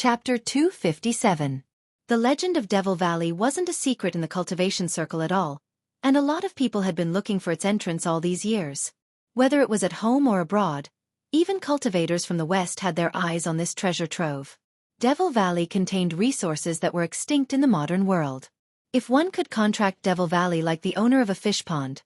Chapter 257. The legend of Devil Valley wasn't a secret in the cultivation circle at all, and a lot of people had been looking for its entrance all these years. Whether it was at home or abroad, even cultivators from the West had their eyes on this treasure trove. Devil Valley contained resources that were extinct in the modern world. If one could contract Devil Valley like the owner of a fish pond,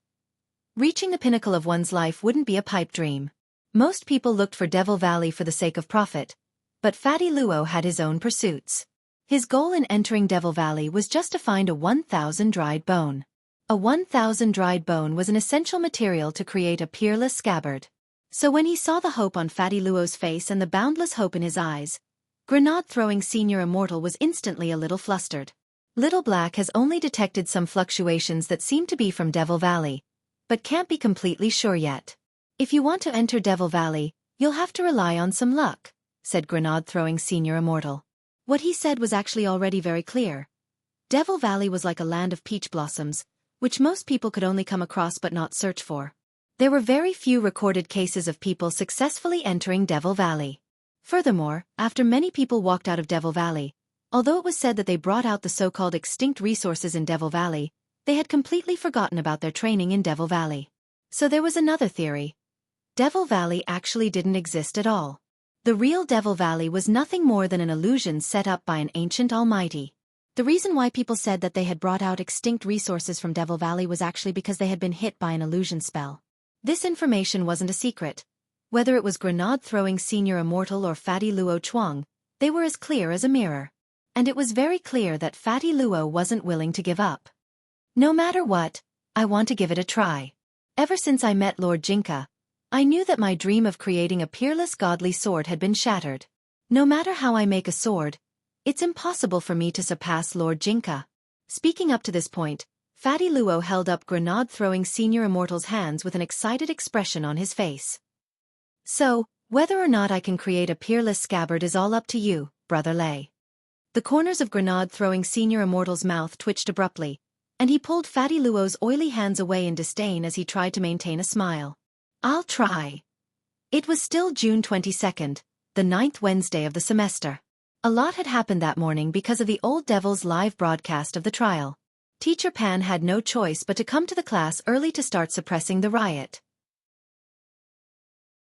reaching the pinnacle of one's life wouldn't be a pipe dream. Most people looked for Devil Valley for the sake of profit, but Fatty Luo had his own pursuits. His goal in entering Devil Valley was just to find a 1,000 dried bone. A 1,000 dried bone was an essential material to create a peerless scabbard. So when he saw the hope on Fatty Luo's face and the boundless hope in his eyes, grenade-throwing Senior Immortal was instantly a little flustered. Little Black has only detected some fluctuations that seem to be from Devil Valley, but can't be completely sure yet. If you want to enter Devil Valley, you'll have to rely on some luck, said grenade-throwing Senior Immortal. What he said was actually already very clear. Devil Valley was like a land of peach blossoms, which most people could only come across but not search for. There were very few recorded cases of people successfully entering Devil Valley. Furthermore, after many people walked out of Devil Valley, although it was said that they brought out the so-called extinct resources in Devil Valley, they had completely forgotten about their training in Devil Valley. So there was another theory. Devil Valley actually didn't exist at all. The real Devil Valley was nothing more than an illusion set up by an ancient almighty. The reason why people said that they had brought out extinct resources from Devil Valley was actually because they had been hit by an illusion spell. This information wasn't a secret. Whether it was grenade-throwing Senior Immortal or Fatty Luo Chuang, they were as clear as a mirror. And it was very clear that Fatty Luo wasn't willing to give up. No matter what, I want to give it a try. Ever since I met Lord Jinka, I knew that my dream of creating a peerless godly sword had been shattered. No matter how I make a sword, it's impossible for me to surpass Lord Jinka. Speaking up to this point, Fatty Luo held up grenade-throwing Senior Immortal's hands with an excited expression on his face. So, whether or not I can create a peerless scabbard is all up to you, Brother Lei. The corners of grenade-throwing Senior Immortal's mouth twitched abruptly, and he pulled Fatty Luo's oily hands away in disdain as he tried to maintain a smile. I'll try. It was still June 22nd, the 9th Wednesday of the semester. A lot had happened that morning because of the Old Devil's live broadcast of the trial. Teacher Pan had no choice but to come to the class early to start suppressing the riot.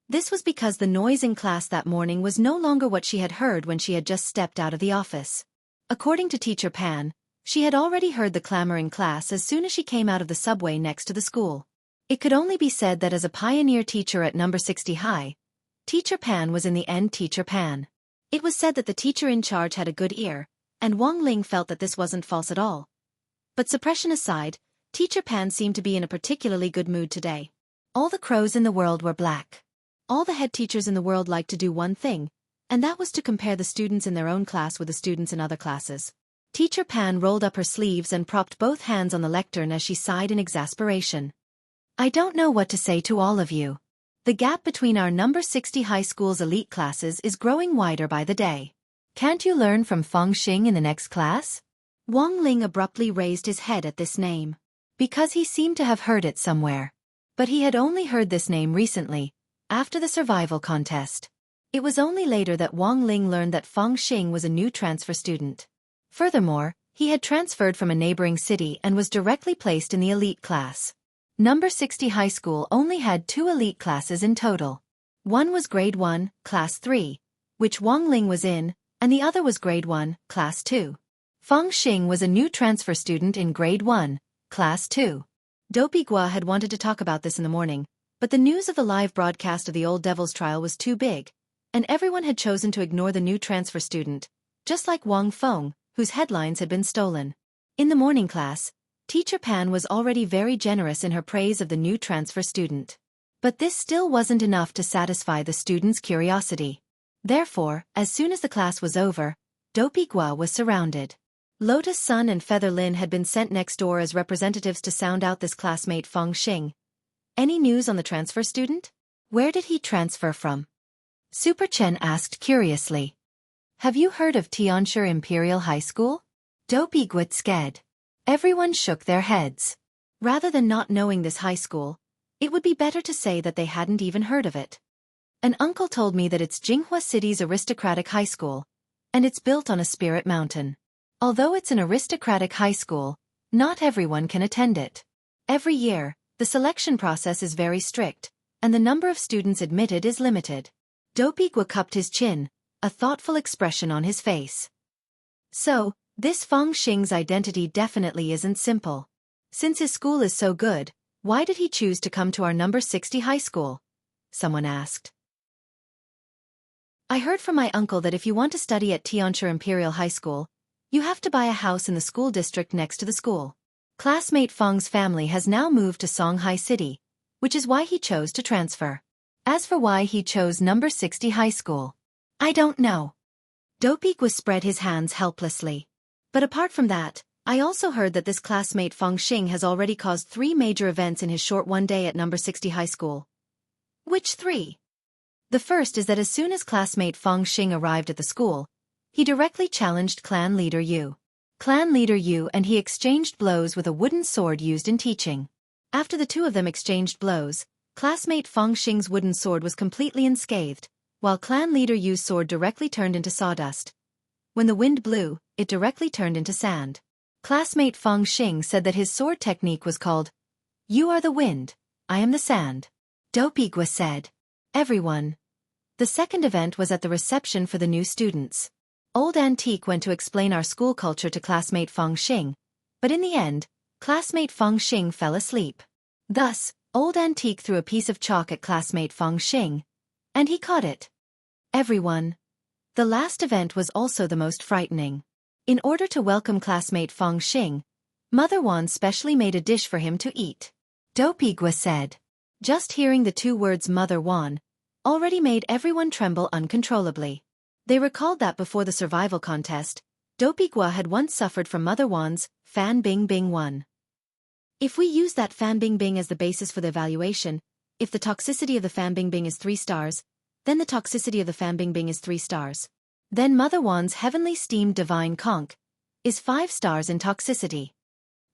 This was because the noise in class that morning was no longer what she had heard when she had just stepped out of the office. According to Teacher Pan, she had already heard the clamor in class as soon as she came out of the subway next to the school. It could only be said that as a pioneer teacher at number 60 High, Teacher Pan was in the end Teacher Pan. It was said that the teacher in charge had a good ear, and Wang Ling felt that this wasn't false at all. But suppression aside, Teacher Pan seemed to be in a particularly good mood today. All the crows in the world were black. All the head teachers in the world liked to do one thing, and that was to compare the students in their own class with the students in other classes. Teacher Pan rolled up her sleeves and propped both hands on the lectern as she sighed in exasperation. I don't know what to say to all of you. The gap between our number 60 high school's elite classes is growing wider by the day. Can't you learn from Feng Xing in the next class? Wang Ling abruptly raised his head at this name. Because he seemed to have heard it somewhere. But he had only heard this name recently, after the survival contest. It was only later that Wang Ling learned that Feng Xing was a new transfer student. Furthermore, he had transferred from a neighboring city and was directly placed in the elite class. Number 60 High School only had 2 elite classes in total. One was Grade 1, Class 3, which Wang Ling was in, and the other was Grade 1, Class 2. Feng Xing was a new transfer student in Grade 1, Class 2. Dopey Gua had wanted to talk about this in the morning, but the news of the live broadcast of the Old Devil's trial was too big, and everyone had chosen to ignore the new transfer student, just like Wang Feng, whose headlines had been stolen. In the morning class, Teacher Pan was already very generous in her praise of the new transfer student. But this still wasn't enough to satisfy the students' curiosity. Therefore, as soon as the class was over, Dopey Gua was surrounded. Lotus Sun and Feather Lin had been sent next door as representatives to sound out this classmate Feng Xing. Any news on the transfer student? Where did he transfer from? Super Chen asked curiously. Have you heard of Tianshi Imperial High School? Dopey Gua sked. Everyone shook their heads. Rather than not knowing this high school, it would be better to say that they hadn't even heard of it. An uncle told me that it's Jinghua City's aristocratic high school, and it's built on a spirit mountain. Although it's an aristocratic high school, not everyone can attend it. Every year, the selection process is very strict, and the number of students admitted is limited. Dopigwa cupped his chin, a thoughtful expression on his face. So, this Feng Xing's identity definitely isn't simple. Since his school is so good, why did he choose to come to our number 60 high school? Someone asked. I heard from my uncle that if you want to study at Tianshi Imperial High School, you have to buy a house in the school district next to the school. Classmate Feng's family has now moved to Songhai City, which is why he chose to transfer. As for why he chose number 60 high school, I don't know. Dopigwa spread his hands helplessly. But apart from that, I also heard that this classmate Feng Xing has already caused 3 major events in his short one day at number 60 high school. Which 3? The first is that as soon as classmate Feng Xing arrived at the school, he directly challenged clan leader Yu. Clan leader Yu and he exchanged blows with a wooden sword used in teaching. After the two of them exchanged blows, classmate Feng Xing's wooden sword was completely unscathed, while clan leader Yu's sword directly turned into sawdust. When the wind blew, it directly turned into sand. Classmate Feng Xing said that his sword technique was called, "You are the wind, I am the sand." Dopigwa said, "Everyone." The second event was at the reception for the new students. Old Antique went to explain our school culture to classmate Feng Xing, but in the end, classmate Feng Xing fell asleep. Thus, Old Antique threw a piece of chalk at classmate Feng Xing, and he caught it. Everyone. The last event was also the most frightening. In order to welcome classmate Feng Xing, Mother Wan specially made a dish for him to eat. Dopigwa said. Just hearing the 2 words Mother Wan already made everyone tremble uncontrollably. They recalled that before the survival contest, Dopigwa had once suffered from Mother Wan's Fan Bing Bing 1. If we use that Fan Bing Bing as the basis for the evaluation, if the toxicity of the Fan Bing Bing is 3 stars, then the toxicity of the Fan Bing Bing is 3 stars. Then Mother Wan's heavenly steamed divine conch is 5 stars in toxicity.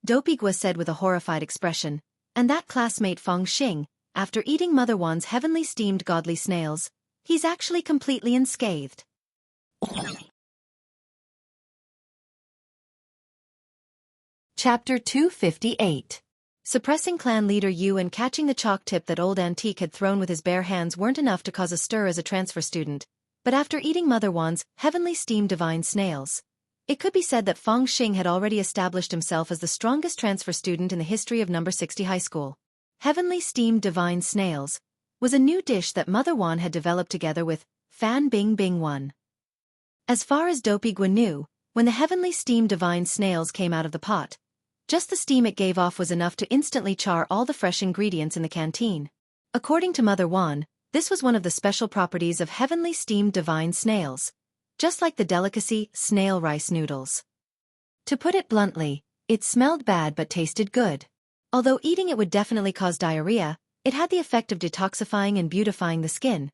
Dopigwa said with a horrified expression, and that classmate Feng Xing, after eating Mother Wan's heavenly steamed godly snails, he's actually completely unscathed. Chapter 258. Suppressing clan leader Yu and catching the chalk tip that Old Antique had thrown with his bare hands weren't enough to cause a stir as a transfer student, but after eating Mother Wan's heavenly steamed divine snails, it could be said that Feng Xing had already established himself as the strongest transfer student in the history of number 60 high school. Heavenly steamed divine snails was a new dish that Mother Wan had developed together with Fan Bing Bing 1. As far as Dopigwa knew, when the heavenly steamed divine snails came out of the pot, just the steam it gave off was enough to instantly char all the fresh ingredients in the canteen. According to Mother Wan, this was one of the special properties of heavenly steamed divine snails, just like the delicacy snail rice noodles. To put it bluntly, it smelled bad but tasted good. Although eating it would definitely cause diarrhea, it had the effect of detoxifying and beautifying the skin.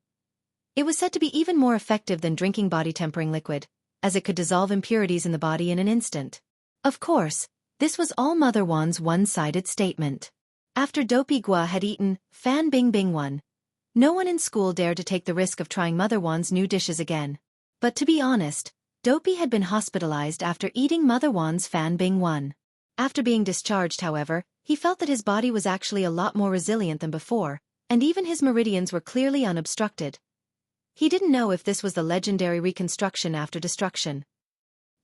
It was said to be even more effective than drinking body-tempering liquid, as it could dissolve impurities in the body in an instant. Of course, this was all Mother Wan's one-sided statement. After Dopigwa had eaten Fan Bing Bing 1, no one in school dared to take the risk of trying Mother Wan's new dishes again. But to be honest, Dopey had been hospitalized after eating Mother Wan's Fan Bing 1. After being discharged, however, he felt that his body was actually a lot more resilient than before, and even his meridians were clearly unobstructed. He didn't know if this was the legendary reconstruction after destruction.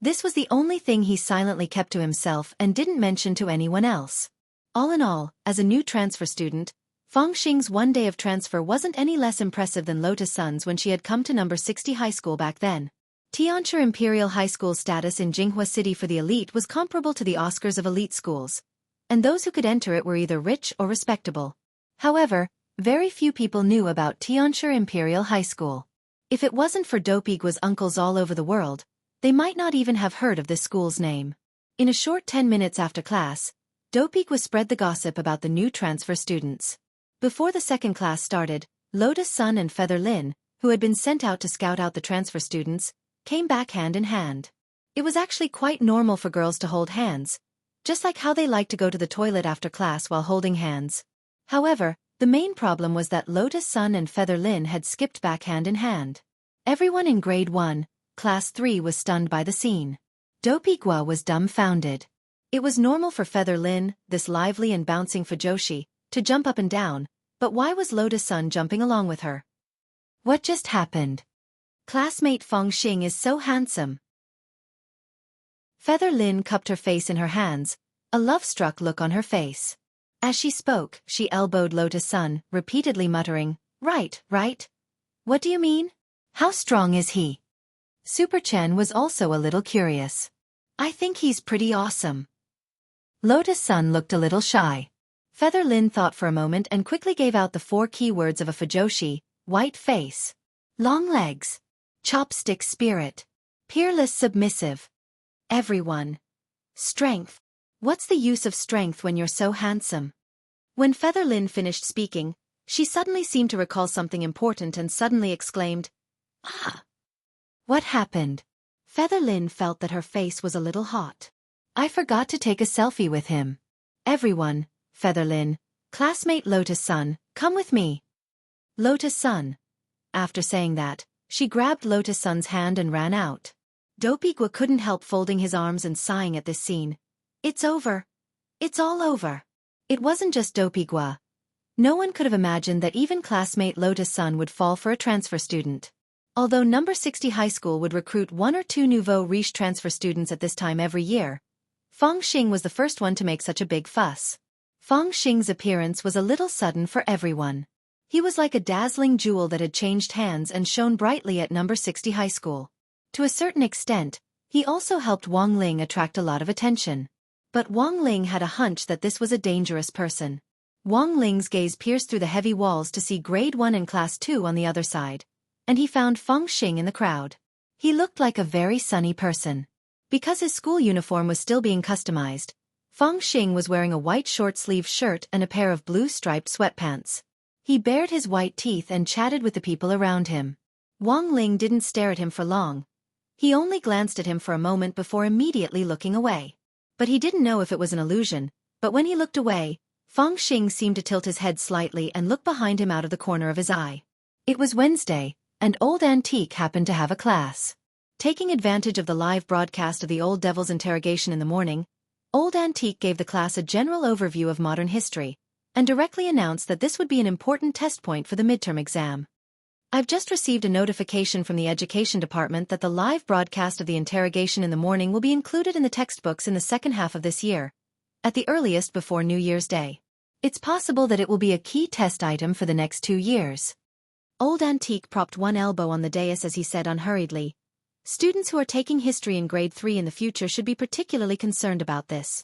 This was the only thing he silently kept to himself and didn't mention to anyone else. All in all, as a new transfer student, Feng Xing's one day of transfer wasn't any less impressive than Lotus Sun's when she had come to number 60 high school back then. Tianshi Imperial High School's status in Jinghua City for the elite was comparable to the Oscars of elite schools, and those who could enter it were either rich or respectable. However, very few people knew about Tianshi Imperial High School. If it wasn't for Dopigwa's uncles all over the world, they might not even have heard of this school's name. In a short 10 minutes after class, Dopigwa spread the gossip about the new transfer students. Before the second class started, Lotus Sun and Feather Lin, who had been sent out to scout out the transfer students, came back hand in hand. It was actually quite normal for girls to hold hands, just like how they like to go to the toilet after class while holding hands. However, the main problem was that Lotus Sun and Feather Lin had skipped back hand in hand. Everyone in grade 1, Class 3 was stunned by the scene. Dopey Gua was dumbfounded. It was normal for Feather Lin, this lively and bouncing fujoshi, to jump up and down, but why was Lotus Sun jumping along with her? What just happened? Classmate Feng Xing is so handsome. Feather Lin cupped her face in her hands, a love-struck look on her face. As she spoke, she elbowed Lotus Sun, repeatedly muttering, "Right, right. What do you mean? How strong is he?" Super Chen was also a little curious. "I think he's pretty awesome." Lotus Sun looked a little shy. Feather Lin thought for a moment and quickly gave out the 4 keywords of a fujoshi: white face, long legs, chopstick spirit, peerless submissive. Everyone. Strength. What's the use of strength when you're so handsome? When Feather Lin finished speaking, she suddenly seemed to recall something important and suddenly exclaimed, "Ah!" What happened? Feather Lin felt that her face was a little hot. "I forgot to take a selfie with him. Everyone, Feather Lin, classmate Lotus Sun, come with me." Lotus Sun. After saying that, she grabbed Lotus Sun's hand and ran out. Dopey Gua couldn't help folding his arms and sighing at this scene. It's over. It's all over. It wasn't just Dopey Gua. No one could have imagined that even classmate Lotus Sun would fall for a transfer student. Although number 60 high school would recruit 1 or 2 nouveau riche transfer students at this time every year, Feng Xing was the first one to make such a big fuss. Feng Xing's appearance was a little sudden for everyone. He was like a dazzling jewel that had changed hands and shone brightly at number 60 high school. To a certain extent, he also helped Wang Ling attract a lot of attention. But Wang Ling had a hunch that this was a dangerous person. Wang Ling's gaze pierced through the heavy walls to see grade 1 and class 2 on the other side, and he found Feng Xing in the crowd. He looked like a very sunny person. Because his school uniform was still being customized, Feng Xing was wearing a white short-sleeved shirt and a pair of blue striped sweatpants. He bared his white teeth and chatted with the people around him. Wang Ling didn't stare at him for long. He only glanced at him for a moment before immediately looking away. But he didn't know if it was an illusion, but when he looked away, Feng Xing seemed to tilt his head slightly and look behind him out of the corner of his eye. It was Wednesday, and Old Antique happened to have a class. Taking advantage of the live broadcast of the Old Devil's interrogation in the morning, Old Antique gave the class a general overview of modern history, and directly announced that this would be an important test point for the midterm exam. "I've just received a notification from the Education Department that the live broadcast of the interrogation in the morning will be included in the textbooks in the second half of this year, at the earliest before New Year's Day. It's possible that it will be a key test item for the next 2 years." Old Antique propped one elbow on the dais as he said unhurriedly, "Students who are taking history in grade 3 in the future should be particularly concerned about this.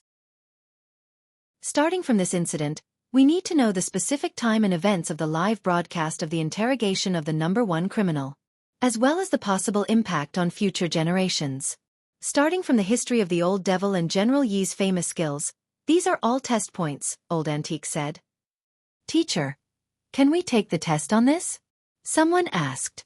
Starting from this incident, we need to know the specific time and events of the live broadcast of the interrogation of the number 1 criminal, as well as the possible impact on future generations. Starting from the history of the Old Devil and General Yi's famous skills, these are all test points," Old Antique said. "Teacher, can we take the test on this?" someone asked.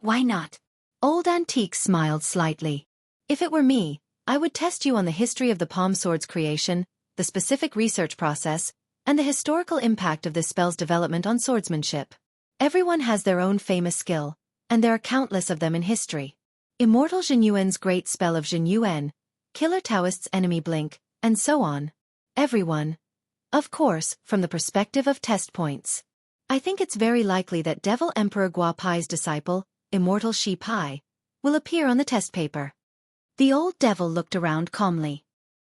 "Why not?" Old Antique smiled slightly. "If it were me, I would test you on the history of the palm sword's creation, the specific research process, and the historical impact of this spell's development on swordsmanship. Everyone has their own famous skill, and there are countless of them in history. Immortal Jin Yuan's great spell of Jin Yuan, Killer Taoist's enemy blink, and so on. Everyone. Of course, from the perspective of test points. I think it's very likely that Devil Emperor Gua Pai's disciple, Immortal Shi Pai, will appear on the test paper." The old devil looked around calmly.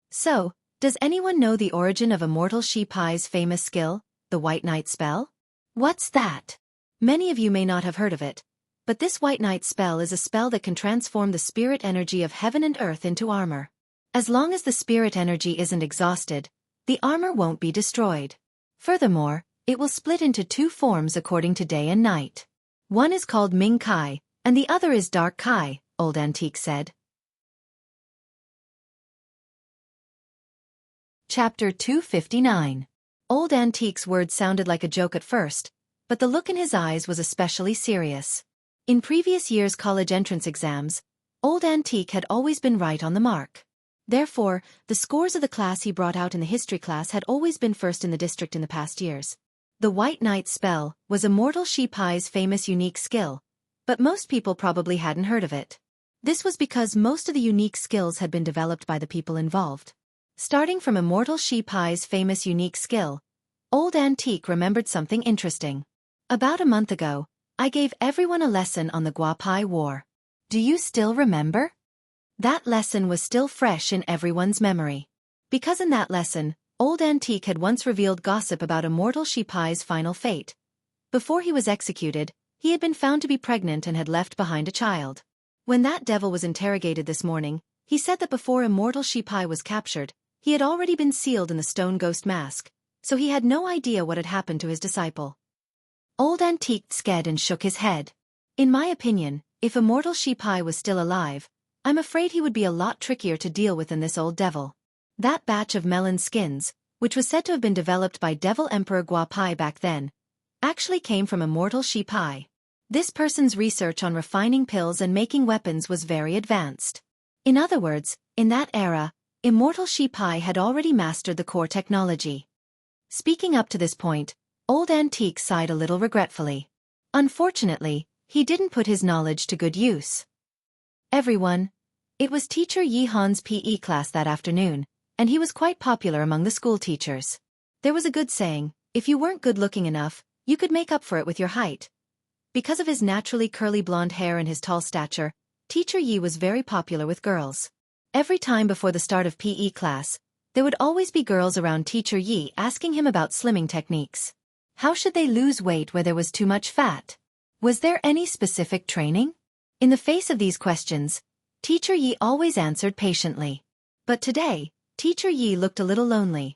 "So, does anyone know the origin of Immortal Shi Pai's famous skill, the White Knight spell?" "What's that?" Many of you may not have heard of it, but this White Knight spell is a spell that can transform the spirit energy of heaven and earth into armor. As long as the spirit energy isn't exhausted, the armor won't be destroyed. Furthermore, it will split into 2 forms according to day and night. One is called Ming Kai, and the other is Dark Kai, Old Antique said. Chapter 259. Old Antique's words sounded like a joke at first, but the look in his eyes was especially serious. In previous years' college entrance exams, Old Antique had always been right on the mark. Therefore, the scores of the class he brought out in the history class had always been first in the district in the past years. The White Knight spell was Immortal Shi Pai's famous unique skill, but most people probably hadn't heard of it. This was because most of the unique skills had been developed by the people involved. Starting from Immortal Shi Pai's famous unique skill, Old Antique remembered something interesting. About a month ago, I gave everyone a lesson on the Gua Pai War. Do you still remember? That lesson was still fresh in everyone's memory. Because in that lesson, Old Antique had once revealed gossip about Immortal Shi Pai's final fate. Before he was executed, he had been found to be pregnant and had left behind a child. When that devil was interrogated this morning, he said that before Immortal Shi Pai was captured, he had already been sealed in the stone ghost mask, so he had no idea what had happened to his disciple. Old Antique scared and shook his head. In my opinion, if Immortal Shi Pai was still alive, I'm afraid he would be a lot trickier to deal with than this old devil. That batch of melon skins, which was said to have been developed by Devil Emperor Gua Pai back then, actually came from Immortal Shi Pai. This person's research on refining pills and making weapons was very advanced. In other words, in that era, Immortal Shi Pai had already mastered the core technology. Speaking up to this point, Old Antique sighed a little regretfully. Unfortunately, he didn't put his knowledge to good use. Everyone. It was Teacher Yi Han's PE class that afternoon, and he was quite popular among the school teachers. There was a good saying, if you weren't good-looking enough, you could make up for it with your height. Because of his naturally curly blonde hair and his tall stature, Teacher Yi was very popular with girls. Every time before the start of PE class, there would always be girls around Teacher Yi asking him about slimming techniques. How should they lose weight where there was too much fat? Was there any specific training? In the face of these questions, Teacher Yi always answered patiently. But today, Teacher Yi looked a little lonely.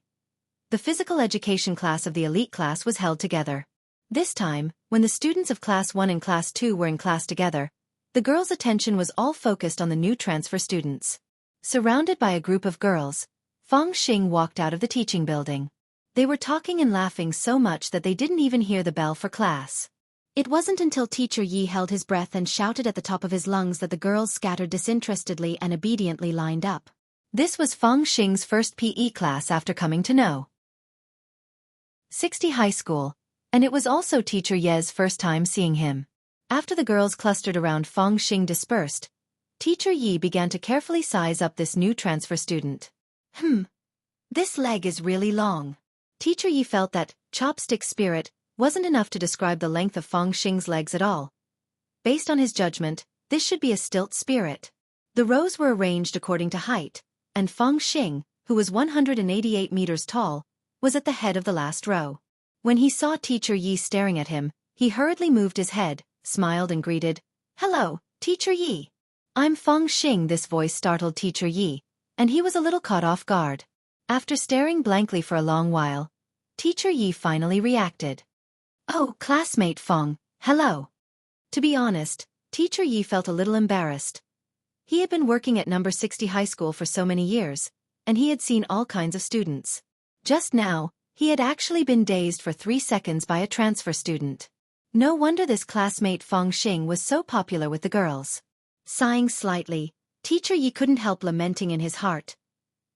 The physical education class of the elite class was held together. This time, when the students of Class 1 and Class 2 were in class together, the girls' attention was all focused on the new transfer students. Surrounded by a group of girls, Feng Xing walked out of the teaching building. They were talking and laughing so much that they didn't even hear the bell for class. It wasn't until Teacher Yi held his breath and shouted at the top of his lungs that the girls scattered disinterestedly and obediently lined up. This was Feng Xing's first PE class after coming to know 60 High School, and it was also Teacher Ye's first time seeing him. After the girls clustered around Feng Xing dispersed, Teacher Yi began to carefully size up this new transfer student. This leg is really long. Teacher Yi felt that chopstick spirit wasn't enough to describe the length of Feng Xing's legs at all. Based on his judgment, this should be a stilt spirit. The rows were arranged according to height, and Feng Xing, who was 188 meters tall, was at the head of the last row. When he saw Teacher Yi staring at him, he hurriedly moved his head, smiled and greeted, "Hello, Teacher Yi." "I'm Feng Xing." This voice startled Teacher Yi, and he was a little caught off guard. After staring blankly for a long while, Teacher Yi finally reacted. "Oh, classmate Feng, hello." To be honest, Teacher Yi felt a little embarrassed. He had been working at number 60 High School for so many years, and he had seen all kinds of students. Just now, he had actually been dazed for 3 seconds by a transfer student. No wonder this classmate Feng Xing was so popular with the girls. Sighing slightly, Teacher Yi couldn't help lamenting in his heart.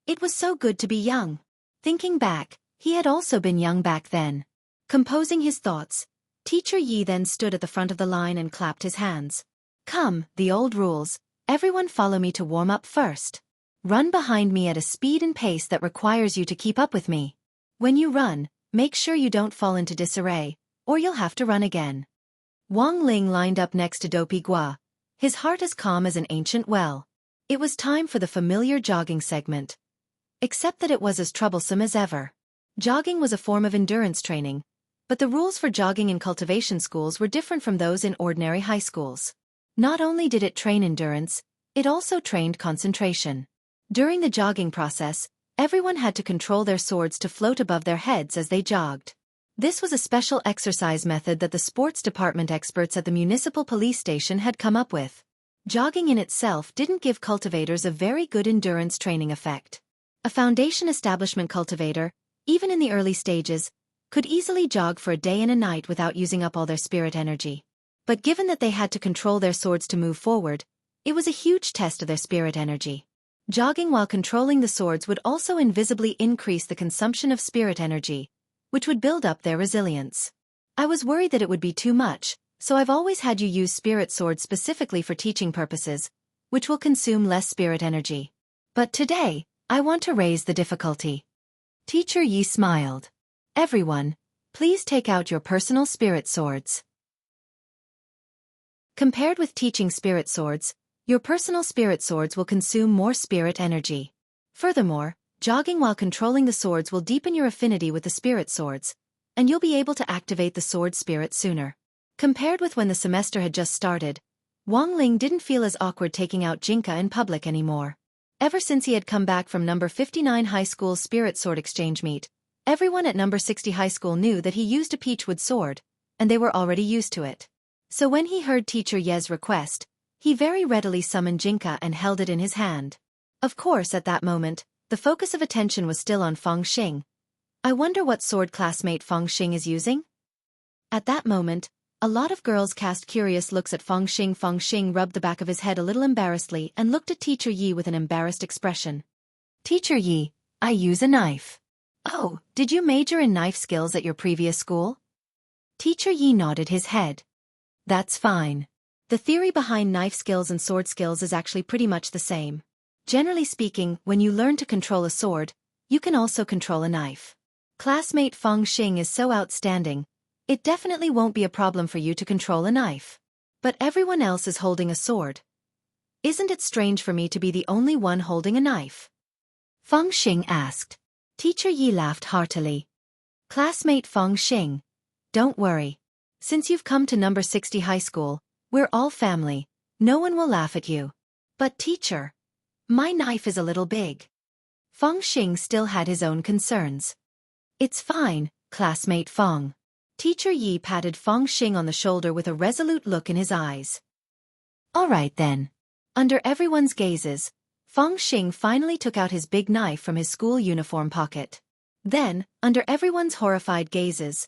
It was so good to be young. Thinking back, he had also been young back then. Composing his thoughts, Teacher Yi then stood at the front of the line and clapped his hands. "Come, the old rules. Everyone follow me to warm up first. Run behind me at a speed and pace that requires you to keep up with me. When you run, make sure you don't fall into disarray, or you'll have to run again." Wang Ling lined up next to Dopey Gua, his heart as calm as an ancient well. It was time for the familiar jogging segment. Except that it was as troublesome as ever. Jogging was a form of endurance training, but the rules for jogging in cultivation schools were different from those in ordinary high schools. Not only did it train endurance, it also trained concentration. During the jogging process, everyone had to control their swords to float above their heads as they jogged. This was a special exercise method that the sports department experts at the municipal police station had come up with. Jogging in itself didn't give cultivators a very good endurance training effect. A foundation establishment cultivator, even in the early stages, could easily jog for a day and a night without using up all their spirit energy. But given that they had to control their swords to move forward, it was a huge test of their spirit energy. Jogging while controlling the swords would also invisibly increase the consumption of spirit energy, which would build up their resilience. I was worried that it would be too much, so I've always had you use spirit swords specifically for teaching purposes, which will consume less spirit energy. But today, I want to raise the difficulty. Teacher Yi smiled. Everyone, please take out your personal spirit swords. Compared with teaching spirit swords, your personal spirit swords will consume more spirit energy. Furthermore, jogging while controlling the swords will deepen your affinity with the spirit swords, and you'll be able to activate the sword spirit sooner. Compared with when the semester had just started, Wang Ling didn't feel as awkward taking out Jinka in public anymore. Ever since he had come back from number 59 high school's spirit sword exchange meet, everyone at number 60 high school knew that he used a peachwood sword, and they were already used to it. So when he heard Teacher Ye's request, he very readily summoned Jinka and held it in his hand. Of course, at that moment, the focus of attention was still on Feng Xing. I wonder what sword classmate Feng Xing is using? At that moment, a lot of girls cast curious looks at Feng Xing. Feng Xing rubbed the back of his head a little embarrassedly and looked at Teacher Yi with an embarrassed expression. Teacher Yi, I use a knife. Oh, did you major in knife skills at your previous school? Teacher Yi nodded his head. That's fine. The theory behind knife skills and sword skills is actually pretty much the same. Generally speaking, when you learn to control a sword, you can also control a knife. Classmate Feng Xing is so outstanding, it definitely won't be a problem for you to control a knife. But everyone else is holding a sword. Isn't it strange for me to be the only one holding a knife? Feng Xing asked. Teacher Yi laughed heartily. Classmate Feng Xing, don't worry. Since you've come to number 60 high school, we're all family. No one will laugh at you. But teacher, my knife is a little big. Feng Xing still had his own concerns. It's fine, classmate Feng. Teacher Yi patted Feng Xing on the shoulder with a resolute look in his eyes. All right then. Under everyone's gazes, Feng Xing finally took out his big knife from his school uniform pocket. Then, under everyone's horrified gazes,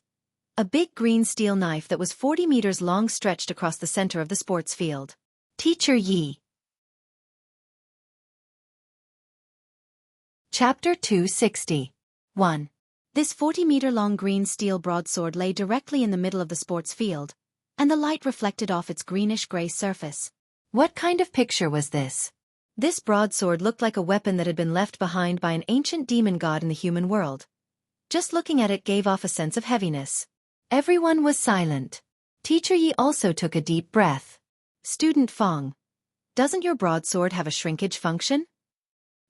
a big green steel knife that was 40 meters long stretched across the center of the sports field. Teacher Yi. Chapter 260. 1. This 40-meter-long green steel broadsword lay directly in the middle of the sports field, and the light reflected off its greenish-gray surface. What kind of picture was this? This broadsword looked like a weapon that had been left behind by an ancient demon god in the human world. Just looking at it gave off a sense of heaviness. Everyone was silent. Teacher Yi also took a deep breath. Student Feng, doesn't your broadsword have a shrinkage function?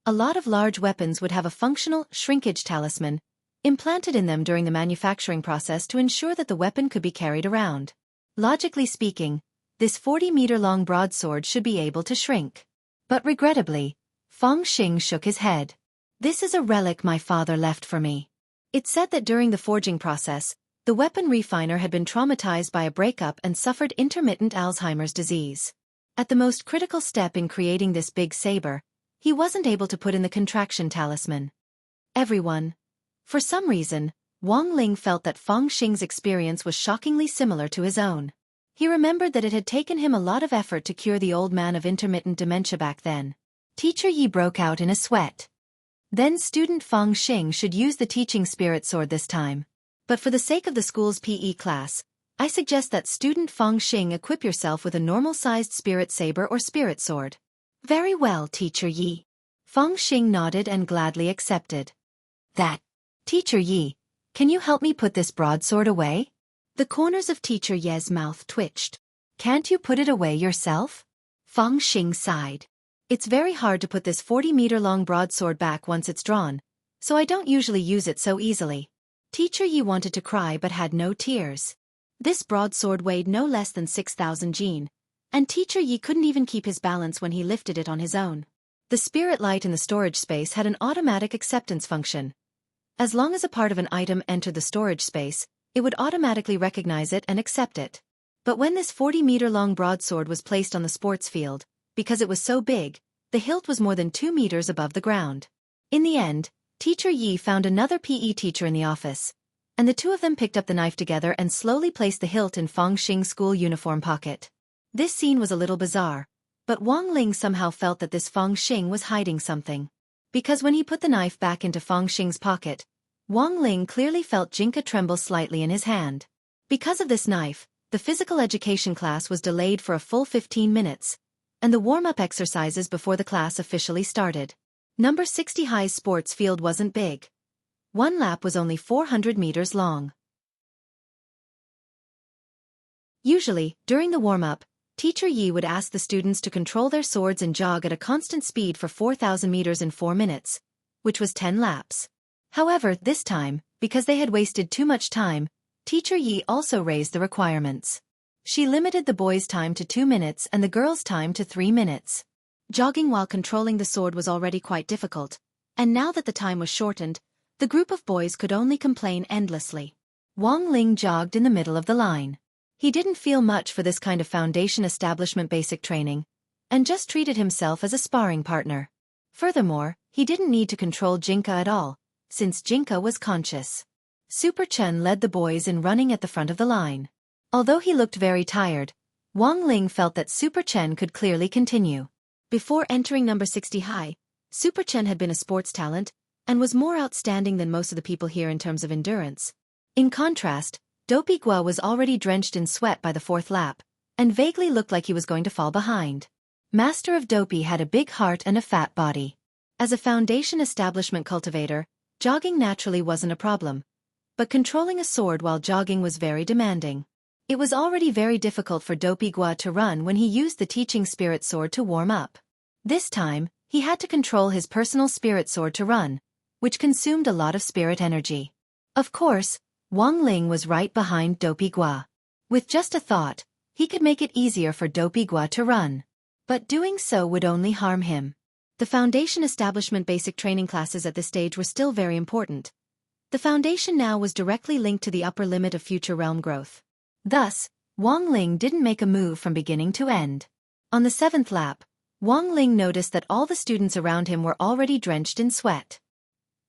A lot of large weapons would have a functional shrinkage talisman implanted in them during the manufacturing process to ensure that the weapon could be carried around. Logically speaking, this 40-meter-long broadsword should be able to shrink. But regrettably, Feng Xing shook his head. This is a relic my father left for me. It said that during the forging process, the weapon refiner had been traumatized by a breakup and suffered intermittent Alzheimer's disease. At the most critical step in creating this big saber, he wasn't able to put in the contraction talisman. Everyone. For some reason, Wang Ling felt that Feng Xing's experience was shockingly similar to his own. He remembered that it had taken him a lot of effort to cure the old man of intermittent dementia back then. Teacher Yi broke out in a sweat. Then student Feng Xing should use the teaching spirit sword this time. But for the sake of the school's PE class, I suggest that student Feng Xing equip yourself with a normal-sized spirit saber or spirit sword. Very well, Teacher Yi. Feng Xing nodded and gladly accepted. That. Teacher Yi, can you help me put this broadsword away? The corners of Teacher Ye's mouth twitched. Can't you put it away yourself? Feng Xing sighed. It's very hard to put this 40-meter-long broadsword back once it's drawn, so I don't usually use it so easily. Teacher Yi wanted to cry but had no tears. This broadsword weighed no less than 6,000 jin, and Teacher Yi couldn't even keep his balance when he lifted it on his own. The spirit light in the storage space had an automatic acceptance function. As long as a part of an item entered the storage space, it would automatically recognize it and accept it. But when this 40-meter-long broadsword was placed on the sports field, because it was so big, the hilt was more than 2 meters above the ground. In the end, Teacher Yi found another PE teacher in the office, and the two of them picked up the knife together and slowly placed the hilt in Feng Xing's school uniform pocket. This scene was a little bizarre, but Wang Ling somehow felt that this Feng Xing was hiding something. Because when he put the knife back into Feng Xing's pocket, Wang Ling clearly felt Jinka tremble slightly in his hand. Because of this knife, the physical education class was delayed for a full 15 minutes, and the warm-up exercises before the class officially started. Number 60 High's sports field wasn't big. One lap was only 400 meters long. Usually, during the warm-up, Teacher Yi would ask the students to control their swords and jog at a constant speed for 4,000 meters in 4 minutes, which was 10 laps. However, this time, because they had wasted too much time, Teacher Yi also raised the requirements. She limited the boys' time to 2 minutes and the girls' time to 3 minutes. Jogging while controlling the sword was already quite difficult, and now that the time was shortened, the group of boys could only complain endlessly. Wang Ling jogged in the middle of the line. He didn't feel much for this kind of foundation establishment basic training, and just treated himself as a sparring partner. Furthermore, he didn't need to control Jinka at all, since Jinka was conscious. Super Chen led the boys in running at the front of the line. Although he looked very tired, Wang Ling felt that Super Chen could clearly continue. Before entering number 60 High, Super Chen had been a sports talent, and was more outstanding than most of the people here in terms of endurance. In contrast, Dopey Gua was already drenched in sweat by the 4th lap, and vaguely looked like he was going to fall behind. Master of Dopey had a big heart and a fat body. As a foundation establishment cultivator, jogging naturally wasn't a problem, but controlling a sword while jogging was very demanding. It was already very difficult for Dopey Gua to run when he used the teaching spirit sword to warm up. This time, he had to control his personal spirit sword to run, which consumed a lot of spirit energy. Of course, Wang Ling was right behind Dopey Gua. With just a thought, he could make it easier for Dopey Gua to run. But doing so would only harm him. The foundation establishment basic training classes at this stage were still very important. The foundation now was directly linked to the upper limit of future realm growth. Thus, Wang Ling didn't make a move from beginning to end. On the 7th lap, Wang Ling noticed that all the students around him were already drenched in sweat.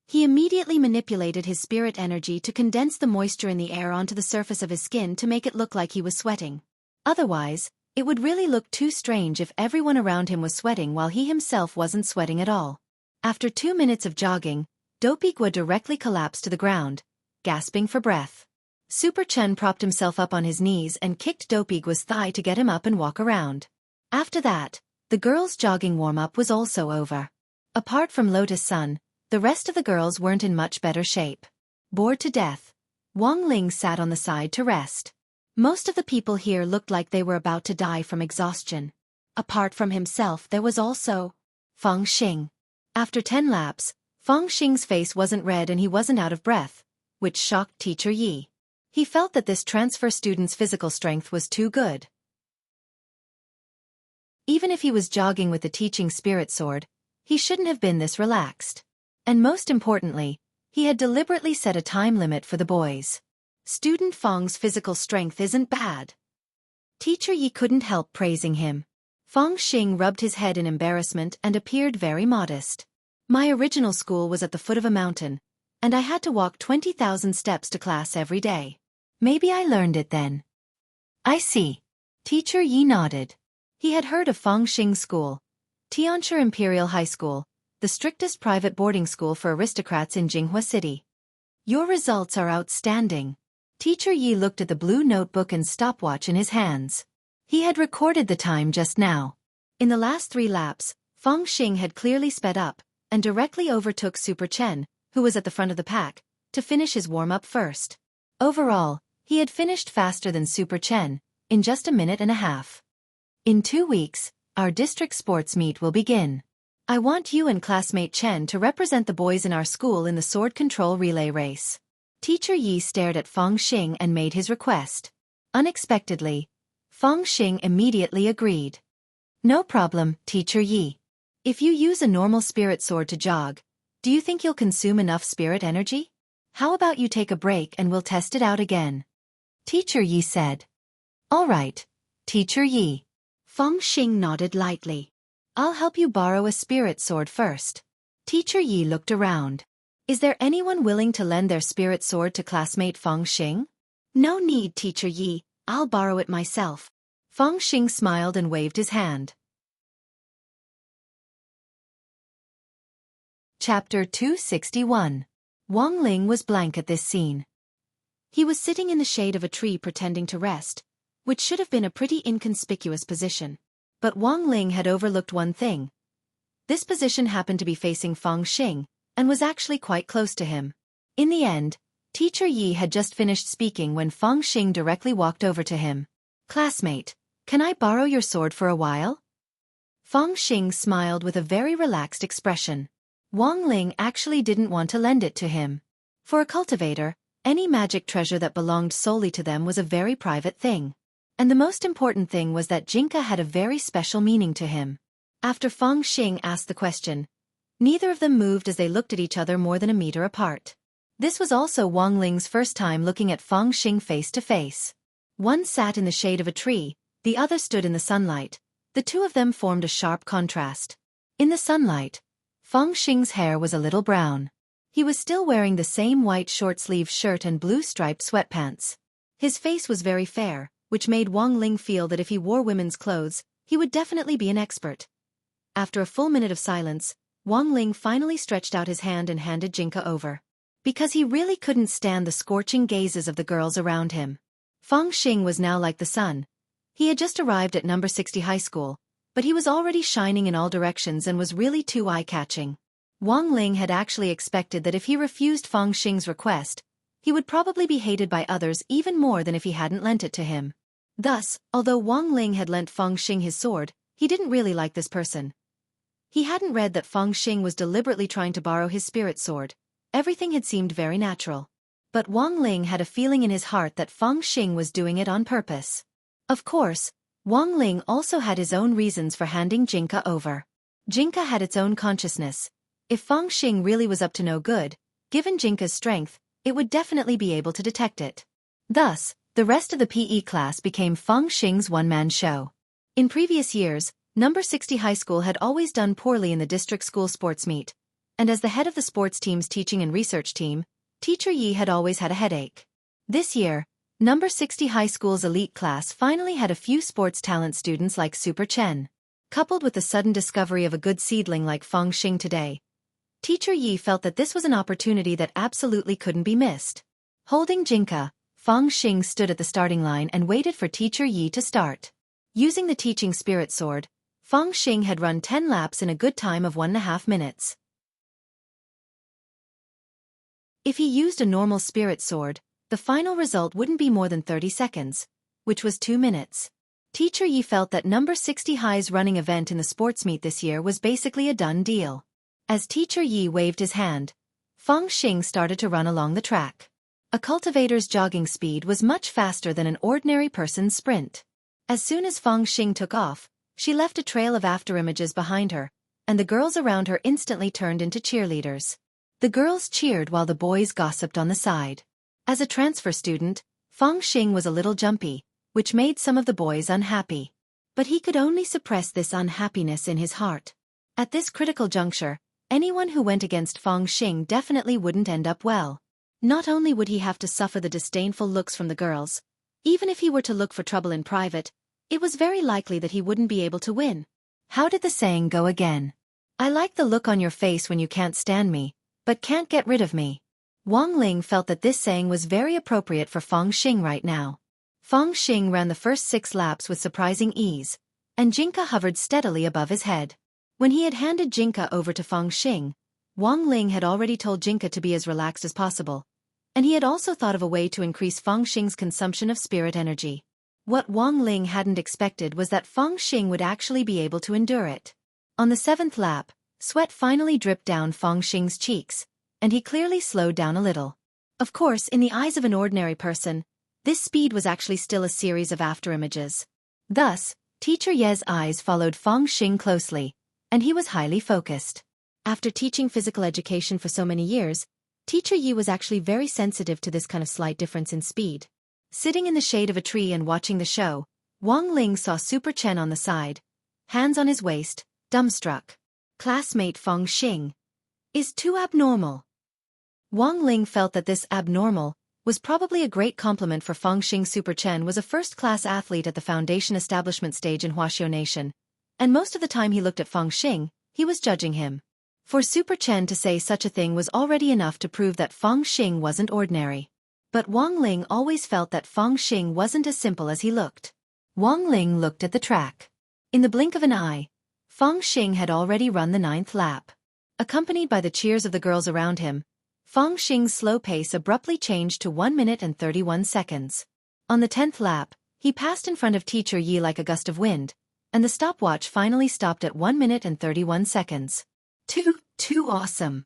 He immediately manipulated his spirit energy to condense the moisture in the air onto the surface of his skin to make it look like he was sweating. Otherwise, it would really look too strange if everyone around him was sweating while he himself wasn't sweating at all. After 2 minutes of jogging, Dopey Gua directly collapsed to the ground, gasping for breath. Super Chen propped himself up on his knees and kicked Dopey Gua's thigh to get him up and walk around. After that, the girls' jogging warm-up was also over. Apart from Lotus Sun, the rest of the girls weren't in much better shape. Bored to death, Wang Ling sat on the side to rest. Most of the people here looked like they were about to die from exhaustion. Apart from himself, there was also Feng Xing. After 10 laps, Feng Xing's face wasn't red and he wasn't out of breath, which shocked Teacher Yi. He felt that this transfer student's physical strength was too good. Even if he was jogging with the teaching spirit sword, he shouldn't have been this relaxed. And most importantly, he had deliberately set a time limit for the boys. Student Feng's physical strength isn't bad. Teacher Yi couldn't help praising him. Feng Xing rubbed his head in embarrassment and appeared very modest. My original school was at the foot of a mountain, and I had to walk 20,000 steps to class every day. Maybe I learned it then. I see. Teacher Yi nodded. He had heard of Feng Xing's school, Tianshi Imperial High School, the strictest private boarding school for aristocrats in Jinghua City. Your results are outstanding. Teacher Yi looked at the blue notebook and stopwatch in his hands. He had recorded the time just now. In the last 3 laps, Feng Xing had clearly sped up, and directly overtook Super Chen, who was at the front of the pack, to finish his warm-up first. Overall, he had finished faster than Super Chen, in just a minute and a half. In 2 weeks, our district sports meet will begin. I want you and classmate Chen to represent the boys in our school in the sword control relay race. Teacher Yi stared at Feng Xing and made his request. Unexpectedly, Feng Xing immediately agreed. No problem, Teacher Yi. If you use a normal spirit sword to jog, do you think you'll consume enough spirit energy? How about you take a break and we'll test it out again? Teacher Yi said. All right, Teacher Yi. Feng Xing nodded lightly. I'll help you borrow a spirit sword first. Teacher Yi looked around. Is there anyone willing to lend their spirit sword to classmate Feng Xing? No need, Teacher Yi. I'll borrow it myself. Feng Xing smiled and waved his hand. Chapter 261. Wang Ling was blank at this scene. He was sitting in the shade of a tree pretending to rest, which should have been a pretty inconspicuous position. But Wang Ling had overlooked one thing. This position happened to be facing Fang Xing, and was actually quite close to him. In the end, Teacher Yi had just finished speaking when Fang Xing directly walked over to him. "Classmate, can I borrow your sword for a while?" Fang Xing smiled with a very relaxed expression. Wang Ling actually didn't want to lend it to him. For a cultivator, any magic treasure that belonged solely to them was a very private thing. And the most important thing was that Jinka had a very special meaning to him. After Fang Xing asked the question, neither of them moved as they looked at each other more than a meter apart. This was also Wang Ling's first time looking at Fang Xing face to face. One sat in the shade of a tree, the other stood in the sunlight. The two of them formed a sharp contrast. In the sunlight, Fang Xing's hair was a little brown. He was still wearing the same white short-sleeved shirt and blue-striped sweatpants. His face was very fair, which made Wang Ling feel that if he wore women's clothes, he would definitely be an expert. After a full minute of silence, Wang Ling finally stretched out his hand and handed Jinka over. Because he really couldn't stand the scorching gazes of the girls around him. Fang Xing was now like the sun. He had just arrived at number 60 high school, but he was already shining in all directions and was really too eye-catching. Wang Ling had actually expected that if he refused Fang Xing's request, he would probably be hated by others even more than if he hadn't lent it to him. Thus, although Wang Ling had lent Fang Xing his sword, he didn't really like this person. He hadn't read that Fang Xing was deliberately trying to borrow his spirit sword. Everything had seemed very natural. But Wang Ling had a feeling in his heart that Fang Xing was doing it on purpose. Of course, Wang Ling also had his own reasons for handing Jinka over. Jinka had its own consciousness. If Fang Xing really was up to no good, given Jinka's strength, it would definitely be able to detect it. Thus, the rest of the PE class became Fang Xing's one-man show. In previous years, number 60 high school had always done poorly in the district school sports meet, and as the head of the sports team's teaching and research team, Teacher Yi had always had a headache. This year, number 60 high school's elite class finally had a few sports talent students like Super Chen. Coupled with the sudden discovery of a good seedling like Fang Xing today, Teacher Yi felt that this was an opportunity that absolutely couldn't be missed. Holding Jinka, Fang Xing stood at the starting line and waited for Teacher Yi to start. Using the teaching spirit sword, Fang Xing had run 10 laps in a good time of 1.5 minutes. If he used a normal spirit sword, the final result wouldn't be more than 30 seconds, which was 2 minutes. Teacher Yi felt that number 60 high's running event in the sports meet this year was basically a done deal. As Teacher Yi waved his hand, Fang Xing started to run along the track. A cultivator's jogging speed was much faster than an ordinary person's sprint. As soon as Fang Xing took off, she left a trail of afterimages behind her, and the girls around her instantly turned into cheerleaders. The girls cheered while the boys gossiped on the side. As a transfer student, Fang Xing was a little jumpy, which made some of the boys unhappy. But he could only suppress this unhappiness in his heart. At this critical juncture, anyone who went against Fang Xing definitely wouldn't end up well. Not only would he have to suffer the disdainful looks from the girls, even if he were to look for trouble in private, it was very likely that he wouldn't be able to win. How did the saying go again? "I like the look on your face when you can't stand me, but can't get rid of me." Wang Ling felt that this saying was very appropriate for Fang Xing right now. Fang Xing ran the first 6 laps with surprising ease, and Jinka hovered steadily above his head. When he had handed Jinka over to Fang Xing, Wang Ling had already told Jinka to be as relaxed as possible, and he had also thought of a way to increase Fang Xing's consumption of spirit energy. What Wang Ling hadn't expected was that Fang Xing would actually be able to endure it. On the 7th lap, sweat finally dripped down Fang Xing's cheeks, and he clearly slowed down a little. Of course, in the eyes of an ordinary person, this speed was actually still a series of afterimages. Thus, Teacher Ye's eyes followed Fang Xing closely, and he was highly focused. After teaching physical education for so many years, Teacher Yi was actually very sensitive to this kind of slight difference in speed. Sitting in the shade of a tree and watching the show, Wang Ling saw Super Chen on the side, hands on his waist, dumbstruck. Classmate Fang Xing is too abnormal. Wang Ling felt that this abnormal was probably a great compliment for Fang Xing. Super Chen was a first-class athlete at the foundation establishment stage in Wuxia Nation, and most of the time he looked at Fang Xing, he was judging him. For Super Chen to say such a thing was already enough to prove that Fang Xing wasn't ordinary. But Wang Ling always felt that Fang Xing wasn't as simple as he looked. Wang Ling looked at the track. In the blink of an eye, Feng Xing had already run the 9th lap. Accompanied by the cheers of the girls around him, Feng Xing's slow pace abruptly changed to 1 minute and 31 seconds. On the 10th lap, he passed in front of Teacher Yi like a gust of wind, and the stopwatch finally stopped at 1 minute and 31 seconds. Too awesome.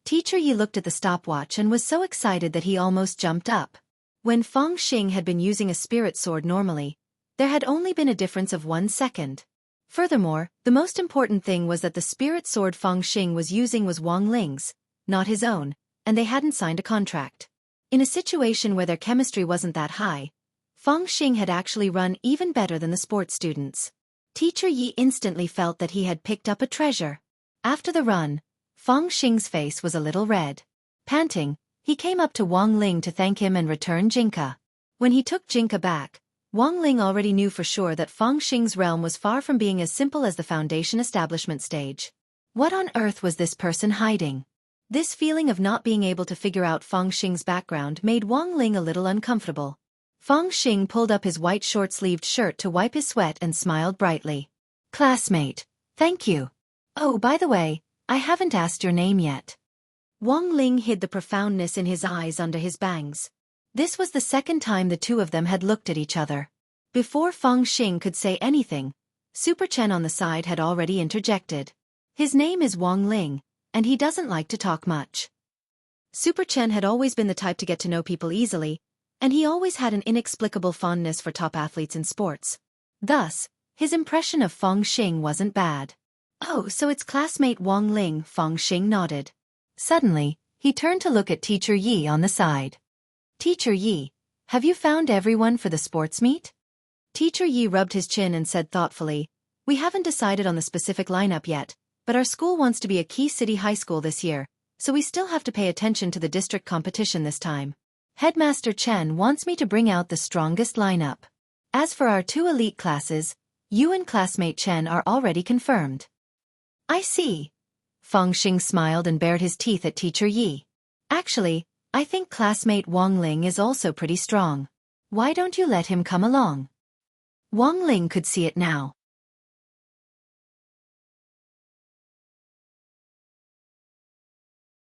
Teacher Yi looked at the stopwatch and was so excited that he almost jumped up. When Feng Xing had been using a spirit sword normally, there had only been a difference of 1 second. Furthermore, the most important thing was that the spirit sword Feng Xing was using was Wang Ling's, not his own, and they hadn't signed a contract. In a situation where their chemistry wasn't that high, Feng Xing had actually run even better than the sports students. Teacher Yi instantly felt that he had picked up a treasure. After the run, Feng Xing's face was a little red. Panting, he came up to Wang Ling to thank him and return Jinka. When he took Jinka back, Wang Ling already knew for sure that Feng Xing's realm was far from being as simple as the foundation establishment stage. What on earth was this person hiding? This feeling of not being able to figure out Feng Xing's background made Wang Ling a little uncomfortable. Feng Xing pulled up his white short-sleeved shirt to wipe his sweat and smiled brightly. "Classmate, thank you. Oh, by the way, I haven't asked your name yet." Wang Ling hid the profoundness in his eyes under his bangs. This was the second time the two of them had looked at each other. Before Feng Xing could say anything, Super Chen on the side had already interjected. "His name is Wang Ling, and he doesn't like to talk much." Super Chen had always been the type to get to know people easily, and he always had an inexplicable fondness for top athletes in sports. Thus, his impression of Feng Xing wasn't bad. "Oh, so it's classmate Wang Ling," Feng Xing nodded. Suddenly, he turned to look at Teacher Yi on the side. "Teacher Yi, have you found everyone for the sports meet?" Teacher Yi rubbed his chin and said thoughtfully, "We haven't decided on the specific lineup yet, but our school wants to be a key city high school this year, so we still have to pay attention to the district competition this time. Headmaster Chen wants me to bring out the strongest lineup. As for our 2 elite classes, you and classmate Chen are already confirmed." "I see." Feng Xing smiled and bared his teeth at Teacher Yi. "Actually, I think classmate Wang Ling is also pretty strong. Why don't you let him come along?" Wang Ling could see it now.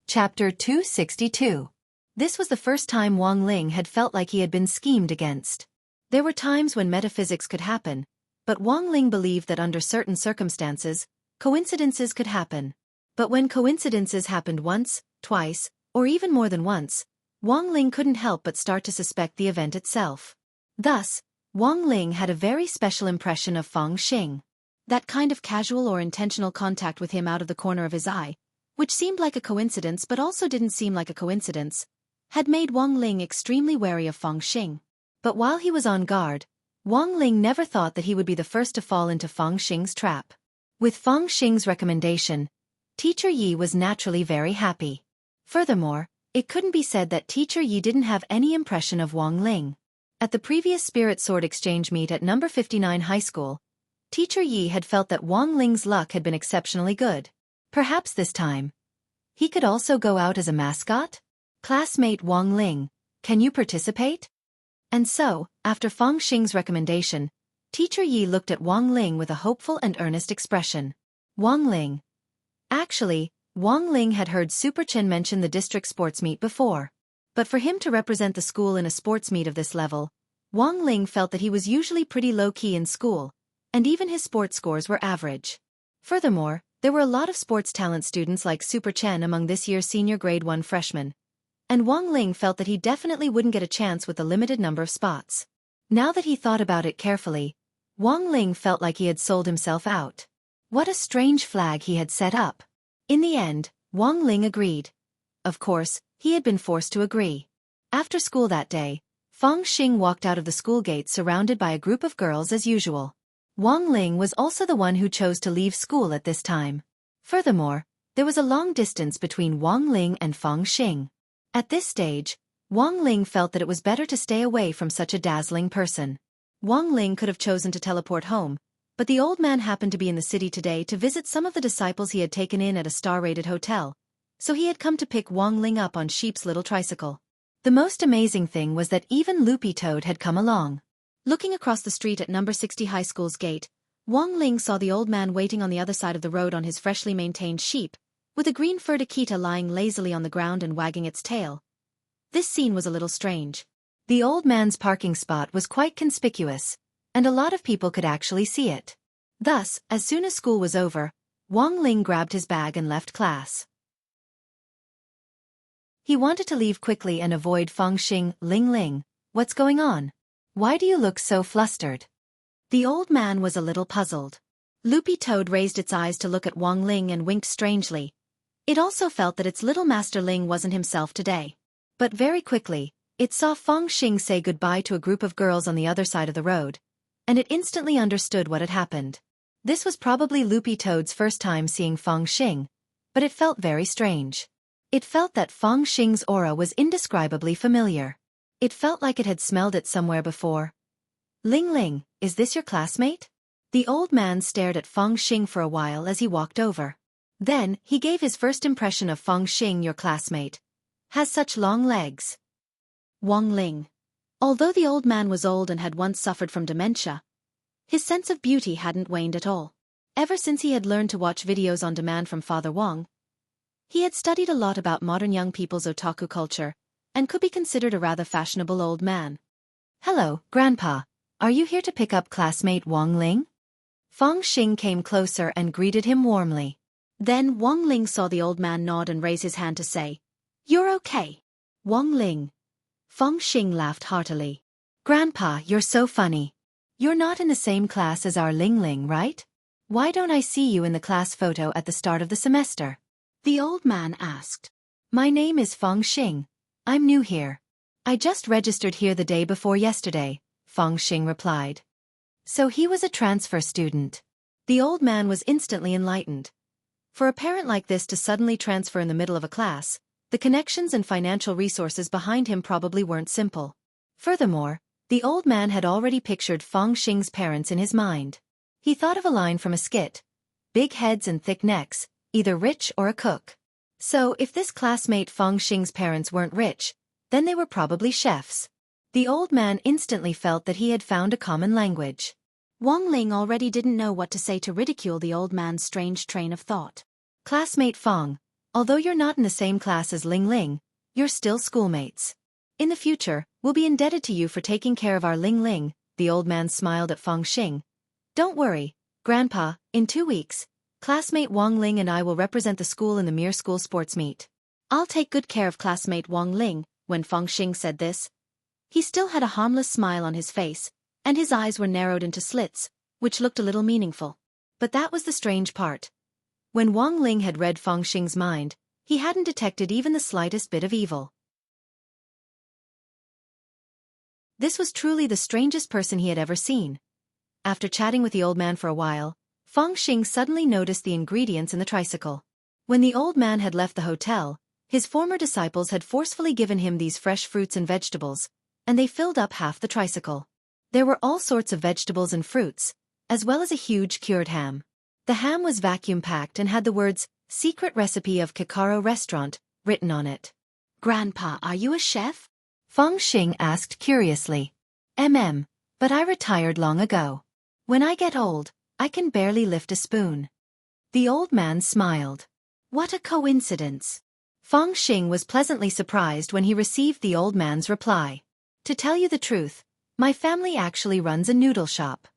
Chapter 262. This was the first time Wang Ling had felt like he had been schemed against. There were times when metaphysics could happen, but Wang Ling believed that under certain circumstances, coincidences could happen. But when coincidences happened once, twice, or even more than once, Wang Ling couldn't help but start to suspect the event itself. Thus, Wang Ling had a very special impression of Feng Xing. That kind of casual or intentional contact with him out of the corner of his eye, which seemed like a coincidence but also didn't seem like a coincidence, had made Wang Ling extremely wary of Feng Xing. But while he was on guard, Wang Ling never thought that he would be the first to fall into Feng Xing's trap. With Feng Xing's recommendation, Teacher Yi was naturally very happy. Furthermore, it couldn't be said that Teacher Yi didn't have any impression of Wang Ling. At the previous Spirit Sword Exchange meet at number 59 High School, Teacher Yi had felt that Wang Ling's luck had been exceptionally good. Perhaps this time, he could also go out as a mascot? "Classmate Wang Ling, can you participate?" And so, after Feng Xing's recommendation, Teacher Yi looked at Wang Ling with a hopeful and earnest expression. Wang Ling. Actually, Wang Ling had heard Super Chen mention the district sports meet before. But for him to represent the school in a sports meet of this level, Wang Ling felt that he was usually pretty low-key in school, and even his sports scores were average. Furthermore, there were a lot of sports talent students like Super Chen among this year's senior grade 1 freshmen, and Wang Ling felt that he definitely wouldn't get a chance with the limited number of spots. Now that he thought about it carefully, Wang Ling felt like he had sold himself out. What a strange flag he had set up. In the end, Wang Ling agreed. Of course, he had been forced to agree. After school that day, Feng Xing walked out of the school gate surrounded by a group of girls as usual. Wang Ling was also the one who chose to leave school at this time. Furthermore, there was a long distance between Wang Ling and Feng Xing. At this stage, Wang Ling felt that it was better to stay away from such a dazzling person. Wang Ling could have chosen to teleport home, but the old man happened to be in the city today to visit some of the disciples he had taken in at a star-rated hotel, so he had come to pick Wang Ling up on Sheep's little tricycle. The most amazing thing was that even Loopy Toad had come along. Looking across the street at number 60 high school's gate, Wang Ling saw the old man waiting on the other side of the road on his freshly maintained sheep, with a green-furred Akita lying lazily on the ground and wagging its tail. This scene was a little strange. The old man's parking spot was quite conspicuous, and a lot of people could actually see it. Thus, as soon as school was over, Wang Ling grabbed his bag and left class. He wanted to leave quickly and avoid Feng Xing. Ling Ling, what's going on? Why do you look so flustered? The old man was a little puzzled. Loopy Toad raised its eyes to look at Wang Ling and winked strangely. It also felt that its little master Ling wasn't himself today. But very quickly, it saw Feng Xing say goodbye to a group of girls on the other side of the road, and it instantly understood what had happened. This was probably Loopy Toad's first time seeing Feng Xing, but it felt very strange. It felt that Feng Xing's aura was indescribably familiar. It felt like it had smelled it somewhere before. Ling Ling, is this your classmate? The old man stared at Feng Xing for a while as he walked over. Then, he gave his first impression of Feng Xing. Your classmate has such long legs. Wang Ling. Although the old man was old and had once suffered from dementia, his sense of beauty hadn't waned at all. Ever since he had learned to watch videos on demand from Father Wang, he had studied a lot about modern young people's otaku culture, and could be considered a rather fashionable old man. Hello, Grandpa. Are you here to pick up classmate Wang Ling? Feng Xing came closer and greeted him warmly. Then Wang Ling saw the old man nod and raise his hand to say, "You're okay." Wang Ling. Feng Xing laughed heartily. Grandpa, you're so funny. You're not in the same class as our Ling Ling, right? Why don't I see you in the class photo at the start of the semester? The old man asked. My name is Feng Xing. I'm new here. I just registered here the day before yesterday, Feng Xing replied. So he was a transfer student. The old man was instantly enlightened. For a parent like this to suddenly transfer in the middle of a class, the connections and financial resources behind him probably weren't simple. Furthermore, the old man had already pictured Feng Xing's parents in his mind. He thought of a line from a skit. Big heads and thick necks, either rich or a cook. So if this classmate Feng Xing's parents weren't rich, then they were probably chefs. The old man instantly felt that he had found a common language. Wang Ling already didn't know what to say to ridicule the old man's strange train of thought. Classmate Feng, although you're not in the same class as Ling Ling, you're still schoolmates. In the future, we'll be indebted to you for taking care of our Ling Ling, the old man smiled at Feng Xing. Don't worry, Grandpa, in 2 weeks, classmate Wang Ling and I will represent the school in the Mere School Sports Meet. I'll take good care of classmate Wang Ling. When Feng Xing said this, he still had a harmless smile on his face, and his eyes were narrowed into slits, which looked a little meaningful. But that was the strange part. When Wang Ling had read Feng Xing's mind, he hadn't detected even the slightest bit of evil. This was truly the strangest person he had ever seen. After chatting with the old man for a while, Feng Xing suddenly noticed the ingredients in the tricycle. When the old man had left the hotel, his former disciples had forcefully given him these fresh fruits and vegetables, and they filled up half the tricycle. There were all sorts of vegetables and fruits, as well as a huge cured ham. The ham was vacuum-packed and had the words, "Secret Recipe of Kikaro Restaurant," written on it. Grandpa, are you a chef? Feng Xing asked curiously. But I retired long ago. When I get old, I can barely lift a spoon. The old man smiled. What a coincidence. Feng Xing was pleasantly surprised when he received the old man's reply. To tell you the truth, my family actually runs a noodle shop.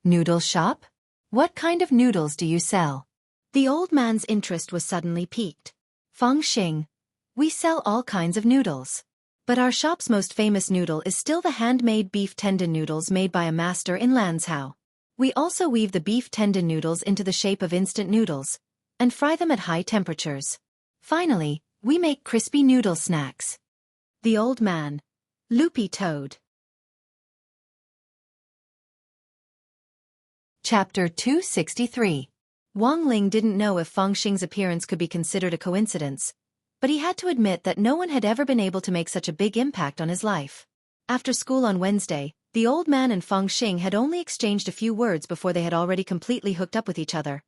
Noodle shop? What kind of noodles do you sell? The old man's interest was suddenly piqued. Feng Xing, we sell all kinds of noodles. But our shop's most famous noodle is still the handmade beef tendon noodles made by a master in Lanzhou. We also weave the beef tendon noodles into the shape of instant noodles, and fry them at high temperatures. Finally, we make crispy noodle snacks. The old man. Loopy Toad. Chapter 263. Wang Ling didn't know if Feng Xing's appearance could be considered a coincidence, but he had to admit that no one had ever been able to make such a big impact on his life. After school on Wednesday, the old man and Feng Xing had only exchanged a few words before they had already completely hooked up with each other.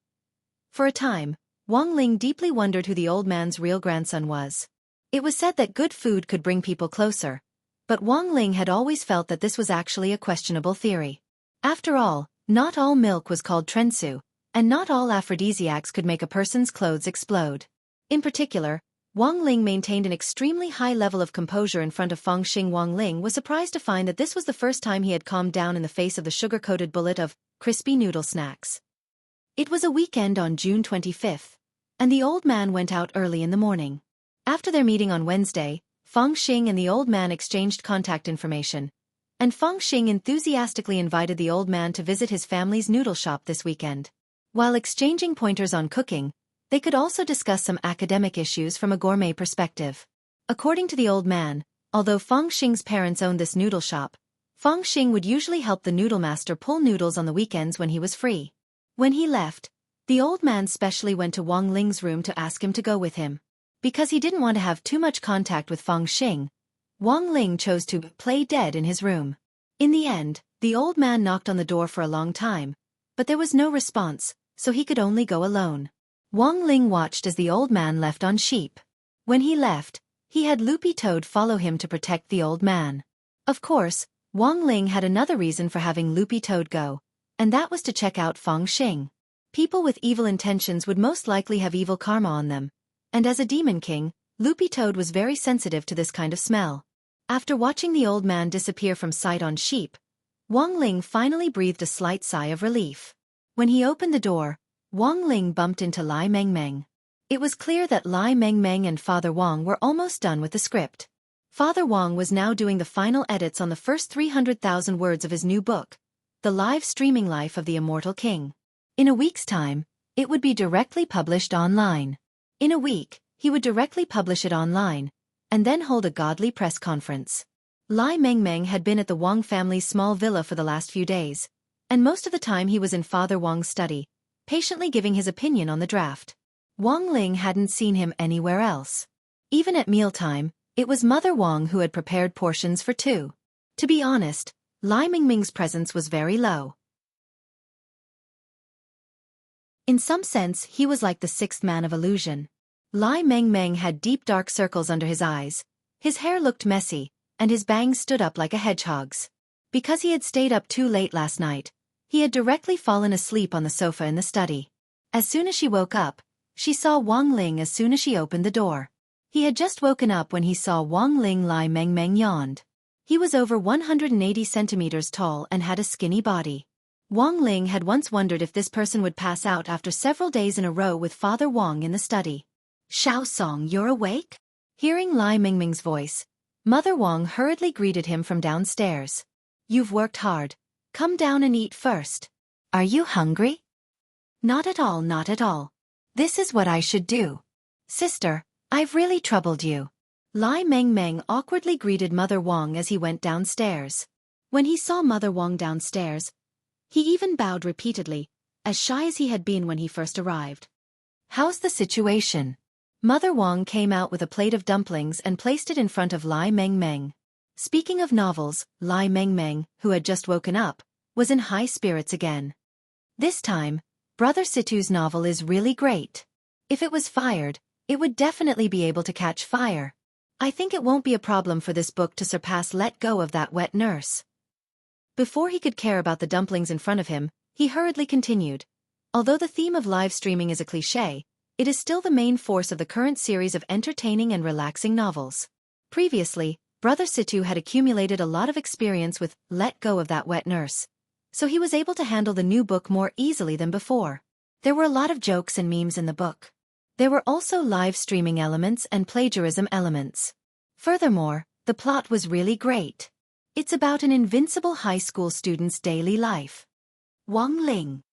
For a time, Wang Ling deeply wondered who the old man's real grandson was. It was said that good food could bring people closer, But Wang Ling had always felt that this was actually a questionable theory. After all, not all milk was called trensu, and not all aphrodisiacs could make a person's clothes explode. In particular, Wang Ling maintained an extremely high level of composure in front of Fangxing. Wang Ling was surprised to find that this was the first time he had calmed down in the face of the sugar-coated bullet of crispy noodle snacks. It was a weekend on June 25th, and the old man went out early in the morning. After their meeting on Wednesday, Fangxing and the old man exchanged contact information, and Fangxing enthusiastically invited the old man to visit his family's noodle shop this weekend. While exchanging pointers on cooking, they could also discuss some academic issues from a gourmet perspective. According to the old man, although Fangxing's parents owned this noodle shop, Fangxing would usually help the noodle master pull noodles on the weekends when he was free. When he left, the old man specially went to Wang Ling's room to ask him to go with him. Because he didn't want to have too much contact with Fangxing, Wang Ling chose to play dead in his room. In the end, the old man knocked on the door for a long time, but there was no response, so he could only go alone. Wang Ling watched as the old man left on sheep. When he left, he had Loopy Toad follow him to protect the old man. Of course, Wang Ling had another reason for having Loopy Toad go, and that was to check out Fangxing. People with evil intentions would most likely have evil karma on them, and as a demon king, Loopy Toad was very sensitive to this kind of smell. After watching the old man disappear from sight on sheep, Wang Ling finally breathed a slight sigh of relief. When he opened the door, Wang Ling bumped into Lai Mengmeng. It was clear that Lai Mengmeng and Father Wang were almost done with the script. Father Wang was now doing the final edits on the first 300,000 words of his new book, The Live Streaming Life of the Immortal King. In a week's time, it would be directly published online. In a week, he would directly publish it online, and then hold a godly press conference. Lai Mengmeng had been at the Wang family's small villa for the last few days, and most of the time he was in Father Wang's study, patiently giving his opinion on the draft. Wang Ling hadn't seen him anywhere else. Even at mealtime, it was Mother Wang who had prepared portions for two. To be honest, Lai Mengmeng's presence was very low. In some sense, he was like the sixth man of illusion. Lai Mengmeng had deep dark circles under his eyes, his hair looked messy, and his bangs stood up like a hedgehog's. Because he had stayed up too late last night, he had directly fallen asleep on the sofa in the study. As soon as she woke up, she saw Wang Ling as soon as she opened the door. He had just woken up when he saw Wang Ling. Lai Mengmeng yawned. He was over 180 centimeters tall and had a skinny body. Wang Ling had once wondered if this person would pass out after several days in a row with Father Wang in the study. "Xiaofan, you're awake?" Hearing Lai Mengmeng's voice, Mother Wang hurriedly greeted him from downstairs. "You've worked hard. Come down and eat first. Are you hungry?" "Not at all, not at all. This is what I should do. Sister, I've really troubled you." Lai Mengmeng awkwardly greeted Mother Wang as he went downstairs. When he saw Mother Wang downstairs, he even bowed repeatedly, as shy as he had been when he first arrived. "How's the situation?" Mother Wang came out with a plate of dumplings and placed it in front of Lai Mengmeng. Speaking of novels, Lai Mengmeng, who had just woken up, was in high spirits again. This time, Brother Situ's novel is really great. If it was fired, it would definitely be able to catch fire. I think it won't be a problem for this book to surpass Let Go of That Wet Nurse. Before he could care about the dumplings in front of him, he hurriedly continued. Although the theme of live streaming is a cliché, it is still the main force of the current series of entertaining and relaxing novels. Previously, Brother Situ had accumulated a lot of experience with Let Go of That Wet Nurse, so he was able to handle the new book more easily than before. There were a lot of jokes and memes in the book. There were also live streaming elements and plagiarism elements. Furthermore, the plot was really great. It's about an invincible high school student's daily life. Wang Ling.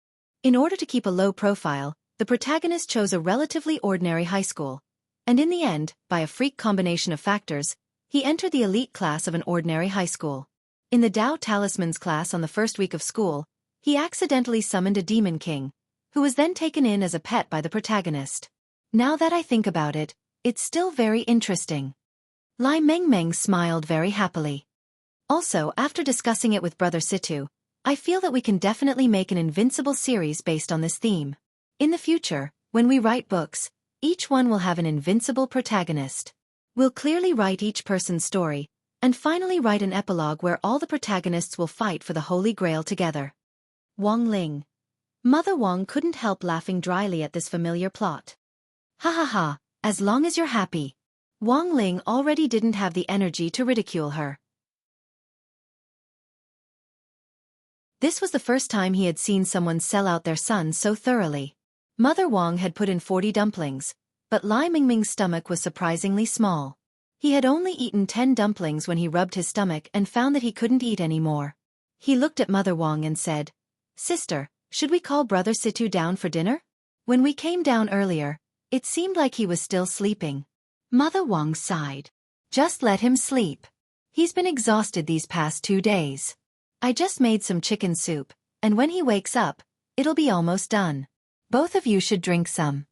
In order to keep a low profile, the protagonist chose a relatively ordinary high school, and in the end, by a freak combination of factors, he entered the elite class of an ordinary high school. In the Tao Talismans class on the first week of school, he accidentally summoned a demon king, who was then taken in as a pet by the protagonist. Now that I think about it, it's still very interesting. Lai Mengmeng smiled very happily. Also, after discussing it with Brother Situ, I feel that we can definitely make an invincible series based on this theme. In the future, when we write books, each one will have an invincible protagonist. We'll clearly write each person's story, And finally write an epilogue where all the protagonists will fight for the Holy Grail together. Wang Ling. Mother Wang couldn't help laughing dryly at this familiar plot. Ha ha ha, as long as you're happy. Wang Ling already didn't have the energy to ridicule her. This was the first time he had seen someone sell out their son so thoroughly. Mother Wang had put in 40 dumplings, but Lai Mingming's stomach was surprisingly small. He had only eaten 10 dumplings when he rubbed his stomach and found that he couldn't eat any more. He looked at Mother Wang and said, "Sister, should we call Brother Situ down for dinner? When we came down earlier, it seemed like he was still sleeping." Mother Wang sighed. "Just let him sleep. He's been exhausted these past 2 days. I just made some chicken soup, and when he wakes up, it'll be almost done. Both of you should drink some."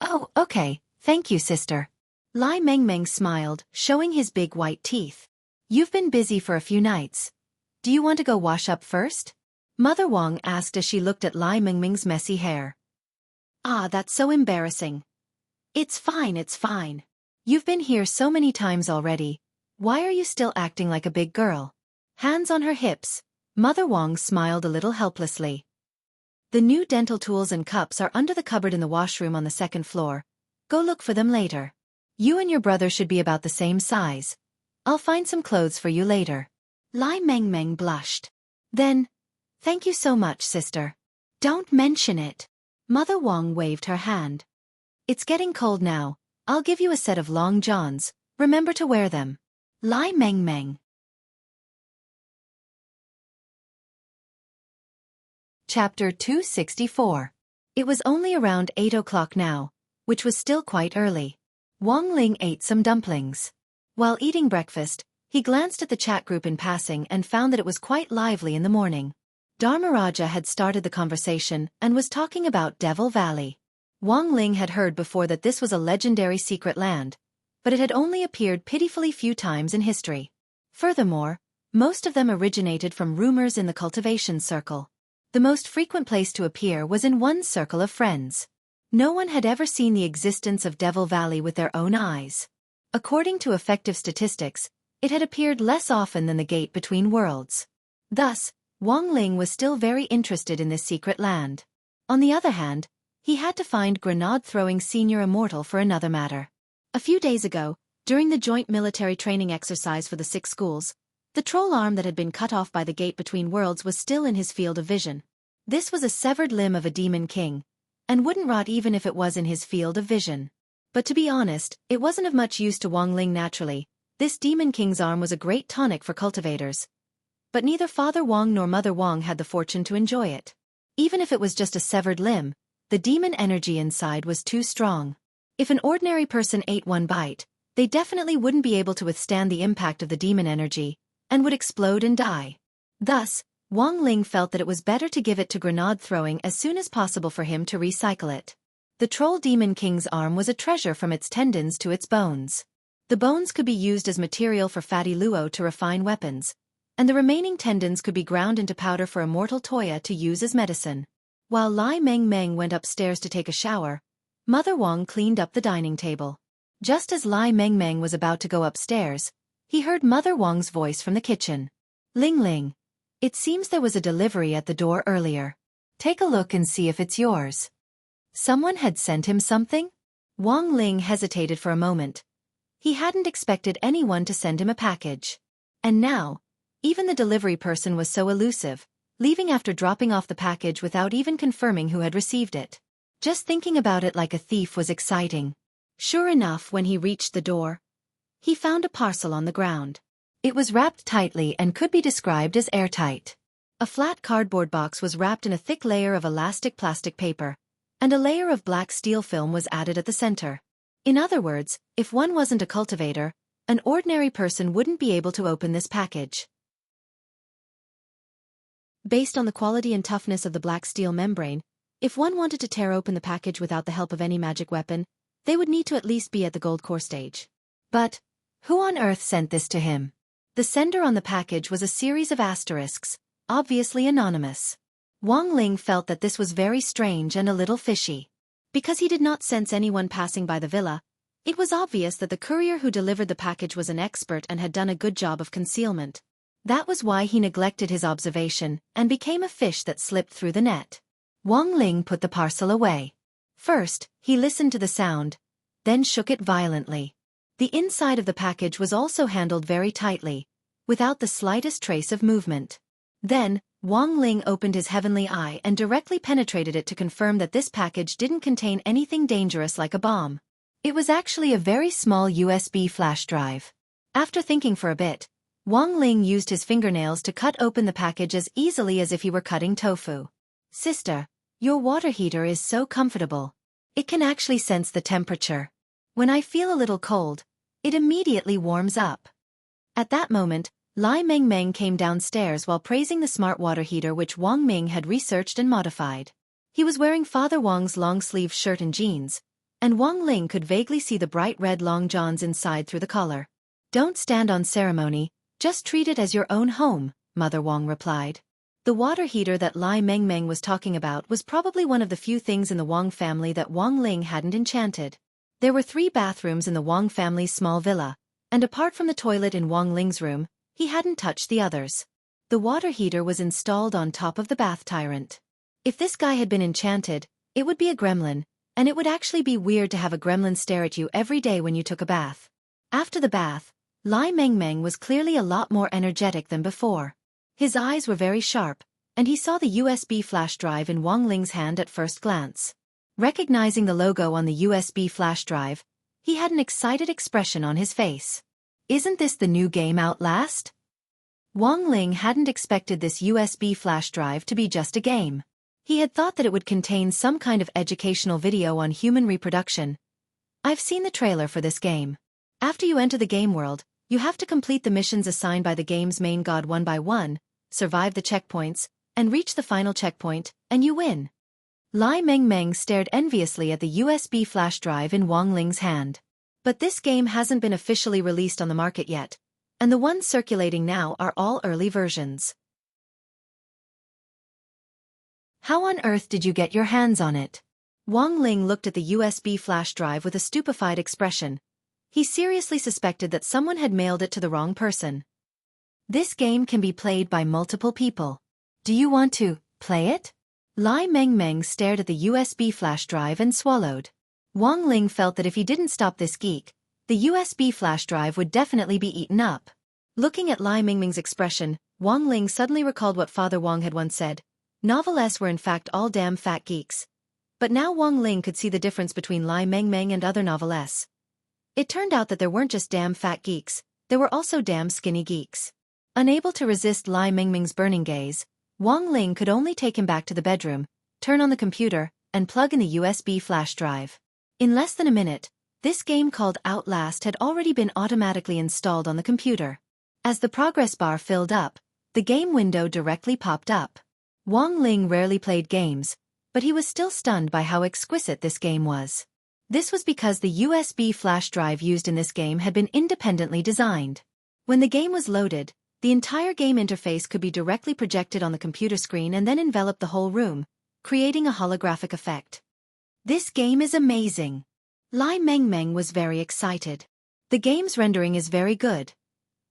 "Oh, okay, thank you, sister." Lai Mengmeng smiled, showing his big white teeth. "You've been busy for a few nights. Do you want to go wash up first?" Mother Wang asked as she looked at Lai Mengmeng's messy hair. "Ah, that's so embarrassing." It's fine. You've been here so many times already. Why are you still acting like a big girl?" Hands on her hips, Mother Wang smiled a little helplessly. "The new dental tools and cups are under the cupboard in the washroom on the 2nd floor. Go look for them later. You and your brother should be about the same size. I'll find some clothes for you later." Lai Mengmeng blushed. "Then, thank you so much, sister." "Don't mention it." Mother Wang waved her hand. "It's getting cold now. I'll give you a set of long johns. Remember to wear them." Lai Mengmeng. Chapter 264. It was only around 8 o'clock now, which was still quite early. Wang Ling ate some dumplings. While eating breakfast, he glanced at the chat group in passing and found that it was quite lively in the morning. Dharmaraja had started the conversation and was talking about Devil Valley. Wang Ling had heard before that this was a legendary secret land, but it had only appeared pitifully few times in history. Furthermore, most of them originated from rumors in the cultivation circle. The most frequent place to appear was in one's circle of friends. No one had ever seen the existence of Devil Valley with their own eyes. According to effective statistics, it had appeared less often than the gate between worlds. Thus, Wang Ling was still very interested in this secret land. On the other hand, he had to find grenade-throwing senior immortal for another matter. A few days ago, during the joint military training exercise for the 6 schools, the troll arm that had been cut off by the gate between worlds was still in his field of vision. This was a severed limb of a demon king, and wouldn't rot even if it was in his field of vision. But to be honest, it wasn't of much use to Wang Ling naturally. This demon king's arm was a great tonic for cultivators. But neither Father Wang nor Mother Wang had the fortune to enjoy it. Even if it was just a severed limb, the demon energy inside was too strong. If an ordinary person ate one bite, they definitely wouldn't be able to withstand the impact of the demon energy, and would explode and die. Thus, Wang Ling felt that it was better to give it to grenade throwing as soon as possible for him to recycle it. The troll demon king's arm was a treasure from its tendons to its bones. The bones could be used as material for fatty luo to refine weapons, and the remaining tendons could be ground into powder for immortal Toya to use as medicine. While Lai Mengmeng went upstairs to take a shower, Mother Wang cleaned up the dining table. Just as Lai Mengmeng was about to go upstairs, he heard Mother Wang's voice from the kitchen. "Ling Ling, it seems there was a delivery at the door earlier. Take a look and see if it's yours." Someone had sent him something? Wang Ling hesitated for a moment. He hadn't expected anyone to send him a package. And now, even the delivery person was so elusive, leaving after dropping off the package without even confirming who had received it. Just thinking about it like a thief was exciting. Sure enough, when he reached the door, he found a parcel on the ground. It was wrapped tightly and could be described as airtight. A flat cardboard box was wrapped in a thick layer of elastic plastic paper, and a layer of black steel film was added at the center. In other words, if one wasn't a cultivator, an ordinary person wouldn't be able to open this package. Based on the quality and toughness of the black steel membrane, if one wanted to tear open the package without the help of any magic weapon, they would need to at least be at the gold core stage. But who on earth sent this to him? The sender on the package was a series of asterisks, obviously anonymous. Wang Ling felt that this was very strange and a little fishy. Because he did not sense anyone passing by the villa, It was obvious that the courier who delivered the package was an expert and had done a good job of concealment. That was why he neglected his observation and became a fish that slipped through the net. Wang Ling put the parcel away. First, he listened to the sound, then shook it violently. The inside of the package was also handled very tightly, without the slightest trace of movement. Then, Wang Ling opened his heavenly eye and directly penetrated it to confirm that this package didn't contain anything dangerous like a bomb. It was actually a very small USB flash drive. After thinking for a bit, Wang Ling used his fingernails to cut open the package as easily as if he were cutting tofu. "Sister, your water heater is so comfortable. It can actually sense the temperature. When I feel a little cold, it immediately warms up." At that moment, Lai Mengmeng came downstairs while praising the smart water heater which Wang Ming had researched and modified. He was wearing Father Wang's long-sleeved shirt and jeans, and Wang Ling could vaguely see the bright red long johns inside through the collar. "Don't stand on ceremony, just treat it as your own home," Mother Wang replied. The water heater that Lai Mengmeng was talking about was probably one of the few things in the Wang family that Wang Ling hadn't enchanted. There were 3 bathrooms in the Wang family's small villa, and apart from the toilet in Wang Ling's room, he hadn't touched the others. The water heater was installed on top of the bath tyrant. If this guy had been enchanted, it would be a gremlin, and it would actually be weird to have a gremlin stare at you every day when you took a bath. After the bath, Lai Mengmeng was clearly a lot more energetic than before. His eyes were very sharp, and he saw the USB flash drive in Wang Ling's hand at first glance. Recognizing the logo on the USB flash drive, he had an excited expression on his face. "Isn't this the new game Outlast?" Wang Ling hadn't expected this USB flash drive to be just a game. He had thought that it would contain some kind of educational video on human reproduction. "I've seen the trailer for this game. After you enter the game world, you have to complete the missions assigned by the game's main god one by one, survive the checkpoints, and reach the final checkpoint, and you win." Lai Mengmeng stared enviously at the USB flash drive in Wang Ling's hand. But this game hasn't been officially released on the market yet, and the ones circulating now are all early versions. "How on earth did you get your hands on it?" Wang Ling looked at the USB flash drive with a stupefied expression. He seriously suspected that someone had mailed it to the wrong person. "This game can be played by multiple people. Do you want to play it?" Lai Mengmeng stared at the USB flash drive and swallowed. Wang Ling felt that if he didn't stop this geek, the USB flash drive would definitely be eaten up. Looking at Lai Mengmeng's expression, Wang Ling suddenly recalled what Father Wang had once said. Novelettes were in fact all damn fat geeks. But now Wang Ling could see the difference between Lai Mengmeng and other novelettes. It turned out that there weren't just damn fat geeks, there were also damn skinny geeks. Unable to resist Lai Mengmeng's burning gaze, Wang Ling could only take him back to the bedroom, turn on the computer, and plug in the USB flash drive. In less than a minute, this game called Outlast had already been automatically installed on the computer. As the progress bar filled up, the game window directly popped up. Wang Ling rarely played games, but he was still stunned by how exquisite this game was. This was because the USB flash drive used in this game had been independently designed. When the game was loaded, the entire game interface could be directly projected on the computer screen and then envelop the whole room, creating a holographic effect. "This game is amazing." Lai Mengmeng was very excited. "The game's rendering is very good.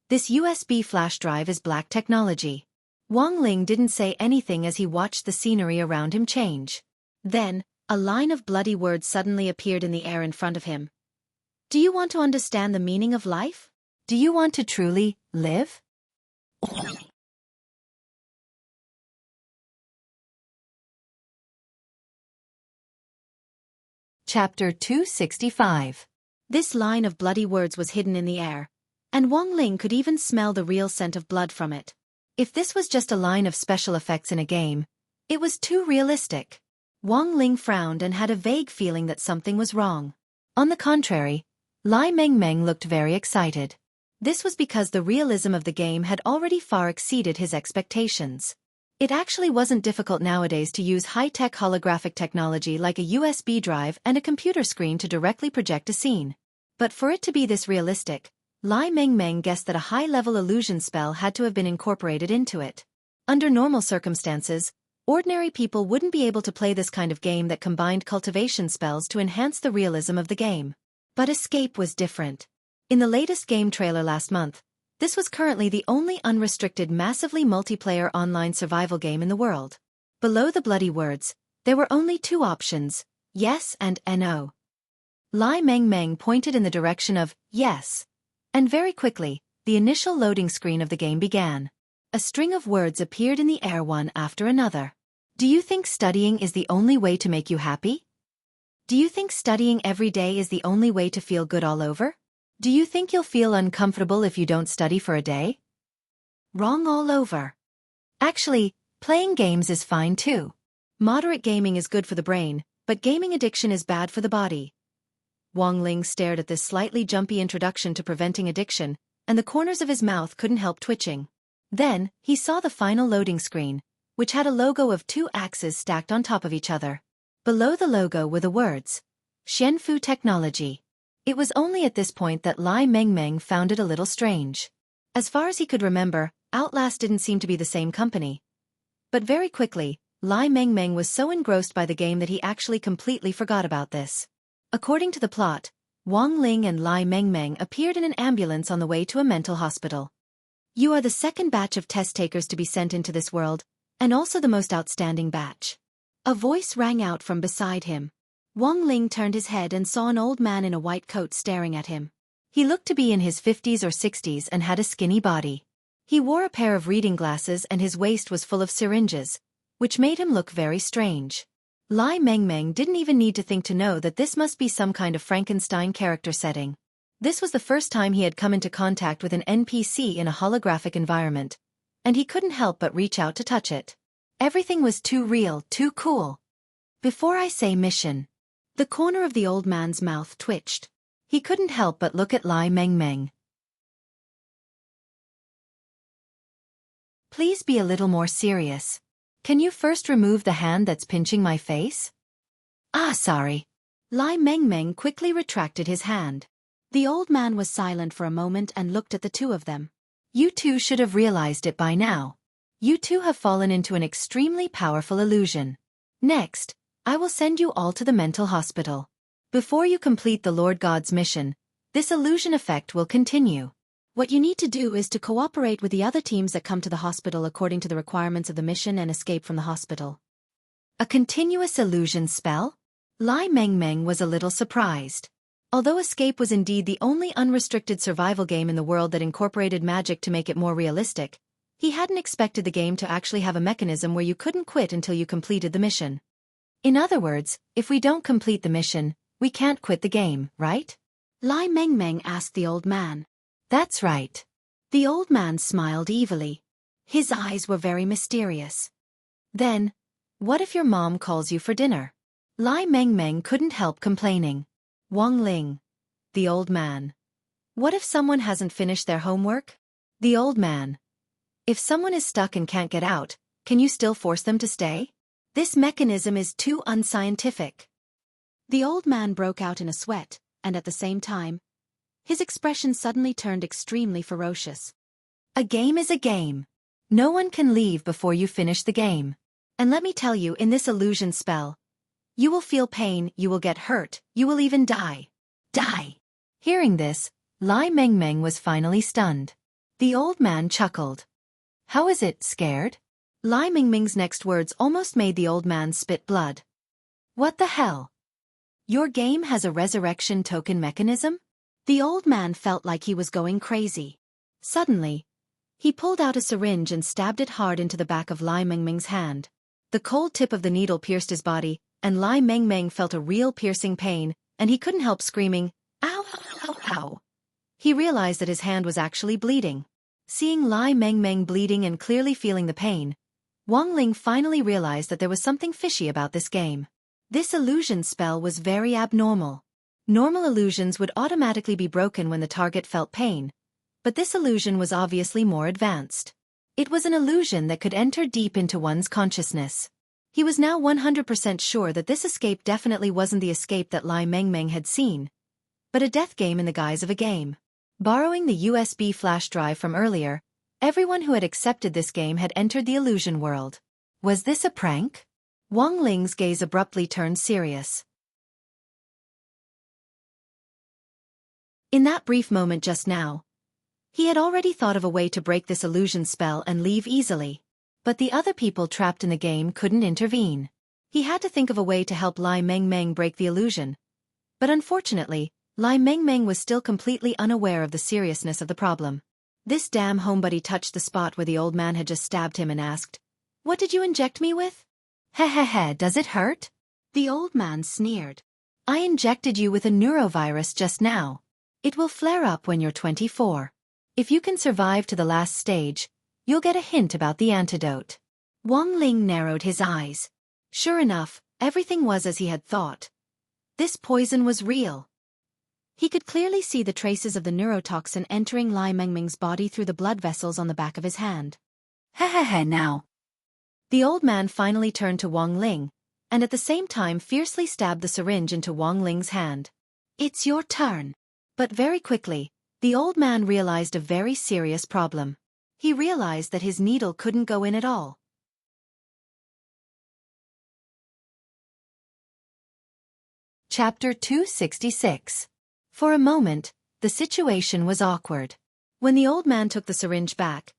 This USB flash drive is black technology." Wang Ling didn't say anything as he watched the scenery around him change. Then, a line of bloody words suddenly appeared in the air in front of him. "Do you want to understand the meaning of life? Do you want to truly live?" Chapter 265. This line of bloody words was hidden in the air, and Wang Ling could even smell the real scent of blood from it. If this was just a line of special effects in a game, it was too realistic. Wang Ling frowned and had a vague feeling that something was wrong. On the contrary, Lai Mengmeng looked very excited. This was because the realism of the game had already far exceeded his expectations. It actually wasn't difficult nowadays to use high-tech holographic technology like a USB drive and a computer screen to directly project a scene. But for it to be this realistic, Lai Mengmeng guessed that a high-level illusion spell had to have been incorporated into it. Under normal circumstances, ordinary people wouldn't be able to play this kind of game that combined cultivation spells to enhance the realism of the game. But Escape was different. In the latest game trailer last month, this was currently the only unrestricted massively multiplayer online survival game in the world. Below the bloody words, there were only two options, yes and no. Lai Meng Meng pointed in the direction of yes, and very quickly, the initial loading screen of the game began. A string of words appeared in the air one after another. Do you think studying is the only way to make you happy? Do you think studying every day is the only way to feel good all over? Do you think you'll feel uncomfortable if you don't study for a day? Wrong all over. Actually, playing games is fine too. Moderate gaming is good for the brain, but gaming addiction is bad for the body. Wang Ling stared at this slightly jumpy introduction to preventing addiction, and the corners of his mouth couldn't help twitching. Then, he saw the final loading screen, which had a logo of two axes stacked on top of each other. Below the logo were the words, Xianfu Technology. It was only at this point that Lai Meng Meng found it a little strange. As far as he could remember, Outlast didn't seem to be the same company. But very quickly, Lai Meng Meng was so engrossed by the game that he actually completely forgot about this. According to the plot, Wang Ling and Lai Meng Meng appeared in an ambulance on the way to a mental hospital. You are the second batch of test takers to be sent into this world, and also the most outstanding batch. A voice rang out from beside him. Wang Ling turned his head and saw an old man in a white coat staring at him. He looked to be in his 50s or 60s and had a skinny body. He wore a pair of reading glasses and his waist was full of syringes, which made him look very strange. Lai Meng Meng didn't even need to think to know that this must be some kind of Frankenstein character setting. This was the first time he had come into contact with an NPC in a holographic environment, and he couldn't help but reach out to touch it. Everything was too real, too cool. Before I say mission. The corner of the old man's mouth twitched. He couldn't help but look at Lai Meng Meng. Please be a little more serious. Can you first remove the hand that's pinching my face? Ah, sorry. Lai Meng Meng quickly retracted his hand. The old man was silent for a moment and looked at the two of them. You two should have realized it by now. You two have fallen into an extremely powerful illusion. Next, I will send you all to the mental hospital. Before you complete the Lord God's mission, this illusion effect will continue. What you need to do is to cooperate with the other teams that come to the hospital according to the requirements of the mission and escape from the hospital. A continuous illusion spell? Lai Meng Meng was a little surprised. Although Escape was indeed the only unrestricted survival game in the world that incorporated magic to make it more realistic, he hadn't expected the game to actually have a mechanism where you couldn't quit until you completed the mission. In other words, if we don't complete the mission, we can't quit the game, right? Lai Meng Meng asked the old man. That's right. The old man smiled evilly. His eyes were very mysterious. Then, what if your mom calls you for dinner? Lai Meng Meng couldn't help complaining. Wang Ling. The old man. What if someone hasn't finished their homework? The old man. If someone is stuck and can't get out, can you still force them to stay? This mechanism is too unscientific. The old man broke out in a sweat, and at the same time, his expression suddenly turned extremely ferocious. A game is a game. No one can leave before you finish the game. And let me tell you, in this illusion spell, you will feel pain, you will get hurt, you will even die. Die! Hearing this, Lai Meng Meng was finally stunned. The old man chuckled. How is it, scared? Lai Meng Meng's next words almost made the old man spit blood. What the hell? Your game has a resurrection token mechanism? The old man felt like he was going crazy. Suddenly, he pulled out a syringe and stabbed it hard into the back of Lai Meng Meng's hand. The cold tip of the needle pierced his body, and Lai Meng Meng felt a real piercing pain, and he couldn't help screaming, ow, ow, ow. He realized that his hand was actually bleeding. Seeing Lai Meng Meng bleeding and clearly feeling the pain, Wang Ling finally realized that there was something fishy about this game. This illusion spell was very abnormal. Normal illusions would automatically be broken when the target felt pain, but this illusion was obviously more advanced. It was an illusion that could enter deep into one's consciousness. He was now 100% sure that this escape definitely wasn't the escape that Lai Meng Meng had seen, but a death game in the guise of a game. Borrowing the USB flash drive from earlier, everyone who had accepted this game had entered the illusion world. Was this a prank? Wang Ling's gaze abruptly turned serious. In that brief moment just now, he had already thought of a way to break this illusion spell and leave easily. But the other people trapped in the game couldn't intervene. He had to think of a way to help Lai Mengmeng break the illusion. But unfortunately, Lai Mengmeng was still completely unaware of the seriousness of the problem. This damn homebody touched the spot where the old man had just stabbed him and asked, "What did you inject me with?" "Heh, does it hurt?" The old man sneered. "I injected you with a neurovirus just now. It will flare up when you're 24. If you can survive to the last stage, you'll get a hint about the antidote." Wang Ling narrowed his eyes. Sure enough, everything was as he had thought. This poison was real. He could clearly see the traces of the neurotoxin entering Lai Mengmeng's body through the blood vessels on the back of his hand. Heh now. The old man finally turned to Wang Ling, and at the same time fiercely stabbed the syringe into Wang Ling's hand. "It's your turn." But very quickly, the old man realized a very serious problem. He realized that his needle couldn't go in at all. Chapter 266. For a moment, the situation was awkward. When the old man took the syringe back,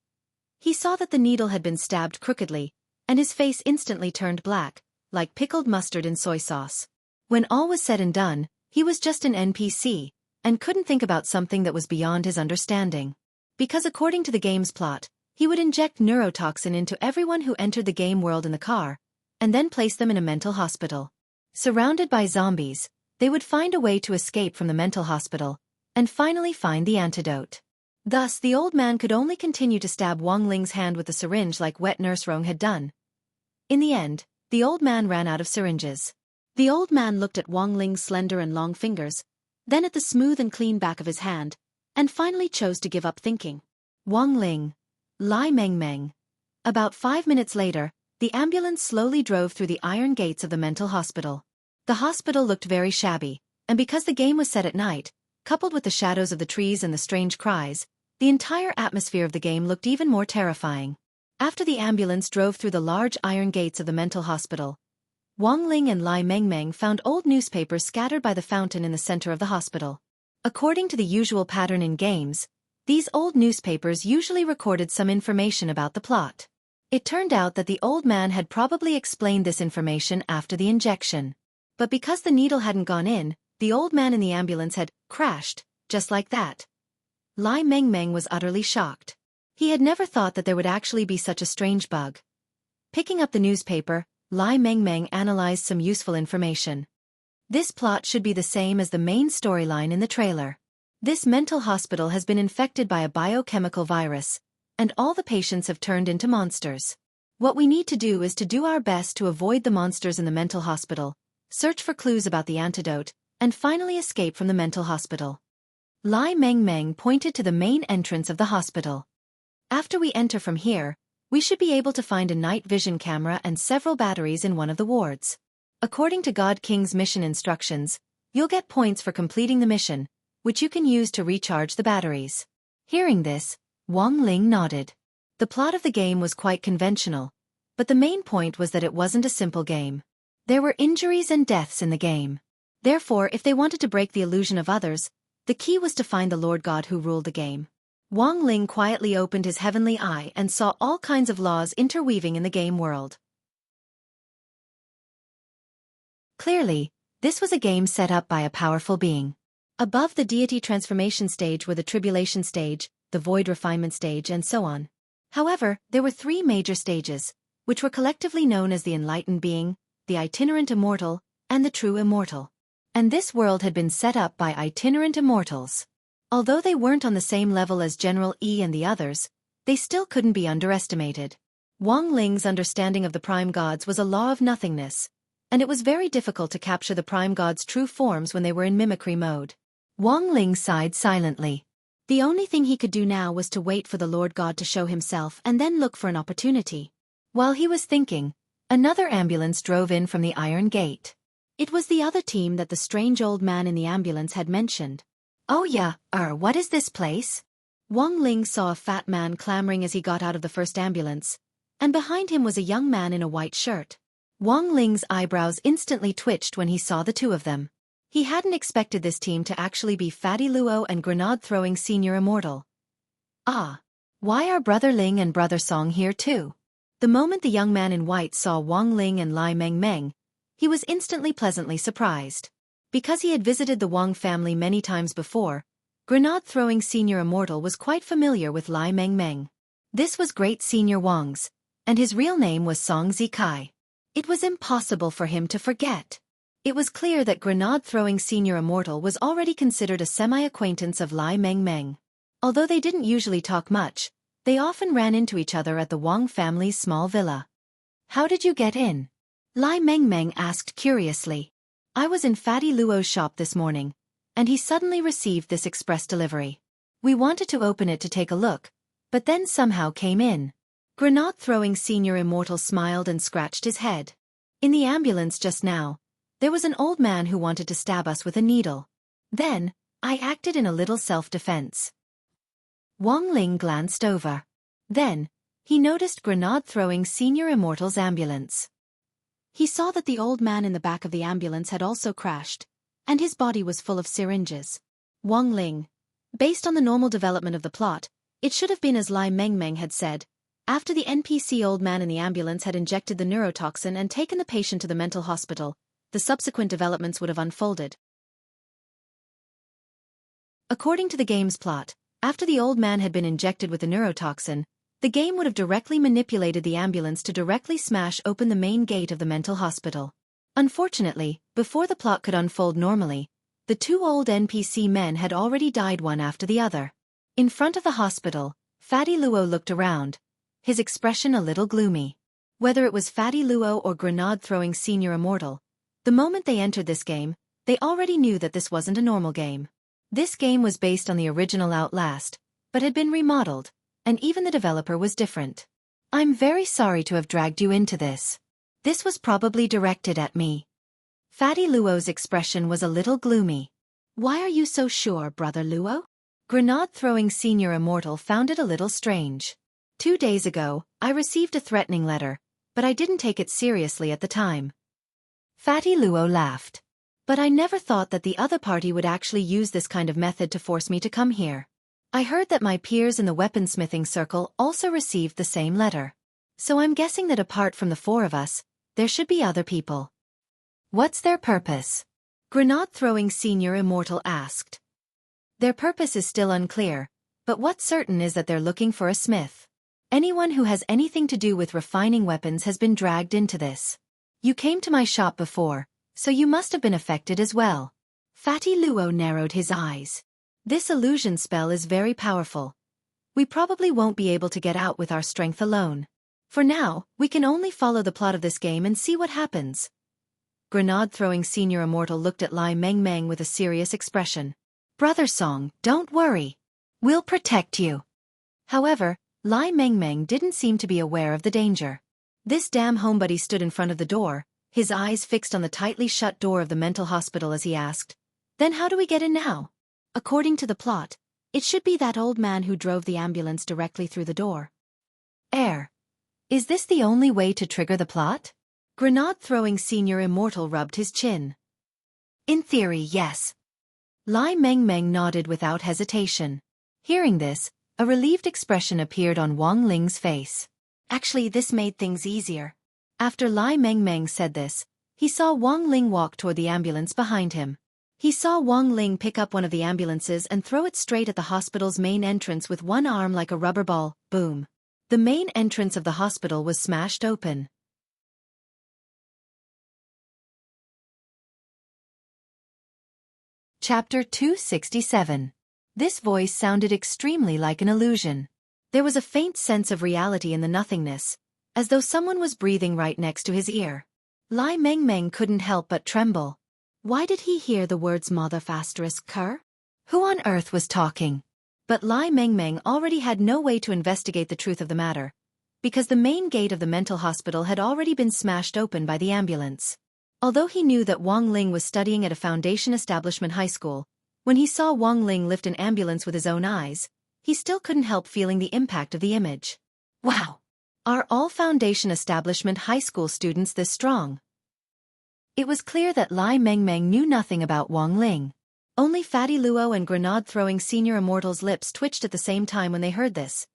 he saw that the needle had been stabbed crookedly, and his face instantly turned black, like pickled mustard in soy sauce. When all was said and done, he was just an NPC, and couldn't think about something that was beyond his understanding. Because according to the game's plot, he would inject neurotoxin into everyone who entered the game world in the car, and then place them in a mental hospital. Surrounded by zombies, they would find a way to escape from the mental hospital, and finally find the antidote. Thus, the old man could only continue to stab Wang Ling's hand with the syringe like wet nurse Rong had done. In the end, the old man ran out of syringes. The old man looked at Wang Ling's slender and long fingers, then at the smooth and clean back of his hand, and finally chose to give up thinking. Wang Ling, Lai Mengmeng. About 5 minutes later, the ambulance slowly drove through the iron gates of the mental hospital. The hospital looked very shabby, and because the game was set at night, coupled with the shadows of the trees and the strange cries, the entire atmosphere of the game looked even more terrifying. After the ambulance drove through the large iron gates of the mental hospital, Wang Ling and Lai Mengmeng found old newspapers scattered by the fountain in the center of the hospital. According to the usual pattern in games, these old newspapers usually recorded some information about the plot. It turned out that the old man had probably explained this information after the injection. But because the needle hadn't gone in, the old man in the ambulance had crashed, just like that. Lai Mengmeng was utterly shocked. He had never thought that there would actually be such a strange bug. Picking up the newspaper, Lai Mengmeng analyzed some useful information. This plot should be the same as the main storyline in the trailer. This mental hospital has been infected by a biochemical virus, and all the patients have turned into monsters. What we need to do is to do our best to avoid the monsters in the mental hospital, search for clues about the antidote, and finally escape from the mental hospital. Lai Mengmeng pointed to the main entrance of the hospital. After we enter from here, we should be able to find a night vision camera and several batteries in one of the wards. According to God King's mission instructions, you'll get points for completing the mission, which you can use to recharge the batteries. Hearing this, Wang Ling nodded. The plot of the game was quite conventional, but the main point was that it wasn't a simple game. There were injuries and deaths in the game. Therefore, if they wanted to break the illusion of others, the key was to find the Lord God who ruled the game. Wang Ling quietly opened his heavenly eye and saw all kinds of laws interweaving in the game world. Clearly, this was a game set up by a powerful being. Above the deity transformation stage were the tribulation stage, the void refinement stage, and so on. However, there were 3 major stages, which were collectively known as the enlightened being, the itinerant immortal, and the true immortal. And this world had been set up by itinerant immortals. Although they weren't on the same level as General E and the others, they still couldn't be underestimated. Wang Ling's understanding of the prime gods was a law of nothingness, and it was very difficult to capture the prime gods' true forms when they were in mimicry mode. Wang Ling sighed silently. The only thing he could do now was to wait for the Lord God to show himself and then look for an opportunity. While he was thinking, another ambulance drove in from the Iron Gate. It was the other team that the strange old man in the ambulance had mentioned. "Oh yeah, what is this place?" Wang Ling saw a fat man clamoring as he got out of the first ambulance, and behind him was a young man in a white shirt. Wang Ling's eyebrows instantly twitched when he saw the two of them. He hadn't expected this team to actually be Fatty Luo and grenade-throwing senior immortal. Ah. Why are Brother Ling and Brother Song here too? The moment the young man in white saw Wang Ling and Lai Mengmeng, he was instantly pleasantly surprised. Because he had visited the Wang family many times before, grenade-throwing senior immortal was quite familiar with Lai Mengmeng. This was great senior Wang's, and his real name was Song Zikai. It was impossible for him to forget. It was clear that grenade-throwing senior immortal was already considered a semi-acquaintance of Lai Mengmeng. Although they didn't usually talk much, they often ran into each other at the Wang family's small villa. How did you get in? Lai Mengmeng asked curiously. I was in Fatty Luo's shop this morning, and he suddenly received this express delivery. We wanted to open it to take a look, but then somehow came in. Grenade-throwing senior immortal smiled and scratched his head. In the ambulance just now, there was an old man who wanted to stab us with a needle. Then, I acted in a little self-defense. Wang Ling glanced over. Then, he noticed grenade-throwing senior immortal's ambulance. He saw that the old man in the back of the ambulance had also crashed, and his body was full of syringes. Wang Ling. Based on the normal development of the plot, it should have been as Lai Mengmeng had said. After the NPC old man in the ambulance had injected the neurotoxin and taken the patient to the mental hospital, the subsequent developments would have unfolded. According to the game's plot, after the old man had been injected with the neurotoxin, the game would have directly manipulated the ambulance to directly smash open the main gate of the mental hospital. Unfortunately, before the plot could unfold normally, the two old NPC men had already died one after the other. In front of the hospital, Fatty Luo looked around, his expression a little gloomy. Whether it was Fatty Luo or grenade-throwing senior immortal, the moment they entered this game, they already knew that this wasn't a normal game. This game was based on the original Outlast, but had been remodeled, and even the developer was different. I'm very sorry to have dragged you into this. This was probably directed at me. Fatty Luo's expression was a little gloomy. Why are you so sure, Brother Luo? Grenade-throwing senior immortal found it a little strange. 2 days ago, I received a threatening letter, but I didn't take it seriously at the time. Fatty Luo laughed. But I never thought that the other party would actually use this kind of method to force me to come here. I heard that my peers in the weaponsmithing circle also received the same letter. So I'm guessing that apart from the 4 of us, there should be other people. What's their purpose? Grenade-throwing senior immortal asked. Their purpose is still unclear, but what's certain is that they're looking for a smith. Anyone who has anything to do with refining weapons has been dragged into this. You came to my shop before, so you must have been affected as well. Fatty Luo narrowed his eyes. This illusion spell is very powerful. We probably won't be able to get out with our strength alone. For now, we can only follow the plot of this game and see what happens. Grenade-throwing senior immortal looked at Lai Mengmeng with a serious expression. Brother Song, don't worry. We'll protect you. However, Lai Mengmeng didn't seem to be aware of the danger. This damn homebody stood in front of the door, his eyes fixed on the tightly shut door of the mental hospital as he asked, Then how do we get in now? According to the plot, it should be that old man who drove the ambulance directly through the door. Is this the only way to trigger the plot? Grenade-throwing senior immortal rubbed his chin. In theory, yes. Lai Mengmeng nodded without hesitation. Hearing this, a relieved expression appeared on Wang Ling's face. Actually, this made things easier. After Lai Mengmeng said this, he saw Wang Ling walk toward the ambulance behind him. He saw Wang Ling pick up one of the ambulances and throw it straight at the hospital's main entrance with one arm like a rubber ball. Boom. The main entrance of the hospital was smashed open. Chapter 267. This voice sounded extremely like an illusion. There was a faint sense of reality in the nothingness, as though someone was breathing right next to his ear. Lai Mengmeng couldn't help but tremble. Why did he hear the words mother****? Who on earth was talking? But Lai Mengmeng already had no way to investigate the truth of the matter, because the main gate of the mental hospital had already been smashed open by the ambulance. Although he knew that Wang Ling was studying at a Foundation Establishment high school, when he saw Wang Ling lift an ambulance with his own eyes, he still couldn't help feeling the impact of the image. Wow! Are all Foundation Establishment high school students this strong? It was clear that Lai Mengmeng knew nothing about Wang Ling. Only Fatty Luo and grenade-throwing senior immortals' lips twitched at the same time when they heard this.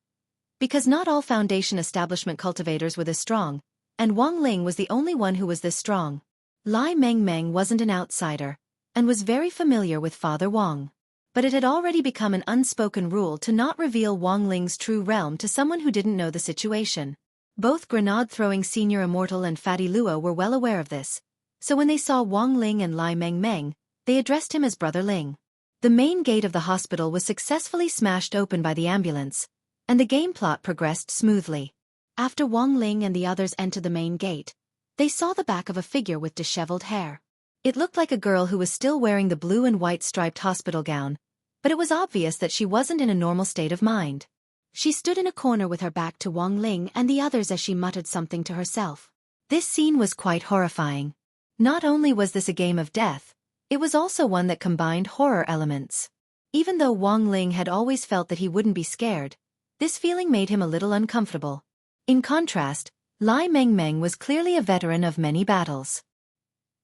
Because not all Foundation establishment cultivators were this strong, and Wang Ling was the only one who was this strong. Lai Mengmeng wasn't an outsider, and was very familiar with Father Wang. But it had already become an unspoken rule to not reveal Wang Ling's true realm to someone who didn't know the situation. Both grenade-throwing senior immortal and Fatty Luo were well aware of this, so when they saw Wang Ling and Lai Mengmeng, they addressed him as Brother Ling. The main gate of the hospital was successfully smashed open by the ambulance, and the game plot progressed smoothly. After Wang Ling and the others entered the main gate, they saw the back of a figure with disheveled hair. It looked like a girl who was still wearing the blue and white striped hospital gown, but it was obvious that she wasn't in a normal state of mind. She stood in a corner with her back to Wang Ling and the others as she muttered something to herself. This scene was quite horrifying. Not only was this a game of death, it was also one that combined horror elements. Even though Wang Ling had always felt that he wouldn't be scared, this feeling made him a little uncomfortable. In contrast, Lai Mengmeng was clearly a veteran of many battles.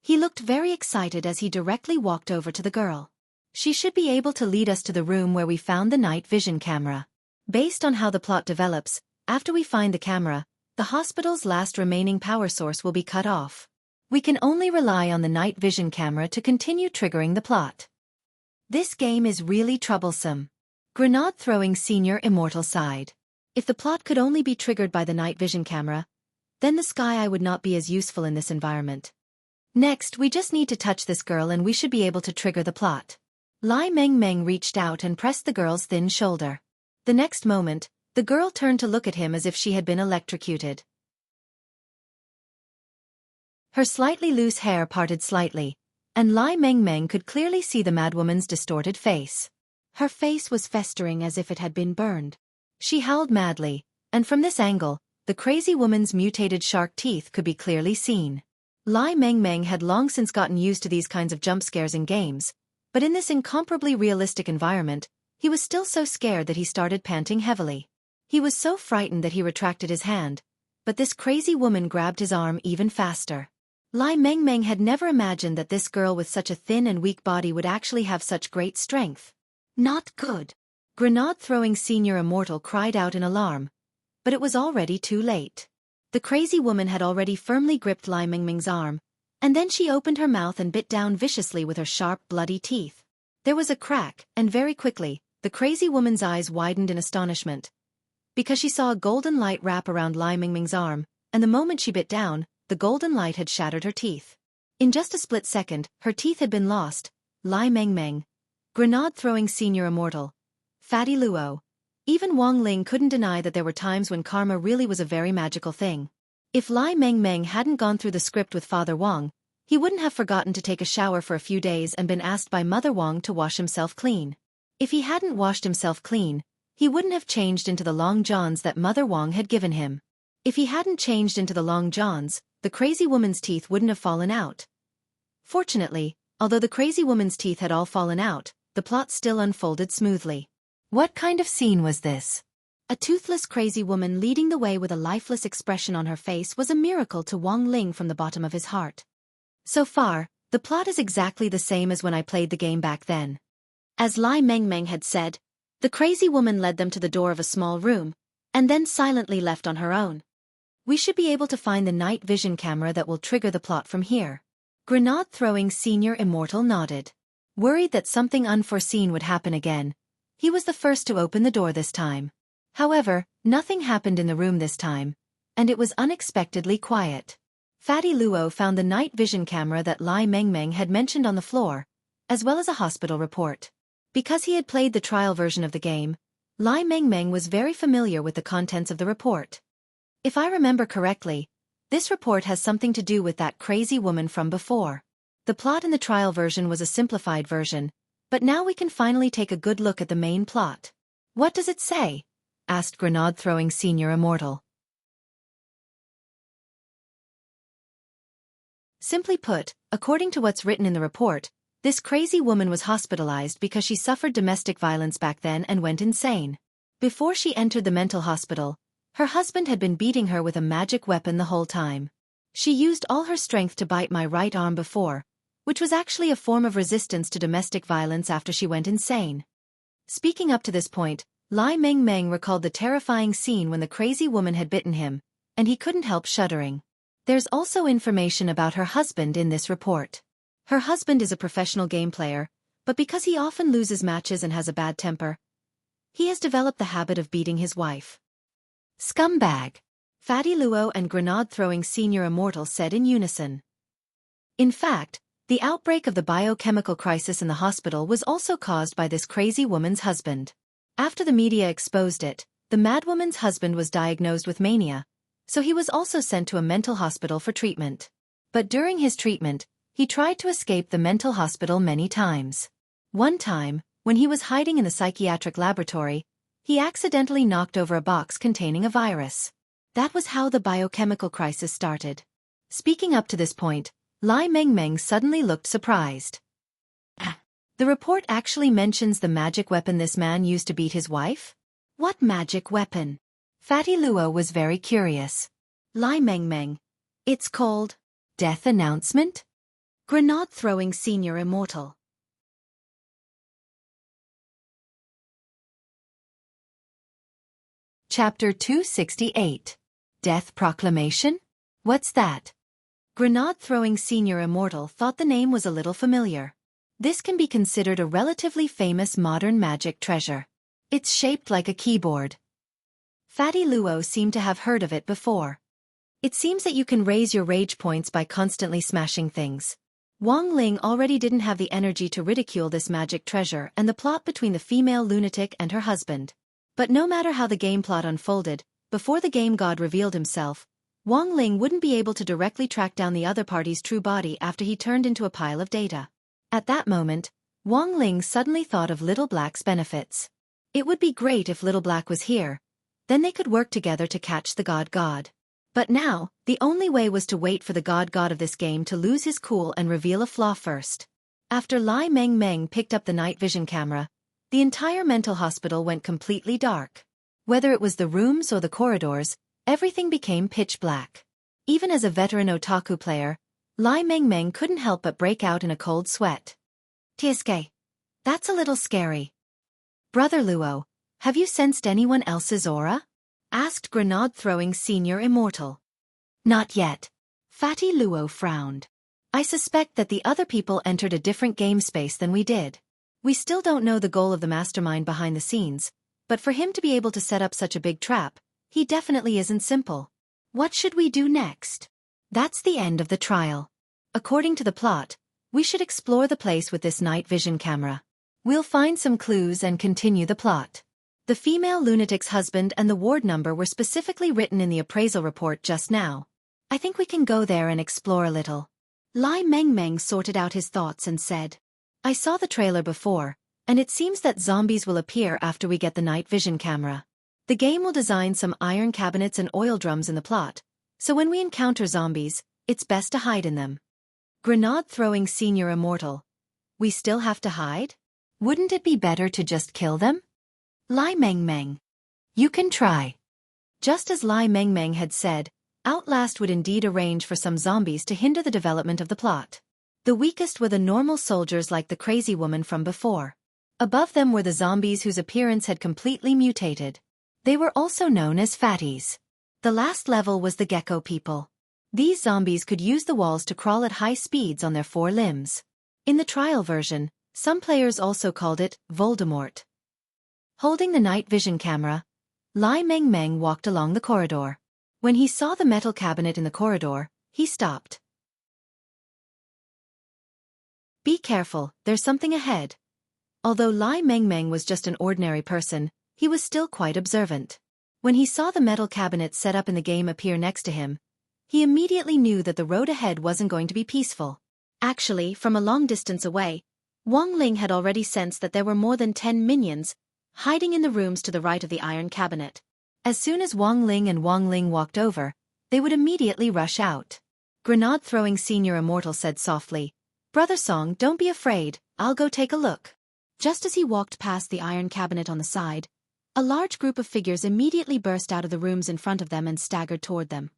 He looked very excited as he directly walked over to the girl. She should be able to lead us to the room where we found the night vision camera. Based on how the plot develops, after we find the camera, the hospital's last remaining power source will be cut off. We can only rely on the night vision camera to continue triggering the plot. This game is really troublesome. Grenade-throwing senior immortal sighed. If the plot could only be triggered by the night vision camera, then the sky eye would not be as useful in this environment. Next, we just need to touch this girl and we should be able to trigger the plot. Lai Mengmeng reached out and pressed the girl's thin shoulder. The next moment, the girl turned to look at him as if she had been electrocuted. Her slightly loose hair parted slightly, and Lai Mengmeng could clearly see the madwoman's distorted face. Her face was festering as if it had been burned. She howled madly, and from this angle, the crazy woman's mutated shark teeth could be clearly seen. Lai Mengmeng had long since gotten used to these kinds of jump scares in games, but in this incomparably realistic environment, he was still so scared that he started panting heavily. He was so frightened that he retracted his hand, but this crazy woman grabbed his arm even faster. Lai Mengmeng had never imagined that this girl with such a thin and weak body would actually have such great strength. Not good. Grenade-throwing senior immortal cried out in alarm, but it was already too late. The crazy woman had already firmly gripped Lai Mengmeng's arm, and then she opened her mouth and bit down viciously with her sharp, bloody teeth. There was a crack, and very quickly, the crazy woman's eyes widened in astonishment, because she saw a golden light wrap around Lai Mengmeng's arm, and the moment she bit down, the golden light had shattered her teeth. In just a split second, her teeth had been lost. Lai Mengmeng, grenade-throwing senior immortal, Fatty Luo. Even Wang Ling couldn't deny that there were times when karma really was a very magical thing. If Lai Mengmeng hadn't gone through the script with Father Wang, he wouldn't have forgotten to take a shower for a few days and been asked by Mother Wang to wash himself clean. If he hadn't washed himself clean, he wouldn't have changed into the long johns that Mother Wang had given him. If he hadn't changed into the long johns, the crazy woman's teeth wouldn't have fallen out. Fortunately, although the crazy woman's teeth had all fallen out, the plot still unfolded smoothly. What kind of scene was this? A toothless crazy woman leading the way with a lifeless expression on her face was a miracle to Wang Ling from the bottom of his heart. So far, the plot is exactly the same as when I played the game back then. As Lai Mengmeng had said, the crazy woman led them to the door of a small room, and then silently left on her own. We should be able to find the night vision camera that will trigger the plot from here. Grenade-throwing senior immortal nodded. Worried that something unforeseen would happen again, he was the first to open the door this time. However, nothing happened in the room this time, and it was unexpectedly quiet. Fatty Luo found the night vision camera that Lai Mengmeng had mentioned on the floor, as well as a hospital report. Because he had played the trial version of the game, Lai Mengmeng was very familiar with the contents of the report. If I remember correctly, this report has something to do with that crazy woman from before. The plot in the trial version was a simplified version, but now we can finally take a good look at the main plot. What does it say? Asked grenade-throwing senior immortal. Simply put, according to what's written in the report, this crazy woman was hospitalized because she suffered domestic violence back then and went insane. Before she entered the mental hospital, her husband had been beating her with a magic weapon the whole time. She used all her strength to bite my right arm before, which was actually a form of resistance to domestic violence after she went insane. Speaking up to this point, Lai Meng recalled the terrifying scene when the crazy woman had bitten him, and he couldn't help shuddering. There's also information about her husband in this report. Her husband is a professional game player, but because he often loses matches and has a bad temper, he has developed the habit of beating his wife. Scumbag! Fatty Luo and grenade-throwing senior immortal said in unison. In fact, the outbreak of the biochemical crisis in the hospital was also caused by this crazy woman's husband. After the media exposed it, the madwoman's husband was diagnosed with mania, so he was also sent to a mental hospital for treatment. But during his treatment, he tried to escape the mental hospital many times. One time, when he was hiding in the psychiatric laboratory, he accidentally knocked over a box containing a virus. That was how the biochemical crisis started. Speaking up to this point, Lai Meng suddenly looked surprised. The report actually mentions the magic weapon this man used to beat his wife? What magic weapon? Fatty Luo was very curious. Lai Meng, it's called Death Announcement? Grenade-throwing senior immortal. Chapter 268. Death Proclamation? What's that? Grenade-throwing senior immortal thought the name was a little familiar. This can be considered a relatively famous modern magic treasure. It's shaped like a keyboard. Fatty Luo seemed to have heard of it before. It seems that you can raise your rage points by constantly smashing things. Wang Ling already didn't have the energy to ridicule this magic treasure and the plot between the female lunatic and her husband. But no matter how the game plot unfolded, before the game god revealed himself, Wang Ling wouldn't be able to directly track down the other party's true body after he turned into a pile of data. At that moment, Wang Ling suddenly thought of Little Black's benefits. It would be great if Little Black was here. Then they could work together to catch the god. But now, the only way was to wait for the god of this game to lose his cool and reveal a flaw first. After Lai Meng picked up the night vision camera, the entire mental hospital went completely dark. Whether it was the rooms or the corridors, everything became pitch black. Even as a veteran otaku player, Lai Meng couldn't help but break out in a cold sweat. Tsuke, that's a little scary. Brother Luo, have you sensed anyone else's aura? Asked grenade-throwing senior immortal. Not yet. Fatty Luo frowned. I suspect that the other people entered a different game space than we did. We still don't know the goal of the mastermind behind the scenes, but for him to be able to set up such a big trap, he definitely isn't simple. What should we do next? That's the end of the trial. According to the plot, we should explore the place with this night vision camera. We'll find some clues and continue the plot. The female lunatic's husband and the ward number were specifically written in the appraisal report just now. I think we can go there and explore a little. Lai Meng sorted out his thoughts and said, I saw the trailer before, and it seems that zombies will appear after we get the night vision camera. The game will design some iron cabinets and oil drums in the plot, so when we encounter zombies, it's best to hide in them. Grenade-throwing senior immortal. We still have to hide? Wouldn't it be better to just kill them? Lai Meng. You can try. Just as Lai Meng had said, Outlast would indeed arrange for some zombies to hinder the development of the plot. The weakest were the normal soldiers like the crazy woman from before. Above them were the zombies whose appearance had completely mutated. They were also known as fatties. The last level was the gecko people. These zombies could use the walls to crawl at high speeds on their 4 limbs. In the trial version, some players also called it Voldemort. Holding the night vision camera, Lai Meng walked along the corridor. When he saw the metal cabinet in the corridor, he stopped. Be careful, there's something ahead. Although Lai Meng was just an ordinary person, he was still quite observant. When he saw the metal cabinet set up in the game appear next to him, he immediately knew that the road ahead wasn't going to be peaceful. Actually, from a long distance away, Wang Ling had already sensed that there were more than 10 minions hiding in the rooms to the right of the iron cabinet. As soon as Wang Ling walked over, they would immediately rush out. Grenade-throwing senior immortal said softly, Brother Song, don't be afraid, I'll go take a look. Just as he walked past the iron cabinet on the side, a large group of figures immediately burst out of the rooms in front of them and staggered toward them.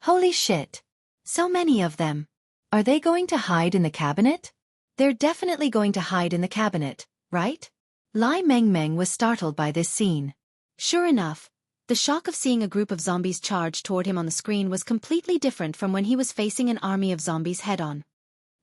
Holy shit! So many of them. Are they going to hide in the cabinet? They're definitely going to hide in the cabinet, right? Lai Mengmeng was startled by this scene. Sure enough, the shock of seeing a group of zombies charge toward him on the screen was completely different from when he was facing an army of zombies head-on.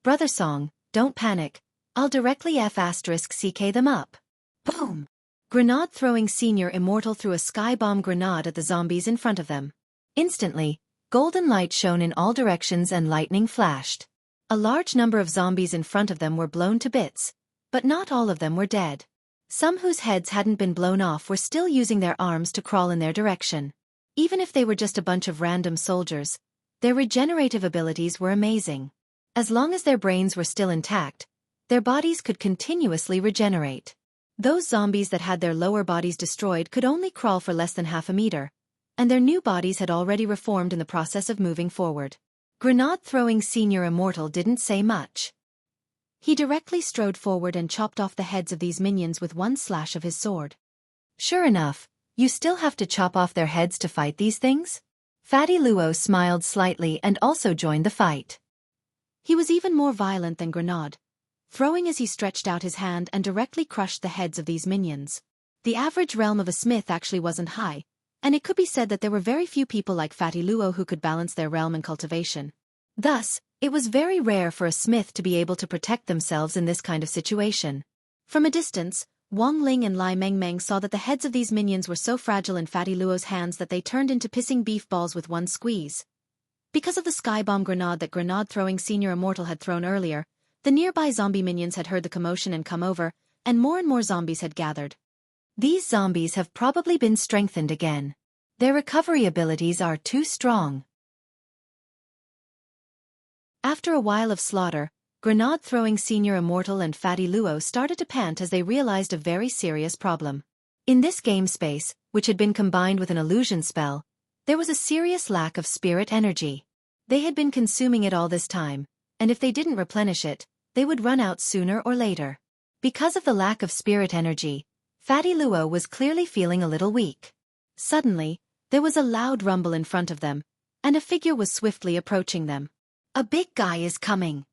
Brother Song, don't panic. I'll directly F***CK them up. Boom! Grenade-throwing Senior Immortal threw a sky bomb grenade at the zombies in front of them. Instantly, golden light shone in all directions and lightning flashed. A large number of zombies in front of them were blown to bits, but not all of them were dead. Some whose heads hadn't been blown off were still using their arms to crawl in their direction. Even if they were just a bunch of random soldiers, their regenerative abilities were amazing. As long as their brains were still intact, their bodies could continuously regenerate. Those zombies that had their lower bodies destroyed could only crawl for less than half a meter, and their new bodies had already reformed in the process of moving forward. Grenade-throwing Senior Immortal didn't say much. He directly strode forward and chopped off the heads of these minions with one slash of his sword. Sure enough, you still have to chop off their heads to fight these things? Fatty Luo smiled slightly and also joined the fight. He was even more violent than Grenade, throwing as he stretched out his hand and directly crushed the heads of these minions. The average realm of a smith actually wasn't high, and it could be said that there were very few people like Fatty Luo who could balance their realm in cultivation. Thus, it was very rare for a smith to be able to protect themselves in this kind of situation. From a distance, Wang Ling and Lai Mengmeng saw that the heads of these minions were so fragile in Fatty Luo's hands that they turned into pissing beef balls with one squeeze. Because of the sky bomb grenade that grenade-throwing Senior Immortal had thrown earlier, the nearby zombie minions had heard the commotion and come over, and more zombies had gathered. These zombies have probably been strengthened again. Their recovery abilities are too strong. After a while of slaughter, grenade-throwing Senior Immortal and Fatty Luo started to pant as they realized a very serious problem. In this game space, which had been combined with an illusion spell, there was a serious lack of spirit energy. They had been consuming it all this time, and if they didn't replenish it, they would run out sooner or later. Because of the lack of spirit energy, Fatty Luo was clearly feeling a little weak. Suddenly, there was a loud rumble in front of them, and a figure was swiftly approaching them. A big guy is coming.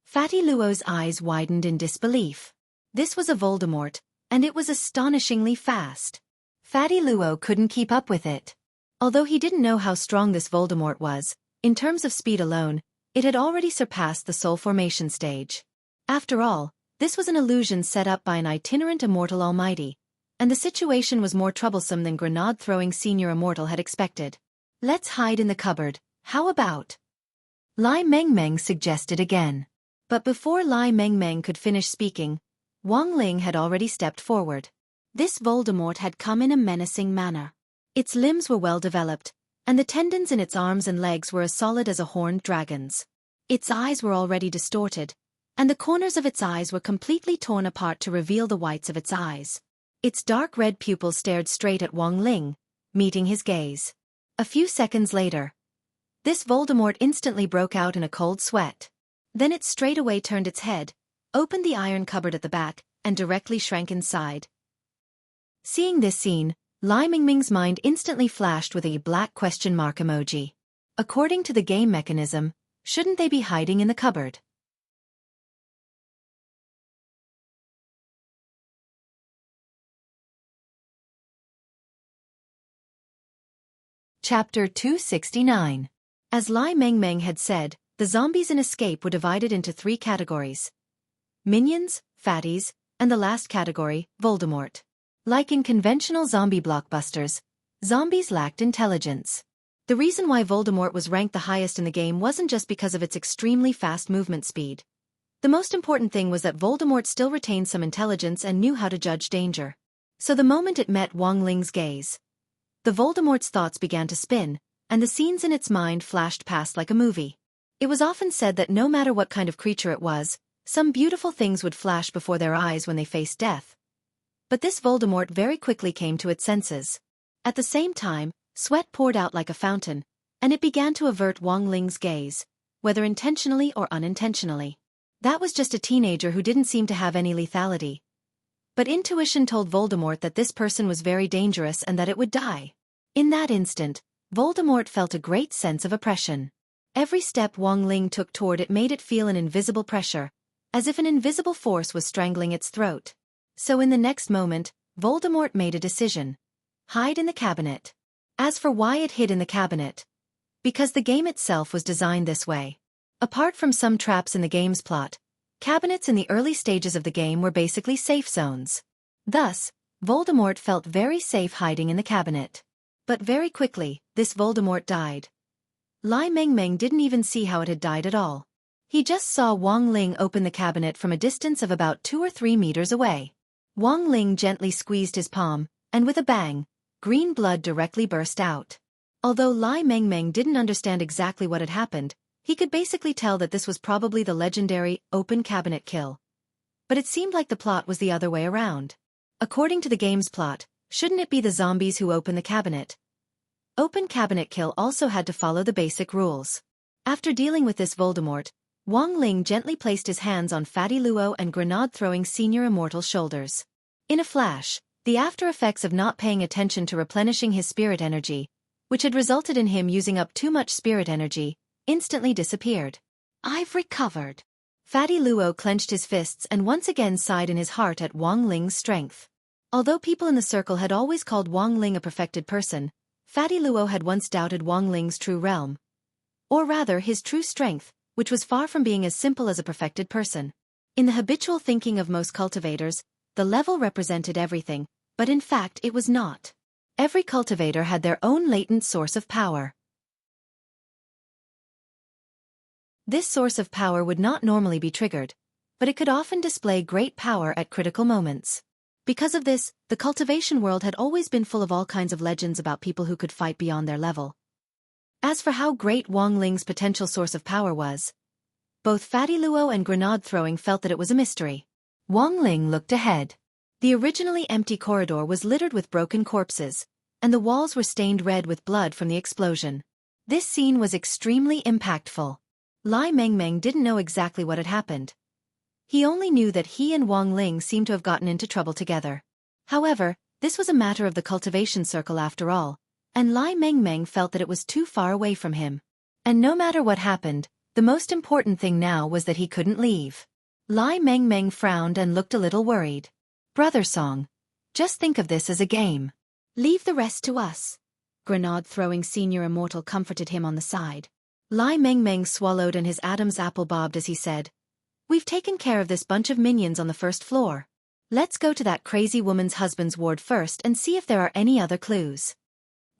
Fatty Luo's eyes widened in disbelief. This was a Voldemort, and it was astonishingly fast. Fatty Luo couldn't keep up with it. Although he didn't know how strong this Voldemort was, in terms of speed alone, it had already surpassed the soul formation stage. After all, this was an illusion set up by an itinerant immortal almighty, and the situation was more troublesome than grenade-throwing Senior Immortal had expected. Let's hide in the cupboard, how about? Lai Mengmeng suggested again. But before Lai Mengmeng could finish speaking, Wang Ling had already stepped forward. This Voldemort had come in a menacing manner. Its limbs were well developed, and the tendons in its arms and legs were as solid as a horned dragon's. Its eyes were already distorted, and the corners of its eyes were completely torn apart to reveal the whites of its eyes. Its dark red pupils stared straight at Wang Ling, meeting his gaze. A few seconds later, this Voldemort instantly broke out in a cold sweat. Then it straightaway turned its head, opened the iron cupboard at the back, and directly shrank inside. Seeing this scene, Lai Mingming's mind instantly flashed with a black question mark emoji. According to the game mechanism, shouldn't they be hiding in the cupboard? Chapter 269. As Lai Mengmeng had said, the zombies in Escape were divided into 3 categories: minions, fatties, and the last category, Voldemort. Like in conventional zombie blockbusters, zombies lacked intelligence. The reason why Voldemort was ranked the highest in the game wasn't just because of its extremely fast movement speed. The most important thing was that Voldemort still retained some intelligence and knew how to judge danger. So the moment it met Wang Ling's gaze, the Voldemort's thoughts began to spin, and the scenes in its mind flashed past like a movie. It was often said that no matter what kind of creature it was, some beautiful things would flash before their eyes when they faced death. But this Voldemort very quickly came to its senses. At the same time, sweat poured out like a fountain, and it began to avert Wang Ling's gaze, whether intentionally or unintentionally. That was just a teenager who didn't seem to have any lethality. But intuition told Voldemort that this person was very dangerous and that it would die. In that instant, Voldemort felt a great sense of oppression. Every step Wang Ling took toward it made it feel an invisible pressure, as if an invisible force was strangling its throat. So in the next moment, Voldemort made a decision. Hide in the cabinet. As for why it hid in the cabinet, because the game itself was designed this way. Apart from some traps in the game's plot, cabinets in the early stages of the game were basically safe zones. Thus, Voldemort felt very safe hiding in the cabinet. But very quickly, this Voldemort died. Lai Mengmeng didn't even see how it had died at all. He just saw Wang Ling open the cabinet from a distance of about 2 or 3 meters away. Wang Ling gently squeezed his palm, and with a bang, green blood directly burst out. Although Lai Mengmeng didn't understand exactly what had happened, he could basically tell that this was probably the legendary open cabinet kill. But it seemed like the plot was the other way around. According to the game's plot, shouldn't it be the zombies who open the cabinet? Open cabinet kill also had to follow the basic rules. After dealing with this Voldemort, Wang Ling gently placed his hands on Fatty Luo and grenade-throwing Senior Immortal's shoulders. In a flash, the after effects of not paying attention to replenishing his spirit energy, which had resulted in him using up too much spirit energy, instantly disappeared. I've recovered. Fatty Luo clenched his fists and once again sighed in his heart at Wang Ling's strength. Although people in the circle had always called Wang Ling a perfected person, Fatty Luo had once doubted Wang Ling's true realm. Or rather, his true strength, which was far from being as simple as a perfected person. In the habitual thinking of most cultivators, the level represented everything, but in fact it was not. Every cultivator had their own latent source of power. This source of power would not normally be triggered, but it could often display great power at critical moments. Because of this, the cultivation world had always been full of all kinds of legends about people who could fight beyond their level. As for how great Wang Ling's potential source of power was, both Fatty Luo and grenade throwing felt that it was a mystery. Wang Ling looked ahead. The originally empty corridor was littered with broken corpses, and the walls were stained red with blood from the explosion. This scene was extremely impactful. Lai Mengmeng didn't know exactly what had happened. He only knew that he and Wang Ling seemed to have gotten into trouble together. However, this was a matter of the cultivation circle after all, and Lai Mengmeng felt that it was too far away from him. And no matter what happened, the most important thing now was that he couldn't leave. Lai Mengmeng frowned and looked a little worried. Brother Song, just think of this as a game. Leave the rest to us. Grenade-throwing Senior Immortal comforted him on the side. Lai Mengmeng swallowed and his Adam's apple bobbed as he said, "We've taken care of this bunch of minions on the first floor. Let's go to that crazy woman's husband's ward first and see if there are any other clues."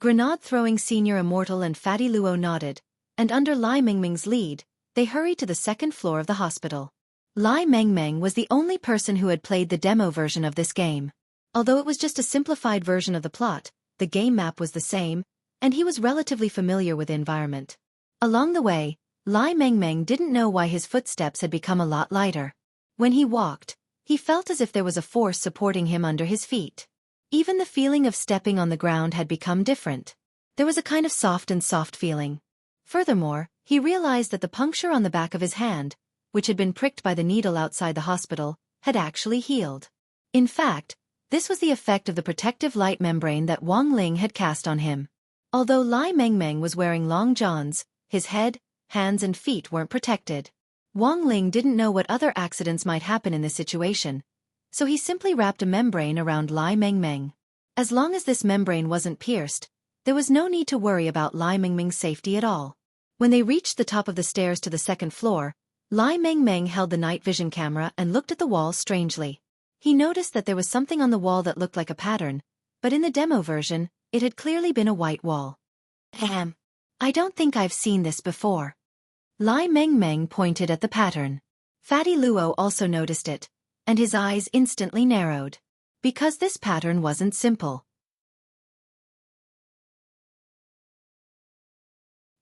Grenade-throwing Senior Immortal and Fatty Luo nodded, and under Lai Mengmeng's lead, they hurried to the second floor of the hospital. Lai Mengmeng was the only person who had played the demo version of this game. Although it was just a simplified version of the plot, the game map was the same, and he was relatively familiar with the environment. Along the way, Lai Mengmeng didn't know why his footsteps had become a lot lighter. When he walked, he felt as if there was a force supporting him under his feet. Even the feeling of stepping on the ground had become different. There was a kind of soft feeling. Furthermore, he realized that the puncture on the back of his hand, which had been pricked by the needle outside the hospital, had actually healed. In fact, this was the effect of the protective light membrane that Wang Ling had cast on him. Although Lai Mengmeng was wearing long johns, his head, hands and feet weren't protected. Wang Ling didn't know what other accidents might happen in this situation, so he simply wrapped a membrane around Lai Mengmeng. As long as this membrane wasn't pierced, there was no need to worry about Lai Mengmeng's safety at all. When they reached the top of the stairs to the second floor, Lai Mengmeng held the night vision camera and looked at the wall strangely. He noticed that there was something on the wall that looked like a pattern, but in the demo version, it had clearly been a white wall. I don't think I've seen this before. Lai Mengmeng pointed at the pattern. Fatty Luo also noticed it, and his eyes instantly narrowed. Because this pattern wasn't simple.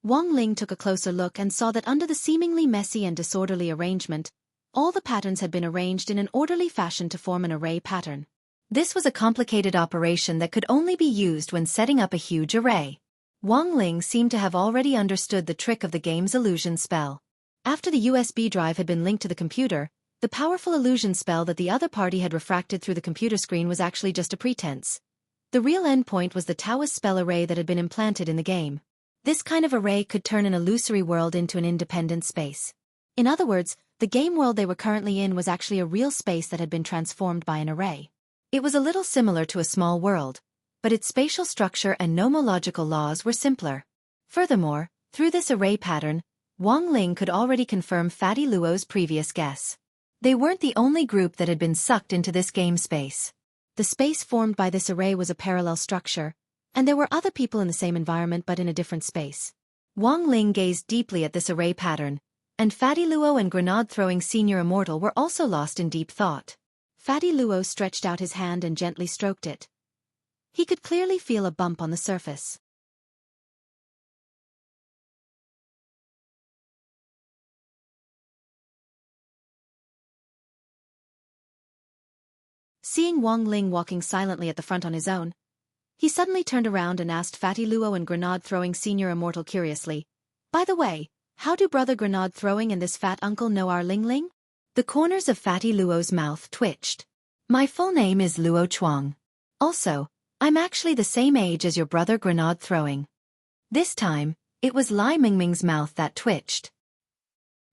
Wang Ling took a closer look and saw that under the seemingly messy and disorderly arrangement, all the patterns had been arranged in an orderly fashion to form an array pattern. This was a complicated operation that could only be used when setting up a huge array. Wang Ling seemed to have already understood the trick of the game's illusion spell. After the USB drive had been linked to the computer, the powerful illusion spell that the other party had refracted through the computer screen was actually just a pretense. The real endpoint was the Taoist spell array that had been implanted in the game. This kind of array could turn an illusory world into an independent space. In other words, the game world they were currently in was actually a real space that had been transformed by an array. It was a little similar to a small world, but its spatial structure and nomological laws were simpler. Furthermore, through this array pattern, Wang Ling could already confirm Fatty Luo's previous guess. They weren't the only group that had been sucked into this game space. The space formed by this array was a parallel structure, and there were other people in the same environment but in a different space. Wang Ling gazed deeply at this array pattern, and Fatty Luo and grenade-throwing senior immortal were also lost in deep thought. Fatty Luo stretched out his hand and gently stroked it. He could clearly feel a bump on the surface. Seeing Wang Ling walking silently at the front on his own, he suddenly turned around and asked Fatty Luo and grenade-throwing senior immortal curiously, "By the way, how do brother grenade-throwing and this fat uncle know our Ling Ling?" The corners of Fatty Luo's mouth twitched. "My full name is Luo Chuang. Also, I'm actually the same age as your brother grenade-throwing." This time, it was Lai Mingming's mouth that twitched.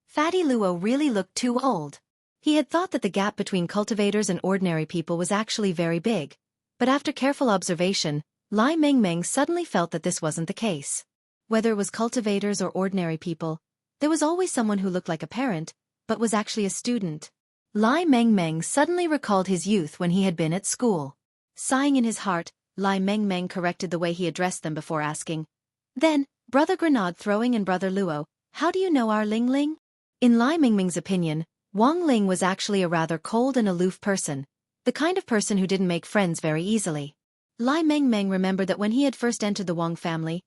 Fatty Luo really looked too old. He had thought that the gap between cultivators and ordinary people was actually very big, but after careful observation, Lai Mingming suddenly felt that this wasn't the case. Whether it was cultivators or ordinary people, there was always someone who looked like a parent, but was actually a student. Lai Mingming suddenly recalled his youth when he had been at school. Sighing in his heart, Lai Mingming corrected the way he addressed them before asking, "Then, brother grenade-throwing and brother Luo, how do you know our Ling Ling?" In Lai Mingming's opinion, Wang Ling was actually a rather cold and aloof person, the kind of person who didn't make friends very easily. Lai Mingming remembered that when he had first entered the Wang family,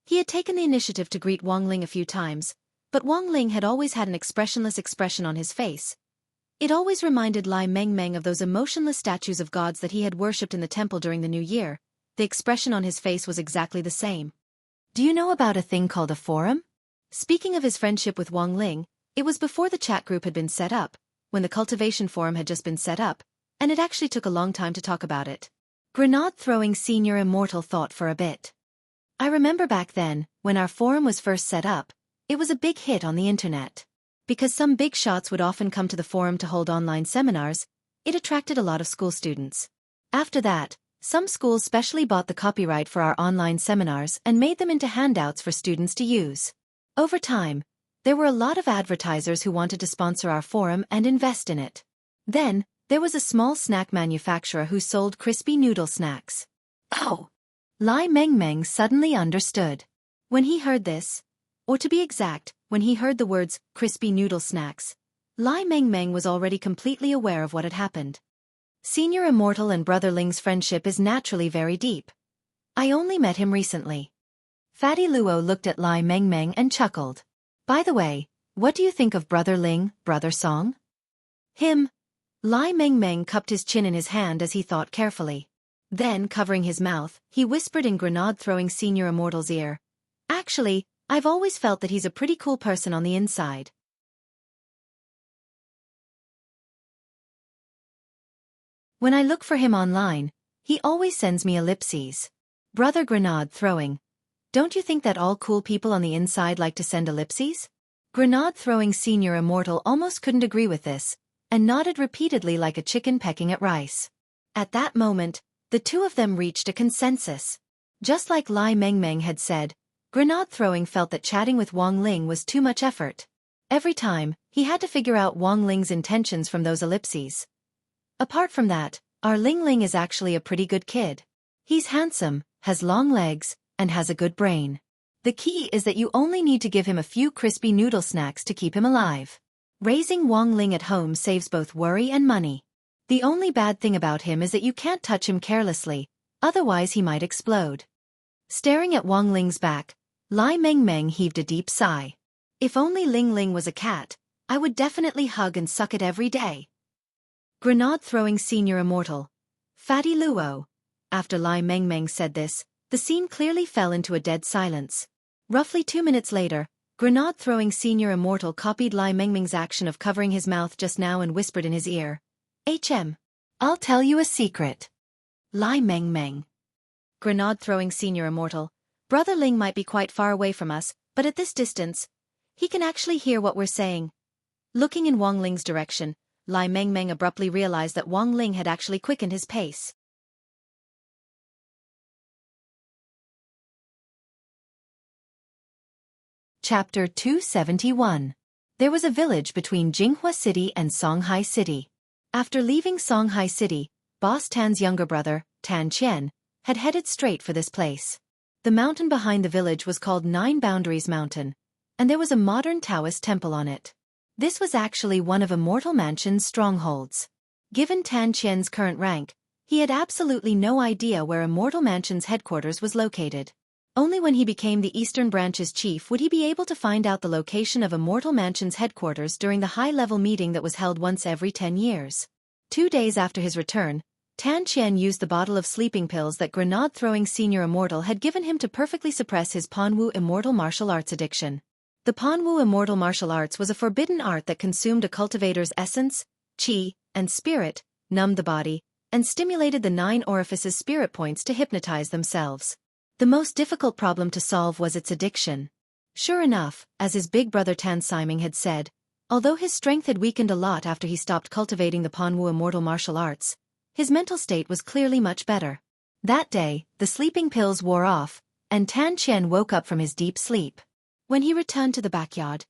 he had taken the initiative to greet Wang Ling a few times, but Wang Ling had always had an expressionless expression on his face. It always reminded Lai Mingming of those emotionless statues of gods that he had worshipped in the temple during the New Year. The expression on his face was exactly the same. "Do you know about a thing called a forum?" Speaking of his friendship with Wang Ling, it was before the chat group had been set up, when the cultivation forum had just been set up, and it actually took a long time to talk about it. Grenade-throwing senior immortal thought for a bit. "I remember back then, when our forum was first set up, it was a big hit on the internet. Because some big shots would often come to the forum to hold online seminars, it attracted a lot of school students. After that, some schools specially bought the copyright for our online seminars and made them into handouts for students to use. Over time, there were a lot of advertisers who wanted to sponsor our forum and invest in it. Then, there was a small snack manufacturer who sold crispy noodle snacks." Oh! Lai Mingming suddenly understood. When he heard this, or to be exact, when he heard the words, crispy noodle snacks, Lai Mingming was already completely aware of what had happened. Senior Immortal and Brother Ling's friendship is naturally very deep. I only met him recently. Fatty Luo looked at Lai Mingming and chuckled. "By the way, what do you think of Brother Ling, Brother Song?" "Him." Lai Mingming cupped his chin in his hand as he thought carefully. Then, covering his mouth, he whispered in grenade-throwing Senior Immortal's ear, "Actually, I've always felt that he's a pretty cool person on the inside. When I look for him online, he always sends me ellipses." Brother grenade-throwing, don't you think that all cool people on the inside like to send ellipses? Grenade-throwing Senior Immortal almost couldn't agree with this, and nodded repeatedly like a chicken pecking at rice. At that moment, the two of them reached a consensus. Just like Lai Mingming had said, grenade-throwing felt that chatting with Wang Ling was too much effort. Every time, he had to figure out Wang Ling's intentions from those ellipses. Apart from that, our Ling Ling is actually a pretty good kid. He's handsome, has long legs, and has a good brain. The key is that you only need to give him a few crispy noodle snacks to keep him alive. Raising Wang Ling at home saves both worry and money. The only bad thing about him is that you can't touch him carelessly, otherwise he might explode." Staring at Wang Ling's back, Lai Mingming heaved a deep sigh. "If only Ling Ling was a cat, I would definitely hug and suck it every day." Grenade-throwing Senior Immortal. Fatty Luo. After Lai Mingming said this, the scene clearly fell into a dead silence. Roughly 2 minutes later, grenade-throwing Senior Immortal copied Lai Mingming's action of covering his mouth just now and whispered in his ear, I'll tell you a secret." Lai Mingming. Grenade-throwing Senior Immortal. Brother Ling might be quite far away from us, but at this distance, he can actually hear what we're saying. Looking in Wang Ling's direction, Lai Mengmeng abruptly realized that Wang Ling had actually quickened his pace. Chapter 271. There was a village between Jinghua City and Songhai City. After leaving Songhai City, Boss Tan's younger brother, Tan Qian, had headed straight for this place. The mountain behind the village was called Nine Boundaries Mountain, and there was a modern Taoist temple on it. This was actually one of Immortal Mansion's strongholds. Given Tan Qian's current rank, he had absolutely no idea where Immortal Mansion's headquarters was located. Only when he became the Eastern Branch's chief would he be able to find out the location of Immortal Mansion's headquarters during the high-level meeting that was held once every 10 years. 2 days after his return, Tan Qian used the bottle of sleeping pills that grenade-throwing Senior Immortal had given him to perfectly suppress his Panwu Immortal Martial Arts addiction. The Panwu Immortal Martial Arts was a forbidden art that consumed a cultivator's essence, qi, and spirit, numbed the body, and stimulated the 9 orifices' spirit points to hypnotize themselves. The most difficult problem to solve was its addiction. Sure enough, as his big brother Tan Siming had said, although his strength had weakened a lot after he stopped cultivating the Panwu Immortal Martial Arts, his mental state was clearly much better. That day, the sleeping pills wore off, and Tan Qian woke up from his deep sleep. When he returned to the backyard,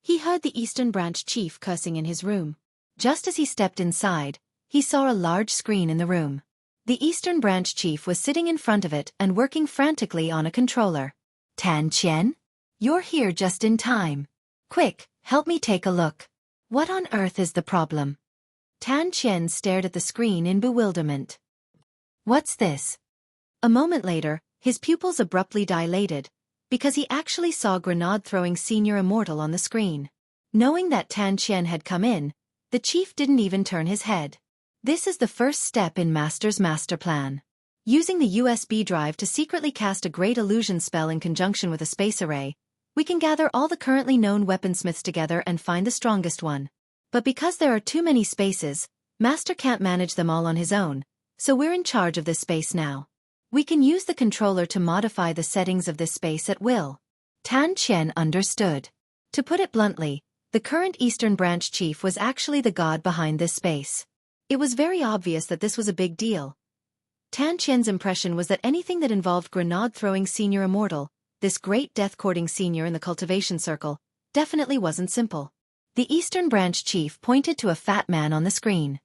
he heard the Eastern Branch chief cursing in his room. Just as he stepped inside, he saw a large screen in the room. The Eastern Branch chief was sitting in front of it and working frantically on a controller. Tan Qian? You're here just in time. Quick, help me take a look. What on earth is the problem? Tan Qian stared at the screen in bewilderment. What's this? A moment later, his pupils abruptly dilated, because he actually saw grenade-throwing Senior Immortal on the screen. Knowing that Tan Qian had come in, the chief didn't even turn his head. This is the first step in Master's master plan. Using the USB drive to secretly cast a great illusion spell in conjunction with a space array, we can gather all the currently known weaponsmiths together and find the strongest one. But because there are too many spaces, Master can't manage them all on his own, so we're in charge of this space now. We can use the controller to modify the settings of this space at will. Tan Qian understood. To put it bluntly, the current Eastern Branch chief was actually the god behind this space. It was very obvious that this was a big deal. Tan Qian's impression was that anything that involved grenade-throwing Senior Immortal, this great death-courting senior in the cultivation circle, definitely wasn't simple. The Eastern Branch chief pointed to a fat man on the screen.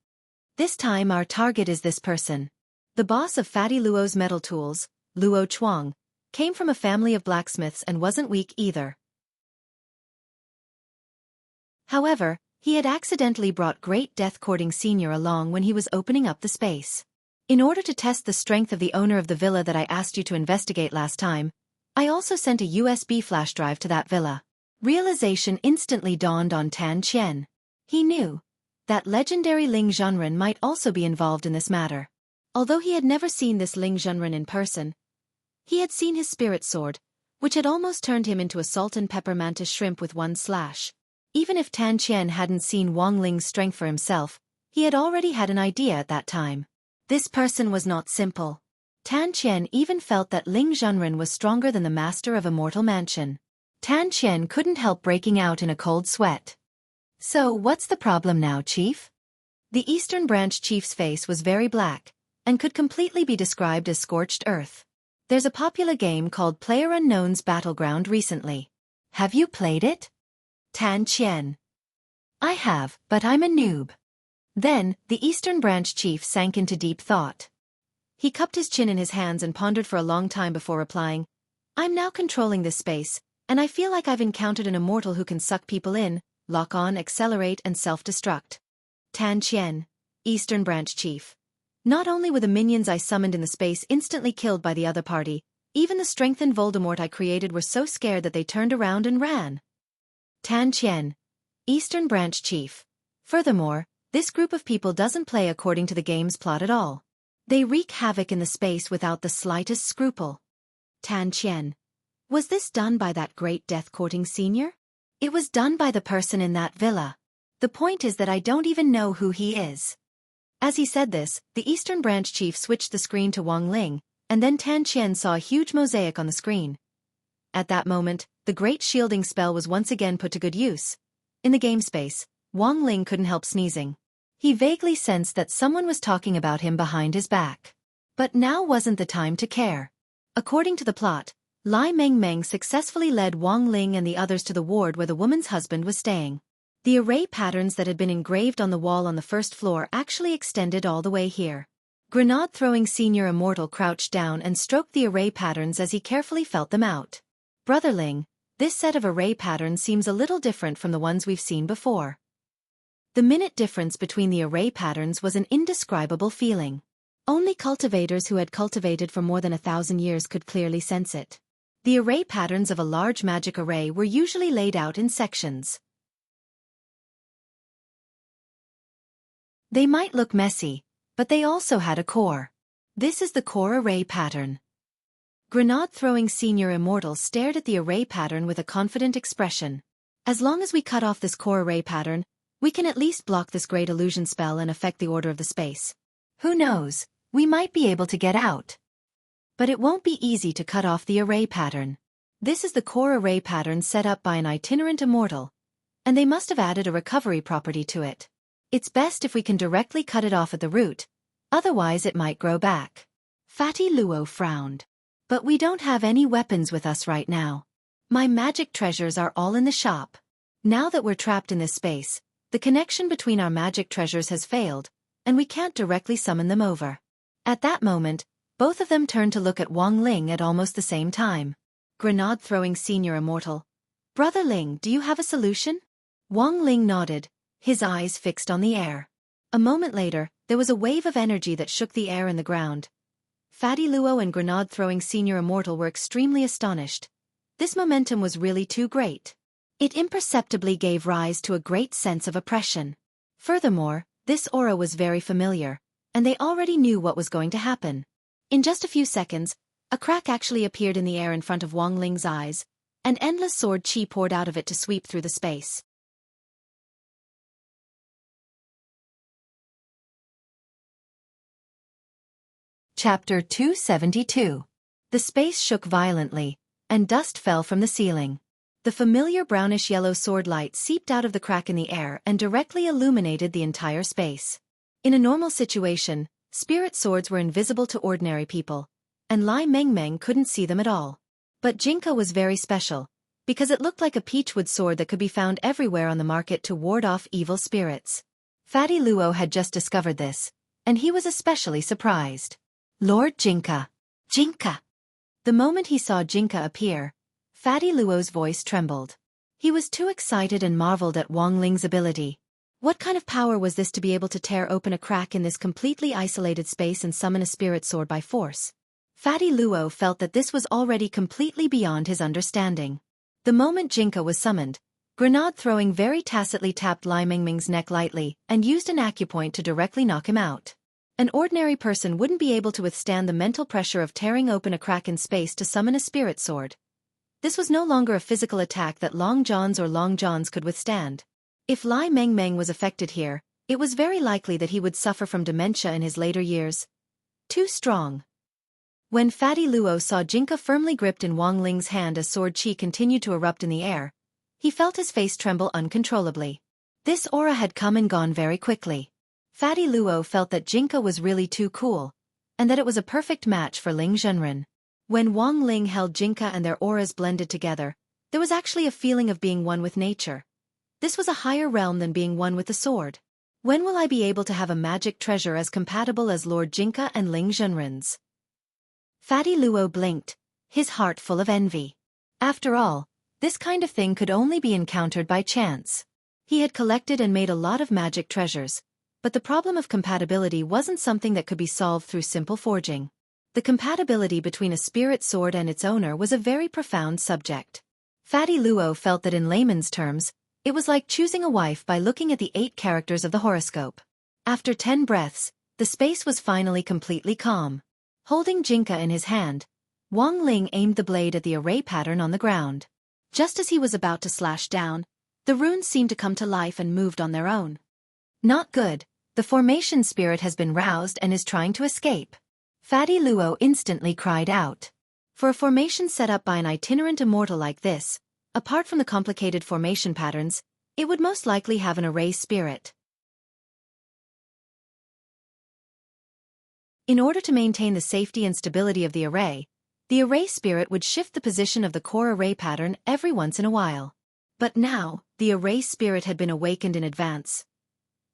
This time our target is this person. The boss of Fatty Luo's metal tools, Luo Chuang, came from a family of blacksmiths and wasn't weak either. However, he had accidentally brought Great Death-Courting Senior along when he was opening up the space. In order to test the strength of the owner of the villa that I asked you to investigate last time, I also sent a USB flash drive to that villa. Realization instantly dawned on Tan Qian. He knew that legendary Ling Zhenren might also be involved in this matter. Although he had never seen this Ling Zhenren in person, he had seen his spirit sword, which had almost turned him into a salt and pepper mantis shrimp with one slash. Even if Tan Qian hadn't seen Wang Ling's strength for himself, he had already had an idea at that time. This person was not simple. Tan Qian even felt that Ling Zhenren was stronger than the master of Immortal Mansion. Tan Qian couldn't help breaking out in a cold sweat. So what's the problem now, Chief? The Eastern Branch chief's face was very black, and could completely be described as scorched earth. There's a popular game called PlayerUnknown's Battleground recently. Have you played it? Tan Qian. I have, but I'm a noob. Then, the Eastern Branch chief sank into deep thought. He cupped his chin in his hands and pondered for a long time before replying, I'm now controlling this space, and I feel like I've encountered an immortal who can suck people in, lock on, accelerate, and self-destruct. Tan Qian, Eastern Branch chief. Not only were the minions I summoned in the space instantly killed by the other party, even the strengthened Voldemort I created were so scared that they turned around and ran. Tan Qian, Eastern Branch chief. Furthermore, this group of people doesn't play according to the game's plot at all. They wreak havoc in the space without the slightest scruple. Tan Qian. Was this done by that great death-courting senior? It was done by the person in that villa. The point is that I don't even know who he is. As he said this, the Eastern Branch chief switched the screen to Wang Ling, and then Tan Qian saw a huge mosaic on the screen. At that moment, the great shielding spell was once again put to good use. In the game space, Wang Ling couldn't help sneezing. He vaguely sensed that someone was talking about him behind his back. But now wasn't the time to care. According to the plot, Lai Mengmeng successfully led Wang Ling and the others to the ward where the woman's husband was staying. The array patterns that had been engraved on the wall on the first floor actually extended all the way here. Grenade-throwing Senior Immortal crouched down and stroked the array patterns as he carefully felt them out. Brother Ling, this set of array patterns seems a little different from the ones we've seen before. The minute difference between the array patterns was an indescribable feeling. Only cultivators who had cultivated for more than 1,000 years could clearly sense it. The array patterns of a large magic array were usually laid out in sections. They might look messy, but they also had a core. This is the core array pattern. Grenade-throwing Senior Immortal stared at the array pattern with a confident expression. As long as we cut off this core array pattern, we can at least block this great illusion spell and affect the order of the space. Who knows, we might be able to get out. But it won't be easy to cut off the array pattern. This is the core array pattern set up by an itinerant immortal, and they must have added a recovery property to it. It's best if we can directly cut it off at the root, otherwise it might grow back. Fatty Luo frowned. But we don't have any weapons with us right now. My magic treasures are all in the shop. Now that we're trapped in this space, the connection between our magic treasures has failed, and we can't directly summon them over. At that moment, both of them turned to look at Wang Ling at almost the same time. Grenade-throwing Senior Immortal. Brother Ling, do you have a solution? Wang Ling nodded, his eyes fixed on the air. A moment later, there was a wave of energy that shook the air and the ground. Fatty Luo and Grenade-throwing Senior Immortal were extremely astonished. This momentum was really too great. It imperceptibly gave rise to a great sense of oppression. Furthermore, this aura was very familiar, and they already knew what was going to happen. In just a few seconds, a crack actually appeared in the air in front of Wang Ling's eyes, and endless sword chi poured out of it to sweep through the space. Chapter 272. The space shook violently, and dust fell from the ceiling. The familiar brownish-yellow sword light seeped out of the crack in the air and directly illuminated the entire space. In a normal situation, spirit swords were invisible to ordinary people, and Lai Mengmeng couldn't see them at all. But Jinka was very special, because it looked like a peachwood sword that could be found everywhere on the market to ward off evil spirits. Fatty Luo had just discovered this, and he was especially surprised. Lord Jinka! Jinka! The moment he saw Jinka appear, Fatty Luo's voice trembled. He was too excited and marveled at Wang Ling's ability. What kind of power was this to be able to tear open a crack in this completely isolated space and summon a spirit sword by force? Fatty Luo felt that this was already completely beyond his understanding. The moment Jinka was summoned, Grenade-throwing very tacitly tapped Lai Mengming's neck lightly and used an acupoint to directly knock him out. An ordinary person wouldn't be able to withstand the mental pressure of tearing open a crack in space to summon a spirit sword. This was no longer a physical attack that Long Johns or Long Johns could withstand. If Lai Mengmeng was affected here, it was very likely that he would suffer from dementia in his later years. Too strong. When Fatty Luo saw Jinka firmly gripped in Wang Ling's hand as sword chi continued to erupt in the air, he felt his face tremble uncontrollably. This aura had come and gone very quickly. Fatty Luo felt that Jinka was really too cool, and that it was a perfect match for Ling Zhenren. When Wang Ling held Jinka and their auras blended together, there was actually a feeling of being one with nature. This was a higher realm than being one with the sword. When will I be able to have a magic treasure as compatible as Lord Jinka and Ling Zhenren's? Fatty Luo blinked, his heart full of envy. After all, this kind of thing could only be encountered by chance. He had collected and made a lot of magic treasures, but the problem of compatibility wasn't something that could be solved through simple forging. The compatibility between a spirit sword and its owner was a very profound subject. Fatty Luo felt that in layman's terms, it was like choosing a wife by looking at the 8 characters of the horoscope. After 10 breaths, the space was finally completely calm. Holding Jinka in his hand, Wang Ling aimed the blade at the array pattern on the ground. Just as he was about to slash down, the runes seemed to come to life and moved on their own. Not good. The formation spirit has been roused and is trying to escape. Fatty Luo instantly cried out. For a formation set up by an itinerant immortal like this, apart from the complicated formation patterns, it would most likely have an array spirit. In order to maintain the safety and stability of the array spirit would shift the position of the core array pattern every once in a while. But now, the array spirit had been awakened in advance.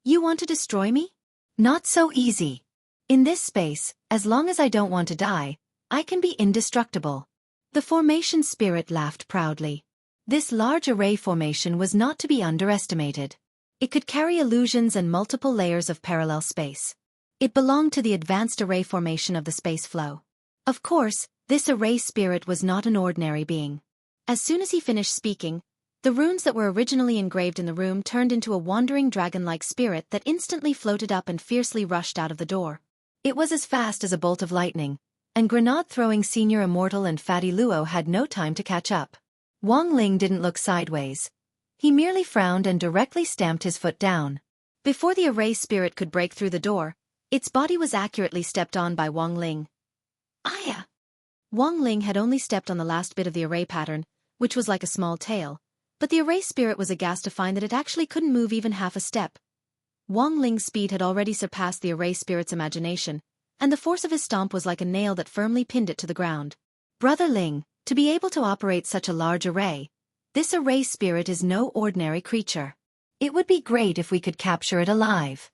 You want to destroy me? Not so easy. In this space, as long as I don't want to die, I can be indestructible. The formation spirit laughed proudly. This large array formation was not to be underestimated. It could carry illusions and multiple layers of parallel space. It belonged to the advanced array formation of the space flow. Of course, this array spirit was not an ordinary being. As soon as he finished speaking, the runes that were originally engraved in the room turned into a wandering dragon-like spirit that instantly floated up and fiercely rushed out of the door. It was as fast as a bolt of lightning, and grenade-throwing Senior Immortal and Fatty Luo had no time to catch up. Wang Ling didn't look sideways. He merely frowned and directly stamped his foot down. Before the array spirit could break through the door, its body was accurately stepped on by Wang Ling. Aya! Wang Ling had only stepped on the last bit of the array pattern, which was like a small tail, but the array spirit was aghast to find that it actually couldn't move even half a step. Wang Ling's speed had already surpassed the array spirit's imagination, and the force of his stomp was like a nail that firmly pinned it to the ground. Brother Ling, to be able to operate such a large array, this array spirit is no ordinary creature. It would be great if we could capture it alive.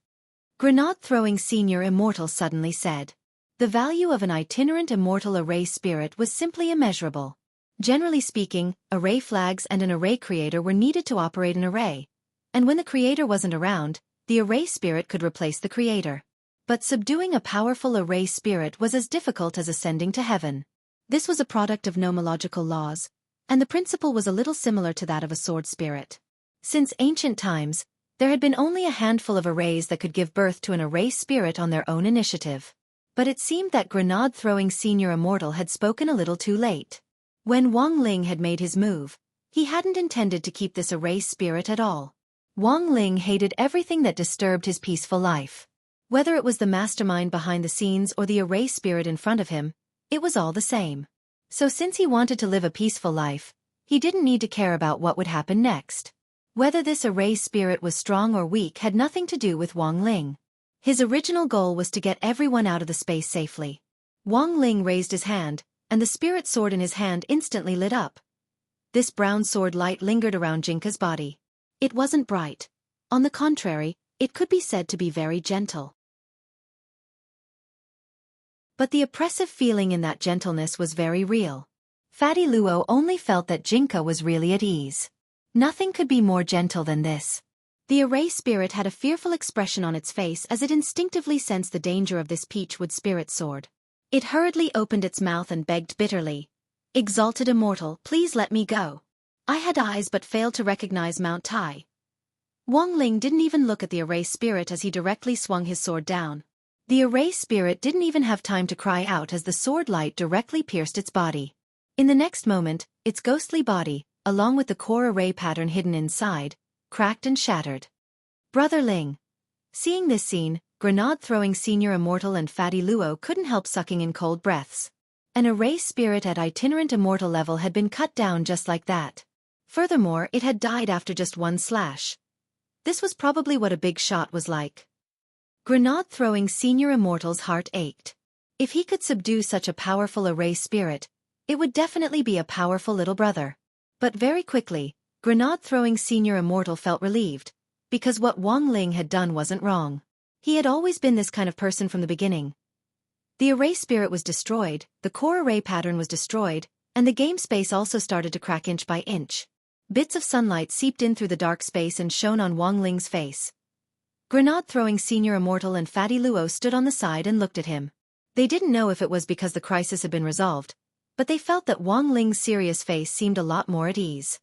Grenade-throwing Senior Immortal suddenly said. The value of an itinerant immortal array spirit was simply immeasurable. Generally speaking, array flags and an array creator were needed to operate an array, and when the creator wasn't around, the array spirit could replace the creator. But subduing a powerful array spirit was as difficult as ascending to heaven. This was a product of nomological laws, and the principle was a little similar to that of a sword spirit. Since ancient times, there had been only a handful of arrays that could give birth to an array spirit on their own initiative. But it seemed that grenade-throwing Senior Immortal had spoken a little too late. When Wang Ling had made his move, he hadn't intended to keep this array spirit at all. Wang Ling hated everything that disturbed his peaceful life. Whether it was the mastermind behind the scenes or the array spirit in front of him, it was all the same. So since he wanted to live a peaceful life, he didn't need to care about what would happen next. Whether this array spirit was strong or weak had nothing to do with Wang Ling. His original goal was to get everyone out of the space safely. Wang Ling raised his hand, and the spirit sword in his hand instantly lit up. This brown sword light lingered around Jinka's body. It wasn't bright. On the contrary, it could be said to be very gentle. But the oppressive feeling in that gentleness was very real. Fatty Luo only felt that Jinka was really at ease. Nothing could be more gentle than this. The array spirit had a fearful expression on its face as it instinctively sensed the danger of this peachwood spirit sword. It hurriedly opened its mouth and begged bitterly. Exalted Immortal, please let me go. I had eyes but failed to recognize Mount Tai. Wang Ling didn't even look at the array spirit as he directly swung his sword down. The array spirit didn't even have time to cry out as the sword light directly pierced its body. In the next moment, its ghostly body, along with the core array pattern hidden inside, cracked and shattered. Brother Ling. Seeing this scene, grenade-throwing Senior Immortal and Fatty Luo couldn't help sucking in cold breaths. An array spirit at itinerant immortal level had been cut down just like that. Furthermore, it had died after just one slash. This was probably what a big shot was like. Grenade-throwing Senior Immortal's heart ached. If he could subdue such a powerful array spirit, it would definitely be a powerful little brother. But very quickly, grenade-throwing Senior Immortal felt relieved, because what Wang Ling had done wasn't wrong. He had always been this kind of person from the beginning. The array spirit was destroyed, the core array pattern was destroyed, and the game space also started to crack inch by inch. Bits of sunlight seeped in through the dark space and shone on Wang Ling's face. Grenade-throwing Senior Immortal and Fatty Luo stood on the side and looked at him. They didn't know if it was because the crisis had been resolved, but they felt that Wang Ling's serious face seemed a lot more at ease.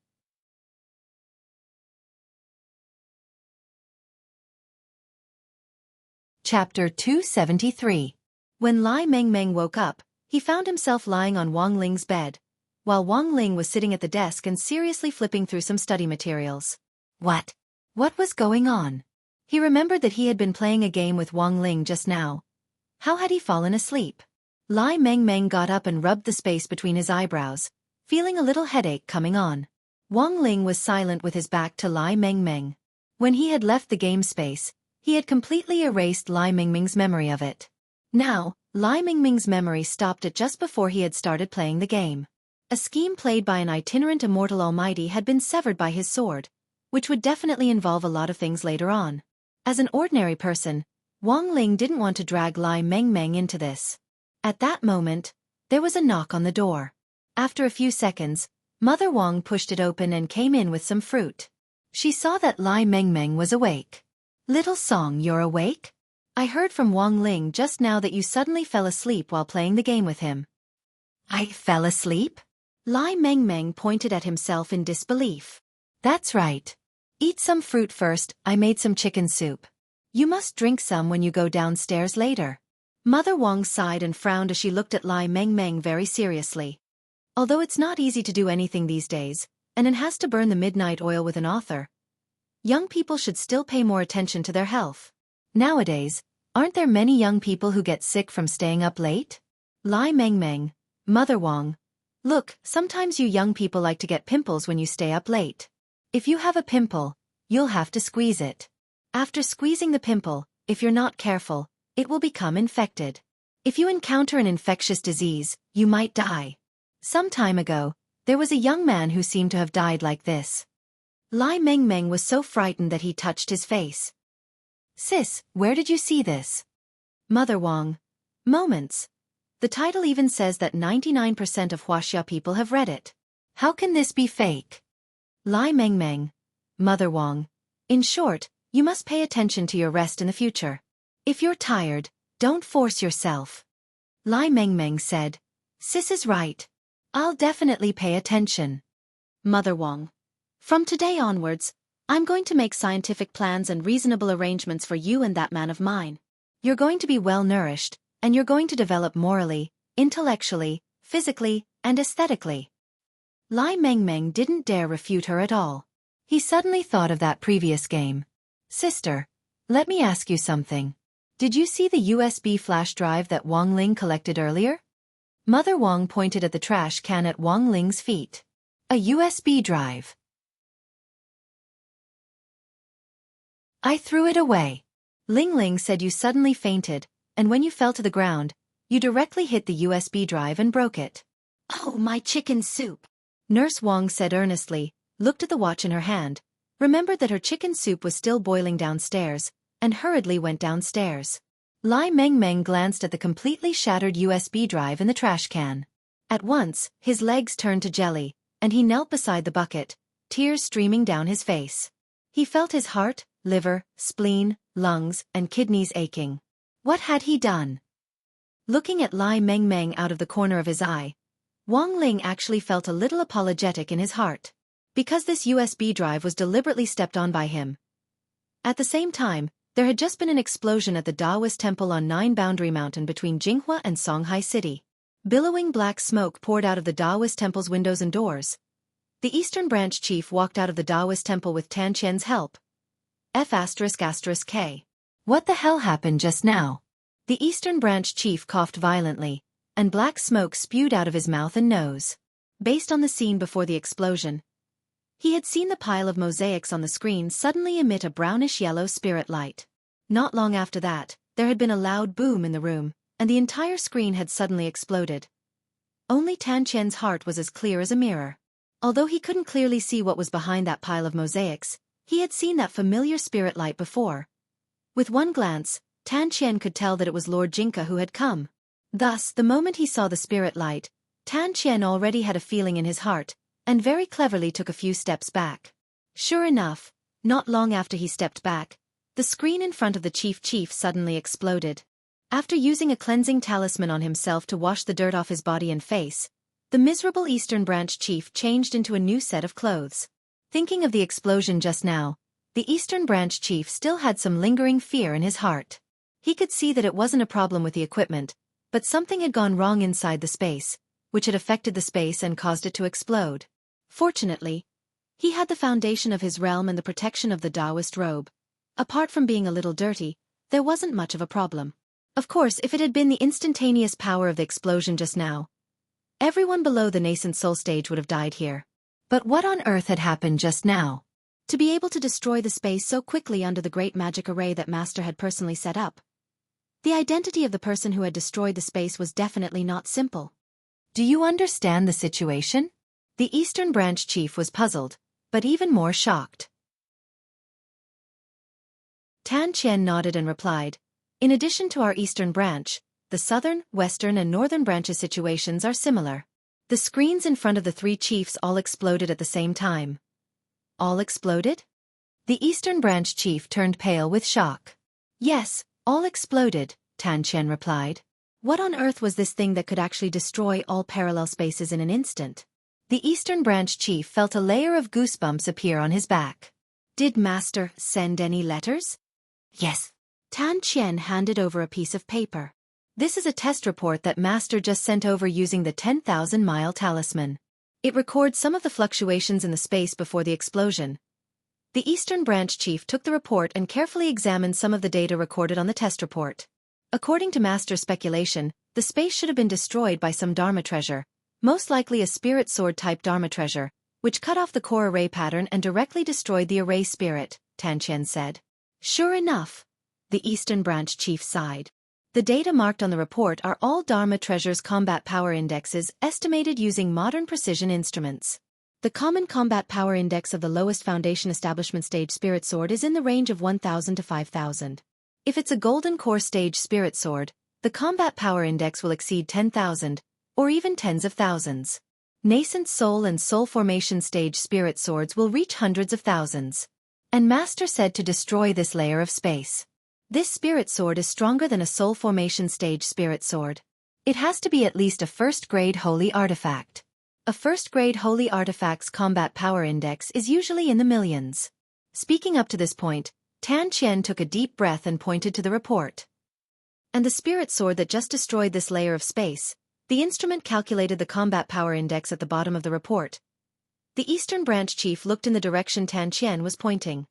Chapter 273. When Lai Mengmeng woke up, he found himself lying on Wang Ling's bed, while Wang Ling was sitting at the desk and seriously flipping through some study materials. What was going on? He remembered that he had been playing a game with Wang Ling just now. How had he fallen asleep? Lai Mengmeng got up and rubbed the space between his eyebrows, feeling a little headache coming on. Wang Ling was silent with his back to Lai Mengmeng. When he had left the game space, he had completely erased Lai Mengmeng's memory of it. Now, Lai Mengmeng's memory stopped at just before he had started playing the game. A scheme played by an itinerant immortal almighty had been severed by his sword, which would definitely involve a lot of things later on. As an ordinary person, Wang Ling didn't want to drag Lai Mengmeng into this. At that moment, there was a knock on the door. After a few seconds, Mother Wang pushed it open and came in with some fruit. She saw that Lai Mengmeng was awake. "Little Song, you're awake? I heard from Wang Ling just now that you suddenly fell asleep while playing the game with him." "I fell asleep?" Lai Mengmeng pointed at himself in disbelief. "That's right. Eat some fruit first, I made some chicken soup. You must drink some when you go downstairs later." Mother Wang sighed and frowned as she looked at Lai Mengmeng very seriously. Although it's not easy to do anything these days, and it has to burn the midnight oil with an author, young people should still pay more attention to their health. Nowadays, aren't there many young people who get sick from staying up late? Lai Mengmeng, Mother Wang. Look, sometimes you young people like to get pimples when you stay up late. If you have a pimple, you'll have to squeeze it. After squeezing the pimple, if you're not careful, it will become infected. If you encounter an infectious disease, you might die. Some time ago, there was a young man who seemed to have died like this. Lai Mengmeng was so frightened that he touched his face. "Sis, where did you see this?" Mother Wang. Moments. The title even says that 99% of Wuxia people have read it. How can this be fake? Lai Mengmeng. Mother Wang. In short, you must pay attention to your rest in the future. If you're tired, don't force yourself. Lai Mengmeng said. "Sis is right. I'll definitely pay attention." Mother Wang. "From today onwards, I'm going to make scientific plans and reasonable arrangements for you and that man of mine. You're going to be well nourished, and you're going to develop morally, intellectually, physically, and aesthetically." Lai Mengmeng didn't dare refute her at all. He suddenly thought of that previous game. "Sister, let me ask you something. Did you see the USB flash drive that Wang Ling collected earlier?" Mother Wang pointed at the trash can at Wang Ling's feet. "A USB drive. I threw it away." Ling Ling said you suddenly fainted, and when you fell to the ground, you directly hit the USB drive and broke it. "Oh, my chicken soup." Nurse Wang said earnestly, looked at the watch in her hand, remembered that her chicken soup was still boiling downstairs, and hurriedly went downstairs. Lai Mengmeng glanced at the completely shattered USB drive in the trash can. At once, his legs turned to jelly, and he knelt beside the bucket, tears streaming down his face. He felt his heart, liver, spleen, lungs, and kidneys aching. What had he done? Looking at Lai Mengmeng out of the corner of his eye, Wang Ling actually felt a little apologetic in his heart. Because this USB drive was deliberately stepped on by him. At the same time, there had just been an explosion at the Taoist temple on Nine Boundary Mountain between Jinghua and Songhai City. Billowing black smoke poured out of the Taoist temple's windows and doors. The Eastern Branch chief walked out of the Taoist temple with Tan Qian's help. F***K. What the hell happened just now? The Eastern Branch chief coughed violently, and black smoke spewed out of his mouth and nose. Based on the scene before the explosion, he had seen the pile of mosaics on the screen suddenly emit a brownish-yellow spirit light. Not long after that, there had been a loud boom in the room, and the entire screen had suddenly exploded. Only Tan Qian's heart was as clear as a mirror. Although he couldn't clearly see what was behind that pile of mosaics, he had seen that familiar spirit light before. With one glance, Tan Qian could tell that it was Lord Jinka who had come. Thus, the moment he saw the spirit light, Tan Qian already had a feeling in his heart, and very cleverly took a few steps back. Sure enough, not long after he stepped back, the screen in front of the chief suddenly exploded. After using a cleansing talisman on himself to wash the dirt off his body and face, the miserable Eastern Branch chief changed into a new set of clothes. Thinking of the explosion just now, the Eastern Branch chief still had some lingering fear in his heart. He could see that it wasn't a problem with the equipment, but something had gone wrong inside the space, which had affected the space and caused it to explode. Fortunately, he had the foundation of his realm and the protection of the Taoist robe. Apart from being a little dirty, there wasn't much of a problem. Of course, if it had been the instantaneous power of the explosion just now, everyone below the nascent soul stage would have died here. But what on earth had happened just now? To be able to destroy the space so quickly under the great magic array that Master had personally set up. The identity of the person who had destroyed the space was definitely not simple. Do you understand the situation? The Eastern Branch Chief was puzzled, but even more shocked. Tan Qian nodded and replied, in addition to our Eastern Branch, the Southern, Western and Northern Branches situations are similar. The screens in front of the three chiefs all exploded at the same time. All exploded? The Eastern Branch Chief turned pale with shock. Yes, all exploded, Tan Qian replied. What on earth was this thing that could actually destroy all parallel spaces in an instant? The Eastern Branch Chief felt a layer of goosebumps appear on his back. Did Master send any letters? Yes. Tan Qian handed over a piece of paper. This is a test report that Master just sent over using the 10,000-mile talisman. It records some of the fluctuations in the space before the explosion. The Eastern Branch Chief took the report and carefully examined some of the data recorded on the test report. According to Master's speculation, the space should have been destroyed by some Dharma treasure, most likely a spirit sword-type Dharma treasure, which cut off the core array pattern and directly destroyed the array spirit, Tan Qian said. Sure enough. The Eastern Branch Chief sighed. The data marked on the report are all Dharma treasures' combat power indexes estimated using modern precision instruments. The common combat power index of the lowest foundation establishment stage spirit sword is in the range of 1,000 to 5,000. If it's a golden core stage spirit sword, the combat power index will exceed 10,000, or even tens of thousands. Nascent soul and soul formation stage spirit swords will reach hundreds of thousands. And Master said to destroy this layer of space. This spirit sword is stronger than a soul formation stage spirit sword. It has to be at least a first-grade holy artifact. A first-grade holy artifact's combat power index is usually in the millions. Speaking up to this point, Tan Qian took a deep breath and pointed to the report. And the spirit sword that just destroyed this layer of space, the instrument calculated the combat power index at the bottom of the report. The Eastern Branch Chief looked in the direction Tan Qian was pointing.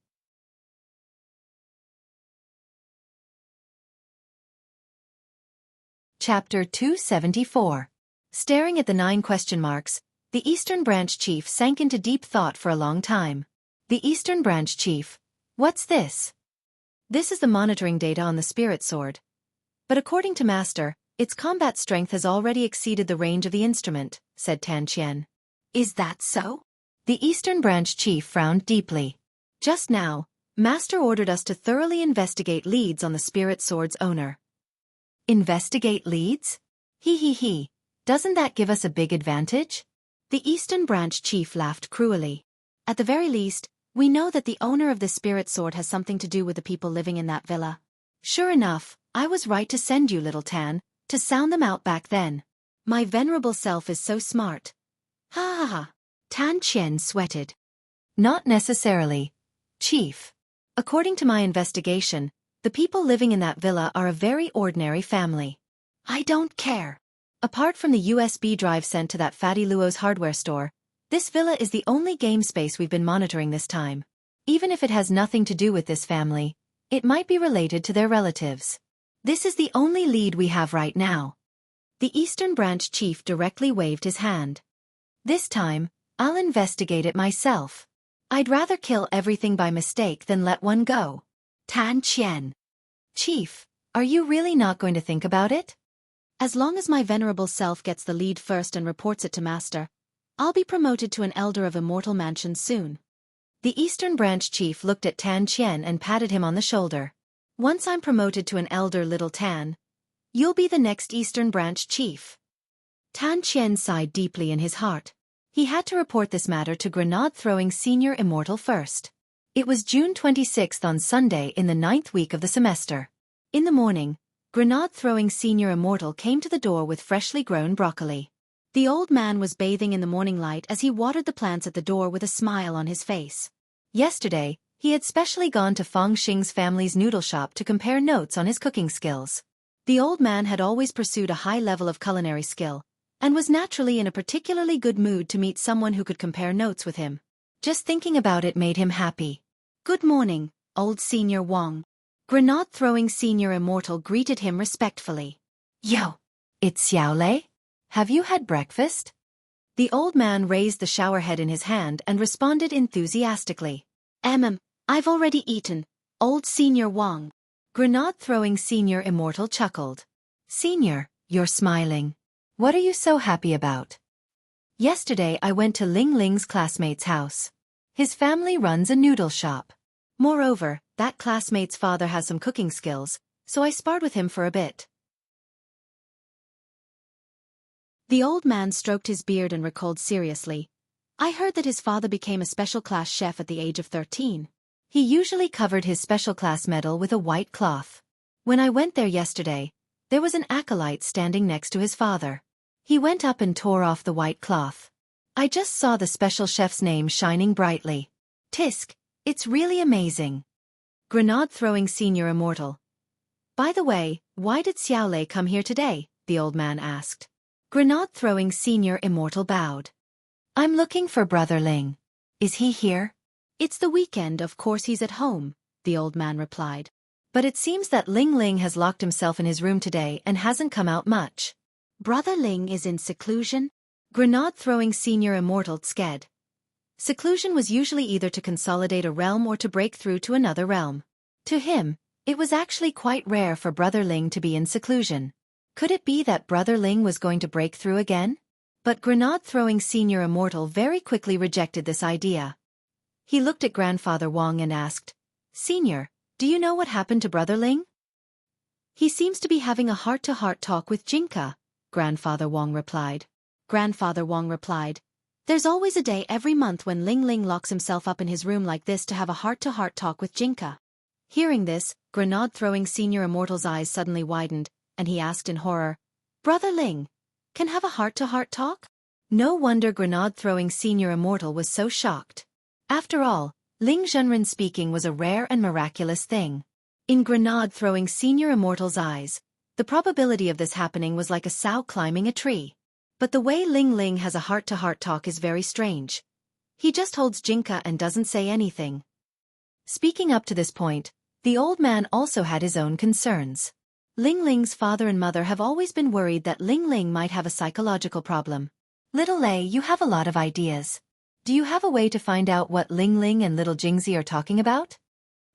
Chapter 274. Staring at the 9 question marks, the Eastern Branch Chief sank into deep thought for a long time. The Eastern Branch Chief. What's this? This is the monitoring data on the spirit sword. But according to Master, its combat strength has already exceeded the range of the instrument, said Tan Qian. Is that so? The Eastern Branch Chief frowned deeply. Just now, Master ordered us to thoroughly investigate leads on the spirit sword's owner. Investigate leads? He. Doesn't that give us a big advantage? The Eastern Branch Chief laughed cruelly. At the very least, we know that the owner of the spirit sword has something to do with the people living in that villa. Sure enough, I was right to send you, little Tan, to sound them out back then. My venerable self is so smart. Ha ha ha. Tan Qian sweated. Not necessarily, Chief. According to my investigation, the people living in that villa are a very ordinary family. I don't care. Apart from the USB drive sent to that Fatty Luo's hardware store, this villa is the only game space we've been monitoring this time. Even if it has nothing to do with this family, it might be related to their relatives. This is the only lead we have right now. The Eastern Branch Chief directly waved his hand. This time, I'll investigate it myself. I'd rather kill everything by mistake than let one go. Tan Qian. Chief, are you really not going to think about it? As long as my venerable self gets the lead first and reports it to Master, I'll be promoted to an elder of Immortal Mansion soon. The Eastern Branch Chief looked at Tan Qian and patted him on the shoulder. Once I'm promoted to an elder, little Tan, you'll be the next Eastern Branch Chief. Tan Qian sighed deeply in his heart. He had to report this matter to Grenade-throwing Senior Immortal first. It was June 26th on Sunday in the 9th week of the semester. In the morning, Grenade-throwing Senior Immortal came to the door with freshly grown broccoli. The old man was bathing in the morning light as he watered the plants at the door with a smile on his face. Yesterday, he had specially gone to Fang Xing's family's noodle shop to compare notes on his cooking skills. The old man had always pursued a high level of culinary skill, and was naturally in a particularly good mood to meet someone who could compare notes with him. Just thinking about it made him happy. Good morning, old Senior Wang. Grenade-throwing senior immortal greeted him respectfully. Yo! It's Xiaolei? Have you had breakfast? The old man raised the shower head in his hand and responded enthusiastically. I've already eaten, old Senior Wang. Grenade-throwing senior immortal chuckled. Senior, you're smiling. What are you so happy about? Yesterday I went to Ling Ling's classmate's house. His family runs a noodle shop. Moreover, that classmate's father has some cooking skills, so I sparred with him for a bit. The old man stroked his beard and recalled seriously. I heard that his father became a special class chef at the age of 13. He usually covered his special class medal with a white cloth. When I went there yesterday, there was an acolyte standing next to his father. He went up and tore off the white cloth. I just saw the special chef's name shining brightly. Tisk, it's really amazing. Grenade-throwing senior immortal. By the way, why did Xiaolei come here today? The old man asked. Grenade-throwing senior immortal bowed. I'm looking for Brother Ling. Is he here? It's the weekend, of course he's at home, the old man replied. But it seems that Ling Ling has locked himself in his room today and hasn't come out much. Brother Ling is in seclusion? Grenade-throwing senior immortal sked. Seclusion was usually either to consolidate a realm or to break through to another realm. To him, it was actually quite rare for Brother Ling to be in seclusion. Could it be that Brother Ling was going to break through again? But Grenade-throwing senior immortal very quickly rejected this idea. He looked at Grandfather Wang and asked, Senior, do you know what happened to Brother Ling? He seems to be having a heart-to-heart talk with Jinka, Grandfather Wang replied. Grandfather Wang replied, There's always a day every month when Ling Ling locks himself up in his room like this to have a heart-to-heart talk with Jinka. Hearing this, Grenade-throwing senior immortal's eyes suddenly widened, and he asked in horror, Brother Ling, can have a heart-to-heart talk? No wonder Grenade-throwing senior immortal was so shocked. After all, Ling Zhenren speaking was a rare and miraculous thing. In Grenade-throwing senior immortal's eyes, the probability of this happening was like a sow climbing a tree. But the way Ling Ling has a heart-to-heart talk is very strange. He just holds Jinka and doesn't say anything. Speaking up to this point, the old man also had his own concerns. Ling Ling's father and mother have always been worried that Ling Ling might have a psychological problem. Little Lei, you have a lot of ideas. Do you have a way to find out what Ling Ling and little Jingzi are talking about?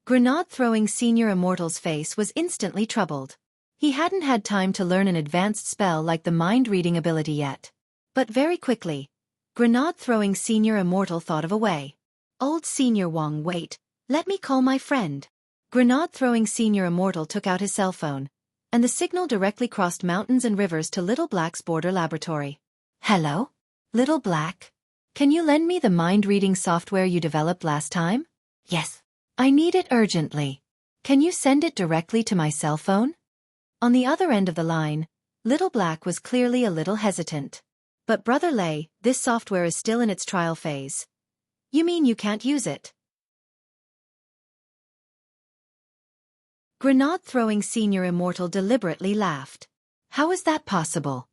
Grenade-throwing senior immortal's face was instantly troubled. He hadn't had time to learn an advanced spell like the mind-reading ability yet. But very quickly, Grenade-throwing senior immortal thought of a way. Old Senior Wang, wait, let me call my friend. Grenade-throwing senior immortal took out his cell phone, and the signal directly crossed mountains and rivers to Little Black's border laboratory. Hello? Little Black? Can you lend me the mind-reading software you developed last time? Yes. I need it urgently. Can you send it directly to my cell phone? On the other end of the line, Little Black was clearly a little hesitant. But Brother Lei, this software is still in its trial phase. You mean you can't use it? Grenade-throwing senior immortal deliberately laughed. How is that possible?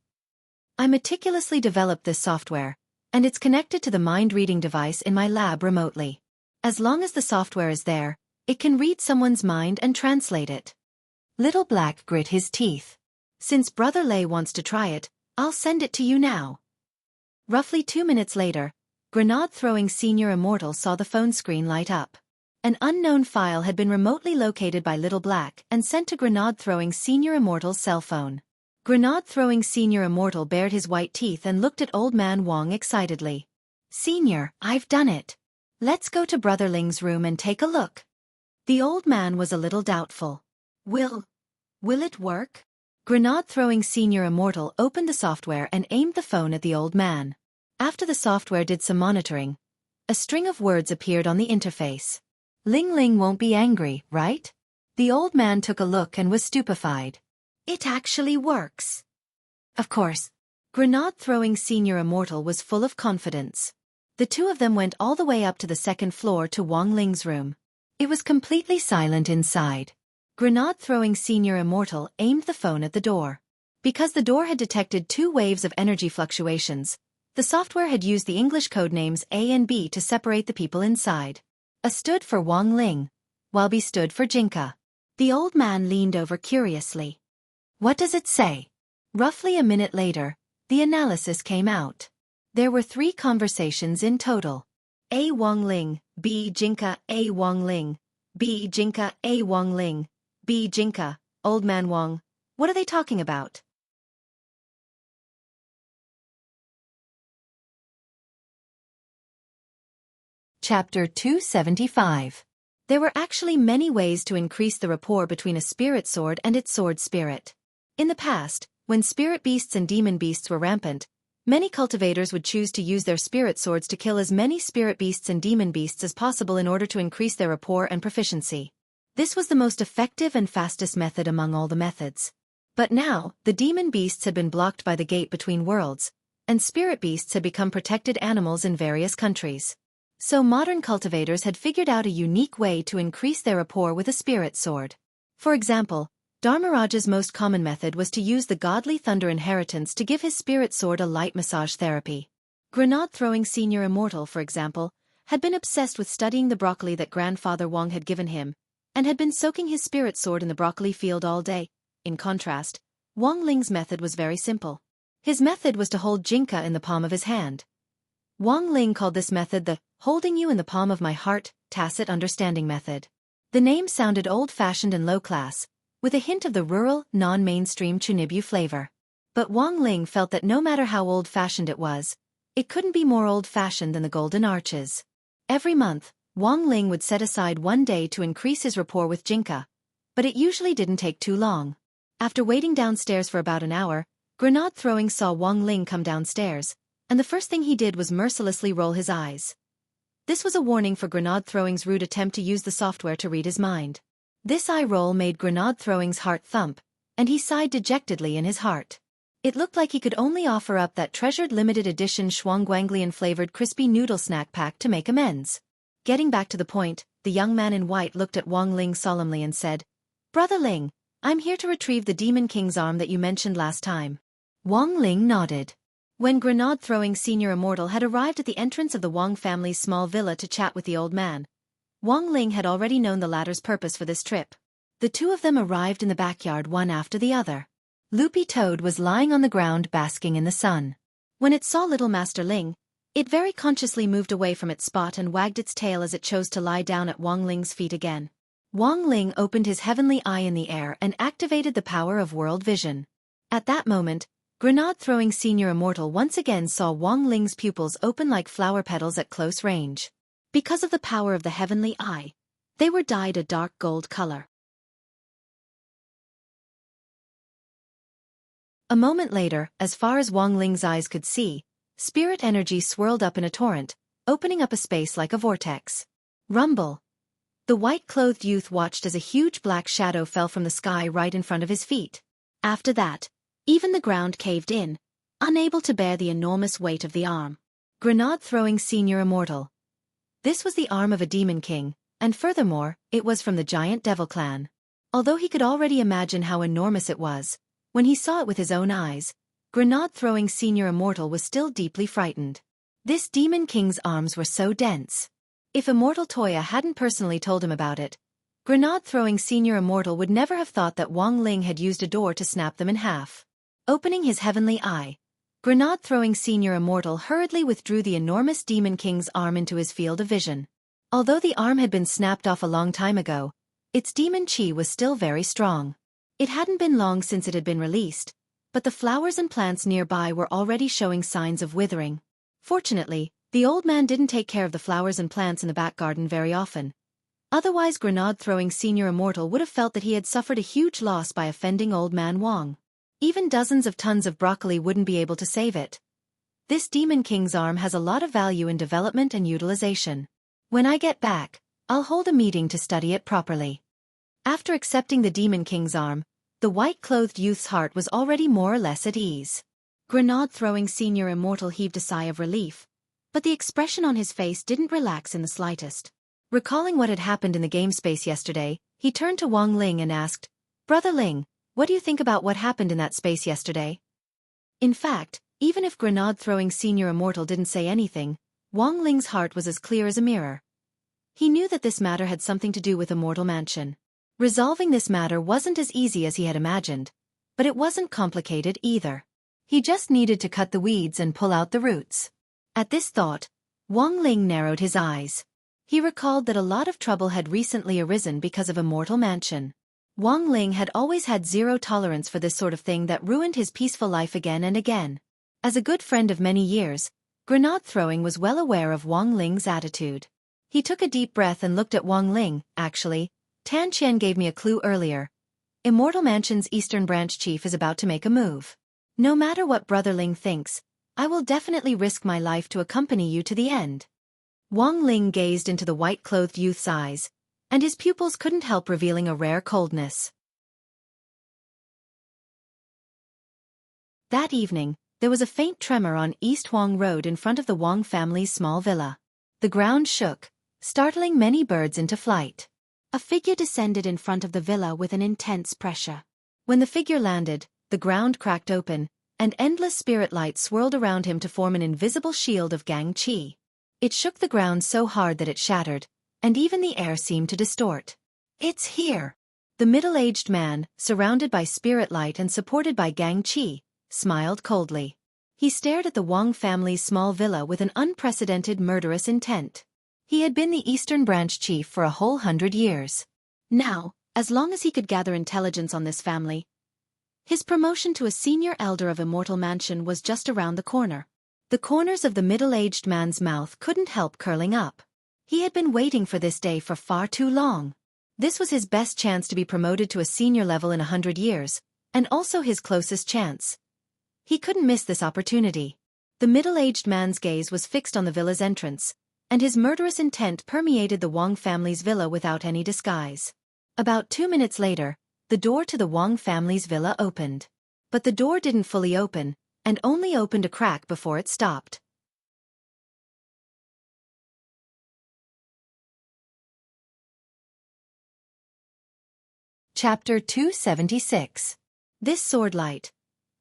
I meticulously developed this software, and it's connected to the mind-reading device in my lab remotely. As long as the software is there, it can read someone's mind and translate it. Little Black grit his teeth. Since Brother Lei wants to try it, I'll send it to you now. Roughly 2 minutes later, Grenade-throwing senior immortal saw the phone screen light up. An unknown file had been remotely located by Little Black and sent to Grenade-throwing senior immortal's cell phone. Grenade-throwing senior immortal bared his white teeth and looked at Old Man Wang excitedly. Senior, I've done it. Let's go to Brother Ling's room and take a look. The old man was a little doubtful. Will it work? Grenade-throwing senior immortal opened the software and aimed the phone at the old man. After the software did some monitoring, a string of words appeared on the interface. Ling Ling won't be angry, right? The old man took a look and was stupefied. It actually works. Of course. Grenade-throwing senior immortal was full of confidence. The two of them went all the way up to the second floor to Wang Ling's room. It was completely silent inside. Grenade-throwing senior immortal aimed the phone at the door. Because the door had detected 2 waves of energy fluctuations, the software had used the English code names A and B to separate the people inside. A stood for Wang Ling, while B stood for Jinka. The old man leaned over curiously. What does it say? Roughly a minute later, the analysis came out. There were 3 conversations in total. A. Wang Ling, B. Jinka, A. Wang Ling, B. Jinka, A. Wang Ling, B. Jinka, Old Man Wang. What are they talking about? Chapter 275. There were actually many ways to increase the rapport between a spirit sword and its sword spirit. In the past, when spirit beasts and demon beasts were rampant, many cultivators would choose to use their spirit swords to kill as many spirit beasts and demon beasts as possible in order to increase their rapport and proficiency. This was the most effective and fastest method among all the methods. But now, the demon beasts had been blocked by the gate between worlds, and spirit beasts had become protected animals in various countries. So modern cultivators had figured out a unique way to increase their rapport with a spirit sword. For example, Dharmaraja's most common method was to use the godly thunder inheritance to give his spirit sword a light massage therapy. Grenade-throwing Senior Immortal, for example, had been obsessed with studying the broccoli that Grandfather Wang had given him, and had been soaking his spirit sword in the broccoli field all day. In contrast, Wang Ling's method was very simple. His method was to hold Jinka in the palm of his hand. Wang Ling called this method the holding you in the palm of my heart, tacit understanding method. The name sounded old-fashioned and low-class, with a hint of the rural, non-mainstream Chunibyu flavor. But Wang Ling felt that no matter how old-fashioned it was, it couldn't be more old-fashioned than the Golden Arches. Every month, Wang Ling would set aside one day to increase his rapport with Jinka, but it usually didn't take too long. After waiting downstairs for about an hour, Grenade-throwing saw Wang Ling come downstairs, and the first thing he did was mercilessly roll his eyes. This was a warning for Grenade-throwing's rude attempt to use the software to read his mind. This eye roll made Grenade-throwing's heart thump, and he sighed dejectedly in his heart. It looked like he could only offer up that treasured limited edition Shuangguanglian-flavored crispy noodle snack pack to make amends. Getting back to the point, the young man in white looked at Wang Ling solemnly and said, "Brother Ling, I'm here to retrieve the Demon King's arm that you mentioned last time." Wang Ling nodded. When Grenade-throwing Senior Immortal had arrived at the entrance of the Wang family's small villa to chat with the old man, Wang Ling had already known the latter's purpose for this trip. The two of them arrived in the backyard one after the other. Loopy Toad was lying on the ground basking in the sun. When it saw little Master Ling, it very consciously moved away from its spot and wagged its tail as it chose to lie down at Wang Ling's feet again. Wang Ling opened his heavenly eye in the air and activated the power of world vision. At that moment, Grenade-throwing Senior Immortal once again saw Wang Ling's pupils open like flower petals at close range. Because of the power of the heavenly eye, they were dyed a dark gold color. A moment later, as far as Wang Ling's eyes could see, spirit energy swirled up in a torrent, opening up a space like a vortex. Rumble. The white-clothed youth watched as a huge black shadow fell from the sky right in front of his feet. After that, even the ground caved in, unable to bear the enormous weight of the arm. Grenade-throwing Senior Immortal. This was the arm of a demon king, and furthermore, it was from the giant devil clan. Although he could already imagine how enormous it was, when he saw it with his own eyes, Grenade-throwing Senior Immortal was still deeply frightened. This demon king's arms were so dense. If Immortal Toya hadn't personally told him about it, Grenade-throwing Senior Immortal would never have thought that Wang Ling had used a door to snap them in half. Opening his heavenly eye, Grenade-throwing Senior Immortal hurriedly withdrew the enormous Demon King's arm into his field of vision. Although the arm had been snapped off a long time ago, its demon chi was still very strong. It hadn't been long since it had been released, but the flowers and plants nearby were already showing signs of withering. Fortunately, the old man didn't take care of the flowers and plants in the back garden very often. Otherwise, Grenade-throwing Senior Immortal would have felt that he had suffered a huge loss by offending Old Man Wang. Even dozens of tons of broccoli wouldn't be able to save it. This Demon King's arm has a lot of value in development and utilization. When I get back, I'll hold a meeting to study it properly. After accepting the Demon King's arm, the white-clothed youth's heart was already more or less at ease. Grenade-throwing Senior Immortal heaved a sigh of relief, but the expression on his face didn't relax in the slightest. Recalling what had happened in the game space yesterday, he turned to Wang Ling and asked, "Brother Ling, what do you think about what happened in that space yesterday?" In fact, even if Grenade-throwing Senior Immortal didn't say anything, Wang Ling's heart was as clear as a mirror. He knew that this matter had something to do with Immortal Mansion. Resolving this matter wasn't as easy as he had imagined, but it wasn't complicated either. He just needed to cut the weeds and pull out the roots. At this thought, Wang Ling narrowed his eyes. He recalled that a lot of trouble had recently arisen because of Immortal Mansion. Wang Ling had always had zero tolerance for this sort of thing that ruined his peaceful life again and again. As a good friend of many years, Grenade Throwing was well aware of Wang Ling's attitude. He took a deep breath and looked at Wang Ling. Actually, Tan Qian gave me a clue earlier. Immortal Mansion's Eastern Branch Chief is about to make a move. No matter what Brother Ling thinks, I will definitely risk my life to accompany you to the end. Wang Ling gazed into the white-clothed youth's eyes, and his pupils couldn't help revealing a rare coldness. That evening, there was a faint tremor on East Huang Road in front of the Wang family's small villa. The ground shook, startling many birds into flight. A figure descended in front of the villa with an intense pressure. When the figure landed, the ground cracked open, and endless spirit light swirled around him to form an invisible shield of Gang Qi. It shook the ground so hard that it shattered, and even the air seemed to distort. It's here! The middle-aged man, surrounded by spirit light and supported by Gang Qi, smiled coldly. He stared at the Wang family's small villa with an unprecedented murderous intent. He had been the Eastern Branch Chief for a whole 100 years. Now, as long as he could gather intelligence on this family, his promotion to a senior elder of Immortal Mansion was just around the corner. The corners of the middle-aged man's mouth couldn't help curling up. He had been waiting for this day for far too long. This was his best chance to be promoted to a senior level in 100 years, and also his closest chance. He couldn't miss this opportunity. The middle-aged man's gaze was fixed on the villa's entrance, and his murderous intent permeated the Wang family's villa without any disguise. About 2 minutes later, the door to the Wang family's villa opened. But the door didn't fully open, and only opened a crack before it stopped. Chapter 276. This sword light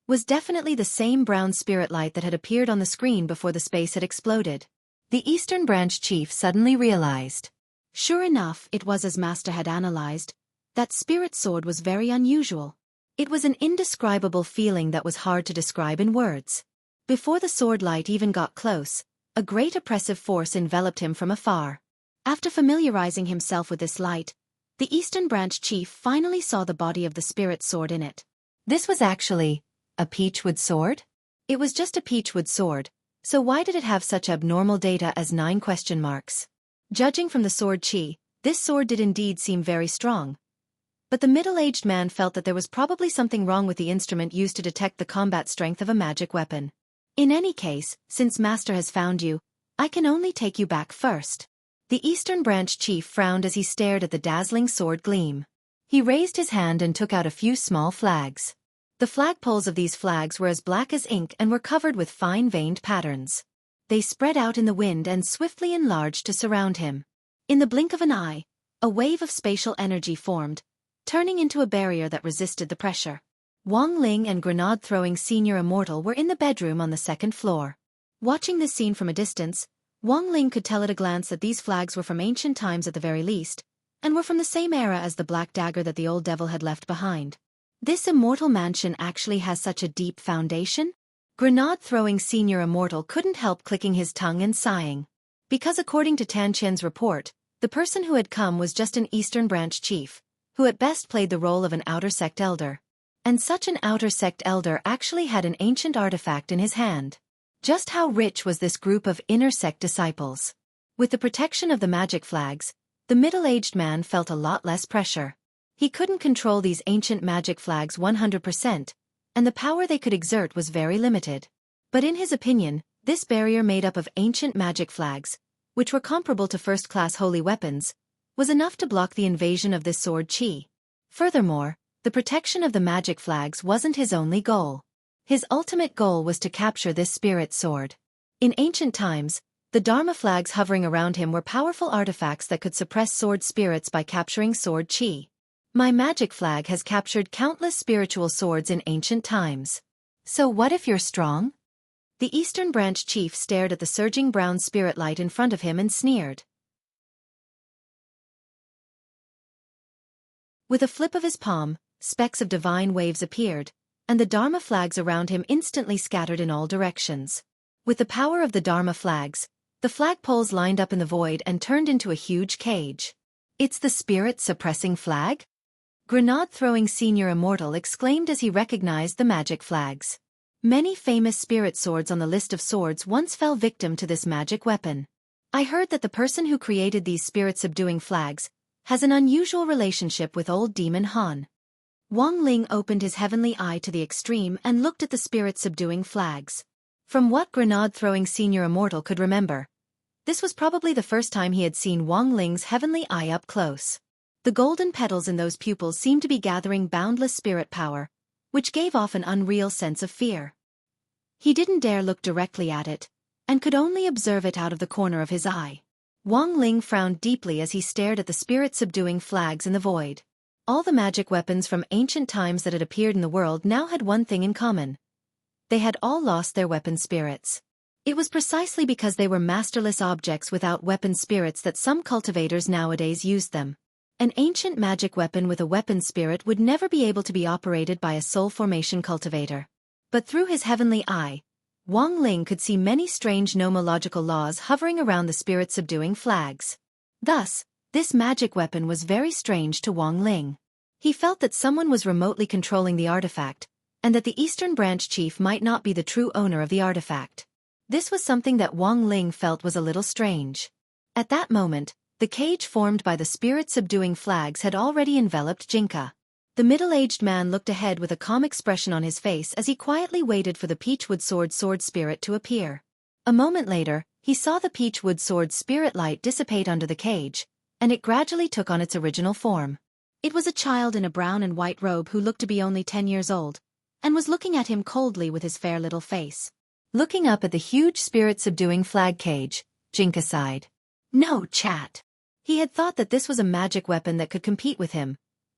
was definitely the same brown spirit light that had appeared on the screen before the space had exploded. The Eastern Branch Chief suddenly realized. Sure enough, it was as Master had analyzed. That spirit sword was very unusual. It was an indescribable feeling that was hard to describe in words. Before the sword light even got close, a great oppressive force enveloped him from afar. After familiarizing himself with this light, the Eastern Branch Chief finally saw the body of the spirit sword in it. This was actually a peachwood sword? It was just a peachwood sword, so why did it have such abnormal data as 9 question marks? Judging from the sword chi, this sword did indeed seem very strong. But the middle-aged man felt that there was probably something wrong with the instrument used to detect the combat strength of a magic weapon. In any case, since Master has found you, I can only take you back first. The Eastern Branch Chief frowned as he stared at the dazzling sword gleam. He raised his hand and took out a few small flags. The flagpoles of these flags were as black as ink and were covered with fine veined patterns. They spread out in the wind and swiftly enlarged to surround him. In the blink of an eye, a wave of spatial energy formed, turning into a barrier that resisted the pressure. Wang Ling and Grenade Throwing Senior Immortal were in the bedroom on the 2nd floor. Watching this scene from a distance, Wang Ling could tell at a glance that these flags were from ancient times at the very least, and were from the same era as the black dagger that the old devil had left behind. This Immortal Mansion actually has such a deep foundation? Grenade Throwing Senior Immortal couldn't help clicking his tongue and sighing. Because according to Tan Qian's report, the person who had come was just an Eastern Branch Chief, who at best played the role of an outer sect elder. And such an outer sect elder actually had an ancient artifact in his hand. Just how rich was this group of inner sect disciples? With the protection of the magic flags, the middle-aged man felt a lot less pressure. He couldn't control these ancient magic flags 100%, and the power they could exert was very limited. But in his opinion, this barrier made up of ancient magic flags, which were comparable to first-class holy weapons, was enough to block the invasion of this sword chi. Furthermore, the protection of the magic flags wasn't his only goal. His ultimate goal was to capture this spirit sword. In ancient times, the Dharma flags hovering around him were powerful artifacts that could suppress sword spirits by capturing sword chi. My magic flag has captured countless spiritual swords in ancient times. So what if you're strong? The Eastern Branch Chief stared at the surging brown spirit light in front of him and sneered. With a flip of his palm, specks of divine waves appeared, and the Dharma flags around him instantly scattered in all directions. With the power of the Dharma flags, the flagpoles lined up in the void and turned into a huge cage. "It's the spirit-suppressing flag?" Grenade-throwing Senior Immortal exclaimed as he recognized the magic flags. Many famous spirit swords on the list of swords once fell victim to this magic weapon. "I heard that the person who created these spirit-subduing flags has an unusual relationship with old Demon Han." Wang Ling opened his heavenly eye to the extreme and looked at the spirit-subduing flags. From what Grenade-throwing Senior Immortal could remember, this was probably the first time he had seen Wang Ling's heavenly eye up close. The golden petals in those pupils seemed to be gathering boundless spirit power, which gave off an unreal sense of fear. He didn't dare look directly at it, and could only observe it out of the corner of his eye. Wang Ling frowned deeply as he stared at the spirit-subduing flags in the void. All the magic weapons from ancient times that had appeared in the world now had one thing in common. They had all lost their weapon spirits. It was precisely because they were masterless objects without weapon spirits that some cultivators nowadays used them. An ancient magic weapon with a weapon spirit would never be able to be operated by a soul formation cultivator. But through his heavenly eye, Wang Ling could see many strange nomological laws hovering around the spirit-subduing flags. Thus, this magic weapon was very strange to Wang Ling. He felt that someone was remotely controlling the artifact, and that the Eastern Branch Chief might not be the true owner of the artifact. This was something that Wang Ling felt was a little strange. At that moment, the cage formed by the spirit-subduing flags had already enveloped Jinka. The middle-aged man looked ahead with a calm expression on his face as he quietly waited for the Peachwood sword spirit to appear. A moment later, he saw the Peachwood sword spirit light dissipate under the cage, and it gradually took on its original form. It was a child in a brown and white robe who looked to be only 10 years old, and was looking at him coldly with his fair little face. Looking up at the huge spirit-subduing flag cage, Jinka sighed. No chat. He had thought that this was a magic weapon that could compete with him,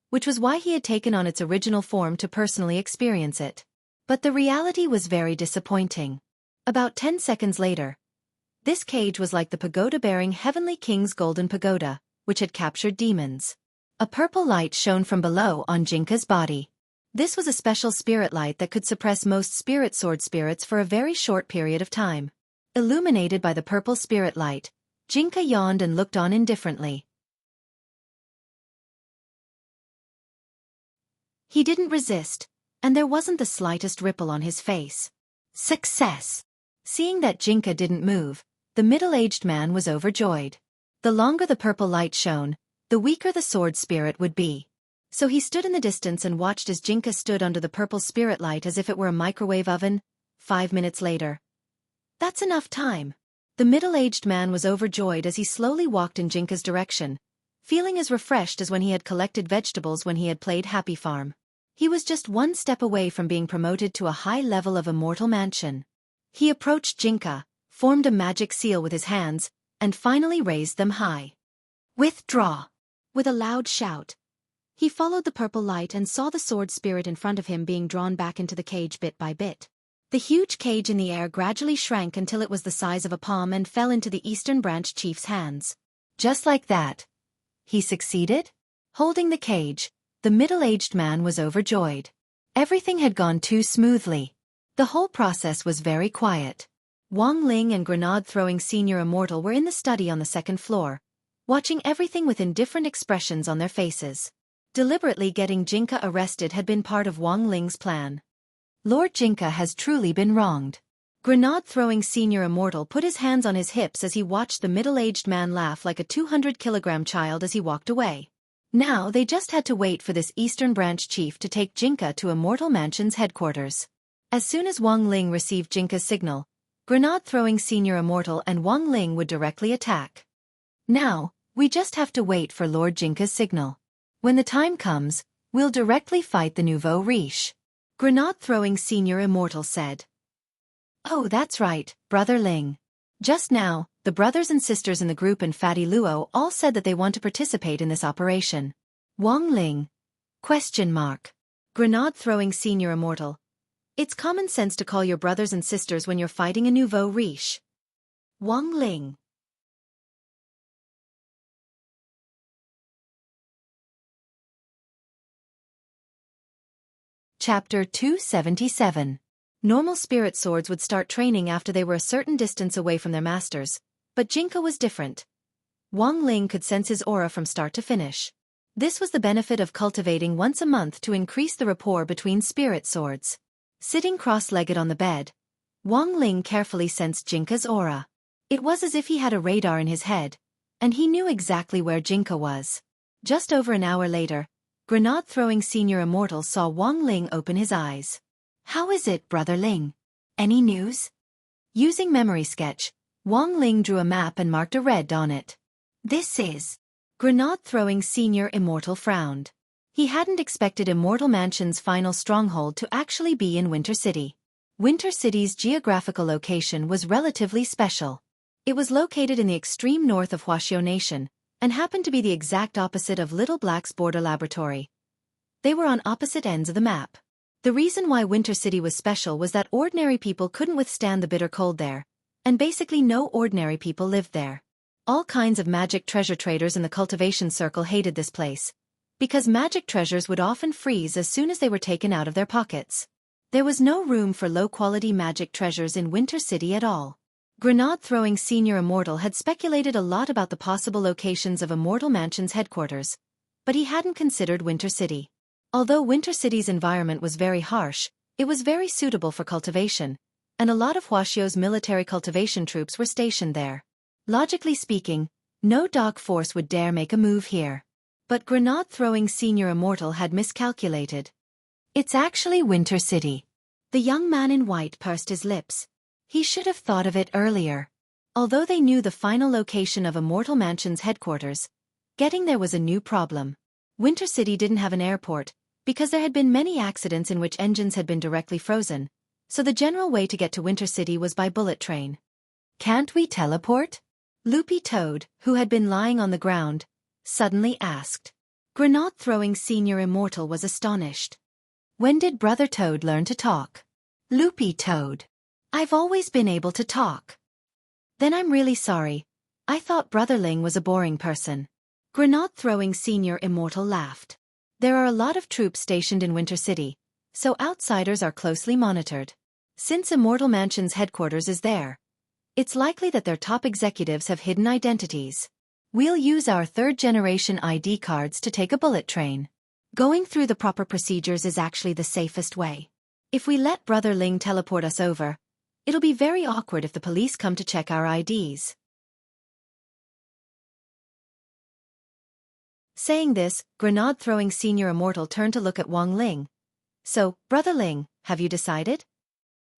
which was why he had taken on its original form to personally experience it. But the reality was very disappointing. About 10 seconds later, this cage was like the pagoda-bearing Heavenly King's golden pagoda, which had captured demons. A purple light shone from below on Jinka's body. This was a special spirit light that could suppress most spirit sword spirits for a very short period of time. Illuminated by the purple spirit light, Jinka yawned and looked on indifferently. He didn't resist, and there wasn't the slightest ripple on his face. Success! Seeing that Jinka didn't move, the middle-aged man was overjoyed. The longer the purple light shone, the weaker the sword spirit would be. So he stood in the distance and watched as Jinka stood under the purple spirit light as if it were a microwave oven. 5 minutes later. That's enough time. The middle-aged man was overjoyed as he slowly walked in Jinka's direction, feeling as refreshed as when he had collected vegetables when he had played Happy Farm. He was just one step away from being promoted to a high level of Immortal Mansion. He approached Jinka, formed a magic seal with his hands, and finally raised them high. Withdraw! With a loud shout, he followed the purple light and saw the sword spirit in front of him being drawn back into the cage bit by bit. The huge cage in the air gradually shrank until it was the size of a palm and fell into the Eastern Branch Chief's hands. Just like that. He succeeded? Holding the cage, the middle-aged man was overjoyed. Everything had gone too smoothly. The whole process was very quiet. Wang Ling and Grenade-throwing Senior Immortal were in the study on the second floor, watching everything with indifferent expressions on their faces. Deliberately getting Jinka arrested had been part of Wang Ling's plan. Lord Jinka has truly been wronged. Grenade-throwing Senior Immortal put his hands on his hips as he watched the middle-aged man laugh like a 200-kilogram child as he walked away. Now they just had to wait for this Eastern Branch Chief to take Jinka to Immortal Mansion's headquarters. As soon as Wang Ling received Jinka's signal, Grenade-throwing Senior Immortal and Wang Ling would directly attack. Now, we just have to wait for Lord Jinka's signal. When the time comes, we'll directly fight the nouveau riche. Grenade-throwing Senior Immortal said. Oh, that's right, Brother Ling. Just now, the brothers and sisters in the group and Fatty Luo all said that they want to participate in this operation. Wang Ling? Question mark. Grenade-throwing Senior Immortal. It's common sense to call your brothers and sisters when you're fighting a nouveau riche. Wang Ling. Chapter 277. Normal spirit swords would start training after they were a certain distance away from their masters, but Jinka was different. Wang Ling could sense his aura from start to finish. This was the benefit of cultivating once a month to increase the rapport between spirit swords. Sitting cross-legged on the bed, Wang Ling carefully sensed Jinka's aura. It was as if he had a radar in his head, and he knew exactly where Jinka was. Just over an hour later, grenade-throwing Senior Immortal saw Wang Ling open his eyes. "How is it, Brother Ling? Any news?" Using memory sketch, Wang Ling drew a map and marked a red on it. "This is..." Grenade-throwing Senior Immortal frowned. He hadn't expected Immortal Mansion's final stronghold to actually be in Winter City. Winter City's geographical location was relatively special. It was located in the extreme north of Wuxia Nation, and happened to be the exact opposite of Little Black's border laboratory. They were on opposite ends of the map. The reason why Winter City was special was that ordinary people couldn't withstand the bitter cold there, and basically no ordinary people lived there. All kinds of magic treasure traders in the cultivation circle hated this place, because magic treasures would often freeze as soon as they were taken out of their pockets. There was no room for low-quality magic treasures in Winter City at all. Grenade-throwing Senior Immortal had speculated a lot about the possible locations of Immortal Mansion's headquarters, but he hadn't considered Winter City. Although Winter City's environment was very harsh, it was very suitable for cultivation, and a lot of Huaxia's military cultivation troops were stationed there. Logically speaking, no dog force would dare make a move here. But grenade-throwing Senior Immortal had miscalculated. "It's actually Winter City." The young man in white pursed his lips. He should have thought of it earlier. Although they knew the final location of Immortal Mansion's headquarters, getting there was a new problem. Winter City didn't have an airport, because there had been many accidents in which engines had been directly frozen, so the general way to get to Winter City was by bullet train. "Can't we teleport?" Loopy Toad, who had been lying on the ground, suddenly asked. Grenade-throwing Senior Immortal was astonished. "When did Brother Toad learn to talk?" "Loopy Toad. I've always been able to talk." "Then I'm really sorry. I thought Brother Ling was a boring person." Grenade-throwing Senior Immortal laughed. "There are a lot of troops stationed in Winter City, so outsiders are closely monitored. Since Immortal Mansion's headquarters is there, it's likely that their top executives have hidden identities. We'll use our third-generation ID cards to take a bullet train. Going through the proper procedures is actually the safest way. If we let Brother Ling teleport us over, it'll be very awkward if the police come to check our IDs." Saying this, grenade-throwing Senior Immortal turned to look at Wang Ling. "So, Brother Ling, have you decided?"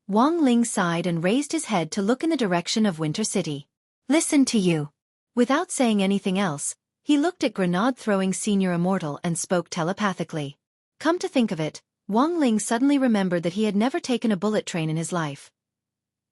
Wang Ling sighed and raised his head to look in the direction of Winter City. "Listen to you." Without saying anything else, he looked at grenade-throwing Senior Immortal and spoke telepathically. Come to think of it, Wang Ling suddenly remembered that he had never taken a bullet train in his life.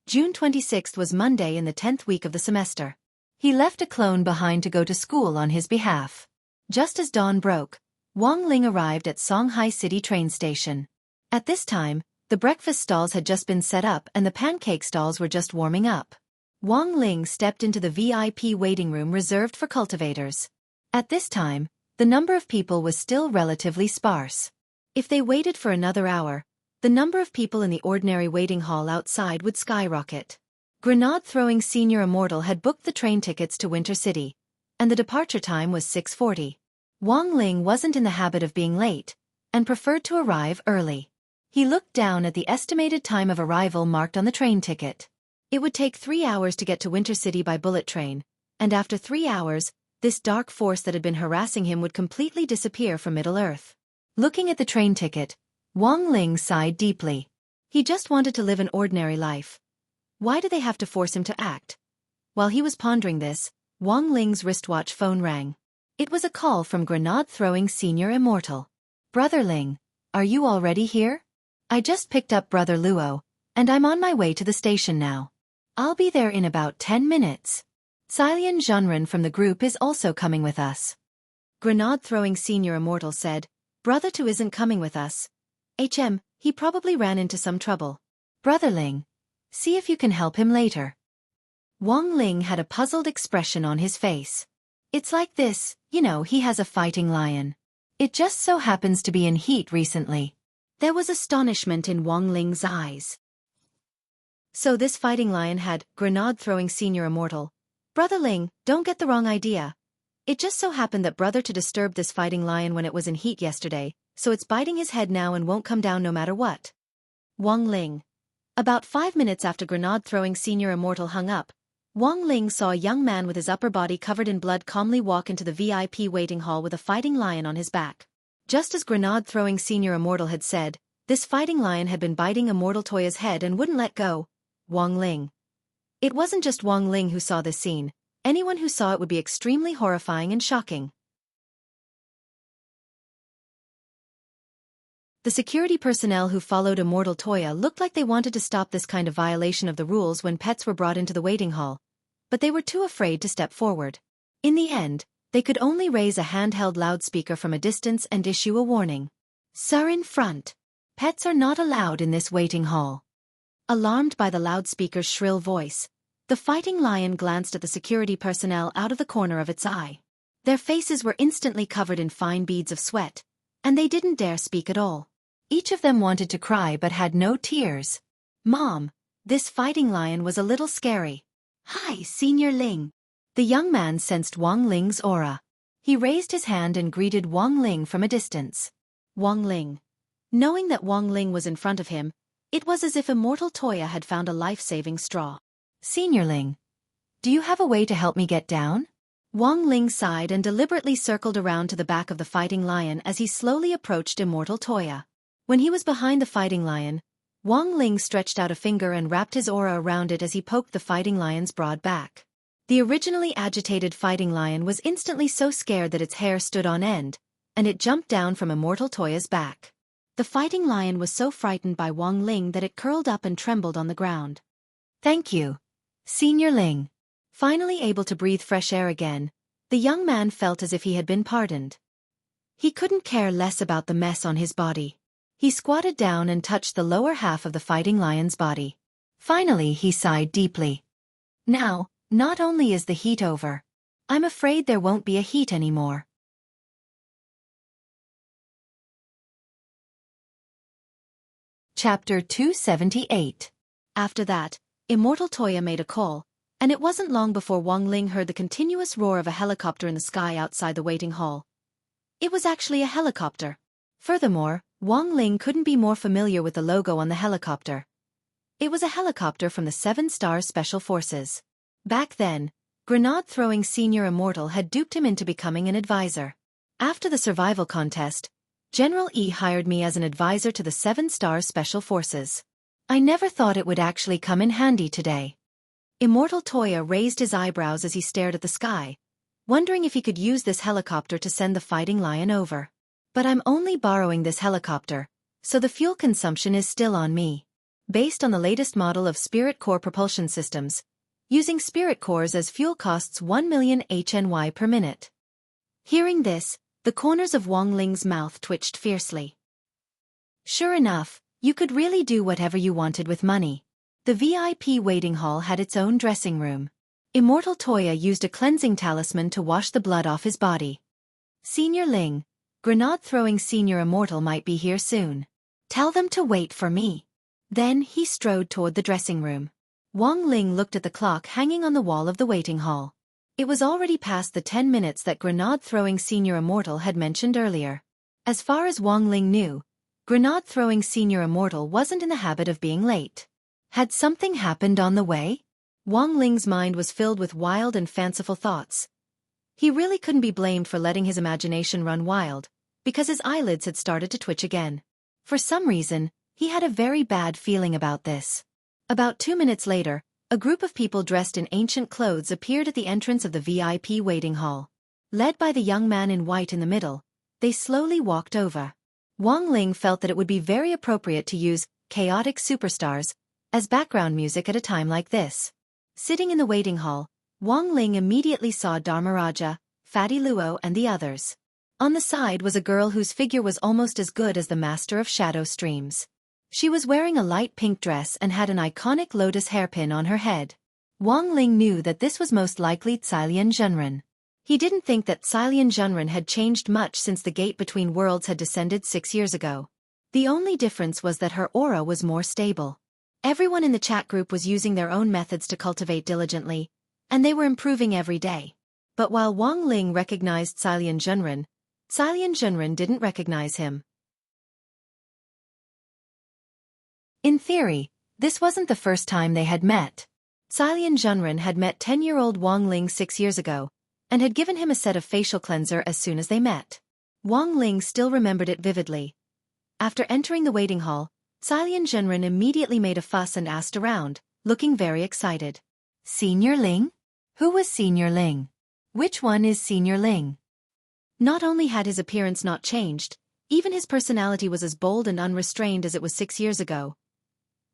June 26th was Monday in the 10th week of the semester. He left a clone behind to go to school on his behalf. Just as dawn broke, Wang Ling arrived at Songhai City train station. At this time, the breakfast stalls had just been set up and the pancake stalls were just warming up. Wang Ling stepped into the VIP waiting room reserved for cultivators. At this time, the number of people was still relatively sparse. If they waited for another hour, the number of people in the ordinary waiting hall outside would skyrocket. Grenade-throwing Senior Immortal had booked the train tickets to Winter City, and the departure time was 6:40. Wang Ling wasn't in the habit of being late, and preferred to arrive early. He looked down at the estimated time of arrival marked on the train ticket. It would take 3 hours to get to Winter City by bullet train, and after 3 hours, this dark force that had been harassing him would completely disappear from Middle-earth. Looking at the train ticket, Wang Ling sighed deeply. He just wanted to live an ordinary life. Why did they have to force him to act? While he was pondering this, Wang Ling's wristwatch phone rang. It was a call from grenade-throwing Senior Immortal. "Brother Ling, are you already here? I just picked up Brother Luo, and I'm on my way to the station now. I'll be there in about 10 minutes. Xilian Zhenren from the group is also coming with us." Grenade-throwing Senior Immortal said, "Brother Tu isn't coming with us. He probably ran into some trouble. Brother Ling, see if you can help him later." Wang Ling had a puzzled expression on his face. "It's like this, he has a fighting lion. It just so happens to be in heat recently. There was astonishment in Wang Ling's eyes. So this fighting lion had grenade-throwing senior immortal. Brother Ling, don't get the wrong idea. It just so happened that brother to disturb this fighting lion when it was in heat yesterday, so it's biting his head now and won't come down no matter what. Wang Ling. About 5 minutes after grenade-throwing senior immortal hung up, Wang Ling saw a young man with his upper body covered in blood calmly walk into the VIP waiting hall with a fighting lion on his back. Just as grenade-throwing senior immortal had said, this fighting lion had been biting Immortal Toya's head and wouldn't let go. Wang Ling. It wasn't just Wang Ling who saw this scene. Anyone who saw it would be extremely horrifying and shocking. The security personnel who followed Immortal Toya looked like they wanted to stop this kind of violation of the rules when pets were brought into the waiting hall, but they were too afraid to step forward. In the end, they could only raise a handheld loudspeaker from a distance and issue a warning. Sir, in front. Pets are not allowed in this waiting hall. Alarmed by the loudspeaker's shrill voice, the fighting lion glanced at the security personnel out of the corner of its eye. Their faces were instantly covered in fine beads of sweat, and they didn't dare speak at all. Each of them wanted to cry but had no tears. Mom, this fighting lion was a little scary. Hi, Senior Ling. The young man sensed Wang Ling's aura. He raised his hand and greeted Wang Ling from a distance. Wang Ling. Knowing that Wang Ling was in front of him, it was as if Immortal Toya had found a life-saving straw. Senior Ling. Do you have a way to help me get down? Wang Ling sighed and deliberately circled around to the back of the fighting lion as he slowly approached Immortal Toya. When he was behind the fighting lion, Wang Ling stretched out a finger and wrapped his aura around it as he poked the fighting lion's broad back. The originally agitated fighting lion was instantly so scared that its hair stood on end, and it jumped down from Immortal Toya's back. The fighting lion was so frightened by Wang Ling that it curled up and trembled on the ground. Thank you, Senior Ling. Finally able to breathe fresh air again, the young man felt as if he had been pardoned. He couldn't care less about the mess on his body. He squatted down and touched the lower half of the fighting lion's body. Finally he sighed deeply. Now, not only is the heat over, I'm afraid there won't be a heat anymore. Chapter 278. After that, Immortal Toya made a call, and it wasn't long before Wang Ling heard the continuous roar of a helicopter in the sky outside the waiting hall. It was actually a helicopter. Furthermore, Wang Ling couldn't be more familiar with the logo on the helicopter. It was a helicopter from the 7-Star Special Forces. Back then, grenade-throwing senior immortal had duped him into becoming an advisor. After the survival contest, General E hired me as an advisor to the 7-Star Special Forces. I never thought it would actually come in handy today. Immortal Toya raised his eyebrows as he stared at the sky, wondering if he could use this helicopter to send the fighting lion over. But I'm only borrowing this helicopter, so the fuel consumption is still on me. Based on the latest model of Spirit Core propulsion systems, using Spirit Cores as fuel costs 1 million HNY per minute. Hearing this, the corners of Wang Ling's mouth twitched fiercely. Sure enough, you could really do whatever you wanted with money. The VIP waiting hall had its own dressing room. Immortal Toya used a cleansing talisman to wash the blood off his body. Senior Ling, grenade-throwing senior immortal might be here soon. Tell them to wait for me. Then he strode toward the dressing room. Wang Ling looked at the clock hanging on the wall of the waiting hall. It was already past the 10 minutes that grenade-throwing senior immortal had mentioned earlier. As far as Wang Ling knew, grenade-throwing senior immortal wasn't in the habit of being late. Had something happened on the way? Wang Ling's mind was filled with wild and fanciful thoughts. He really couldn't be blamed for letting his imagination run wild, because his eyelids had started to twitch again. For some reason, he had a very bad feeling about this. About 2 minutes later, a group of people dressed in ancient clothes appeared at the entrance of the VIP waiting hall. Led by the young man in white in the middle, they slowly walked over. Wang Ling felt that it would be very appropriate to use Chaotic Superstars as background music at a time like this. Sitting in the waiting hall, Wang Ling immediately saw Dharmaraja, Fatty Luo and the others. On the side was a girl whose figure was almost as good as the master of shadow streams. She was wearing a light pink dress and had an iconic lotus hairpin on her head. Wang Ling knew that this was most likely Cailian Zhenren. He didn't think that Cailian Zhenren had changed much since the gate between worlds had descended 6 years ago. The only difference was that her aura was more stable. Everyone in the chat group was using their own methods to cultivate diligently, and they were improving every day. But while Wang Ling recognized Cilian Junren didn't recognize him. In theory, this wasn't the first time they had met. Cilian Junren had met 10-year-old Wang Ling 6 years ago, and had given him a set of facial cleanser as soon as they met. Wang Ling still remembered it vividly. After entering the waiting hall, Cilian Junren immediately made a fuss and asked around, looking very excited. Senior Ling? Who was Senior Ling? Which one is Senior Ling? Not only had his appearance not changed, even his personality was as bold and unrestrained as it was 6 years ago.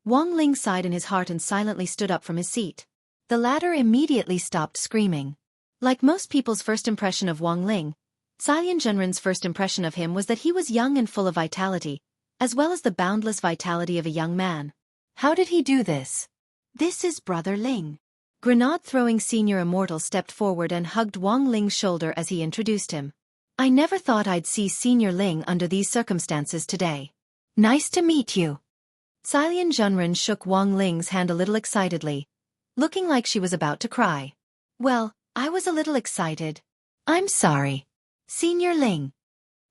Wang Ling sighed in his heart and silently stood up from his seat. The latter immediately stopped screaming. Like most people's first impression of Wang Ling, Cilian Junren's first impression of him was that he was young and full of vitality, as well as the boundless vitality of a young man. How did he do this? This is Brother Ling. Grenade-throwing Senior Immortal stepped forward and hugged Wang Ling's shoulder as he introduced him. I never thought I'd see Senior Ling under these circumstances today. Nice to meet you. Cilian Junren shook Wang Ling's hand a little excitedly, looking like she was about to cry. Well, I was a little excited. I'm sorry. Senior Ling.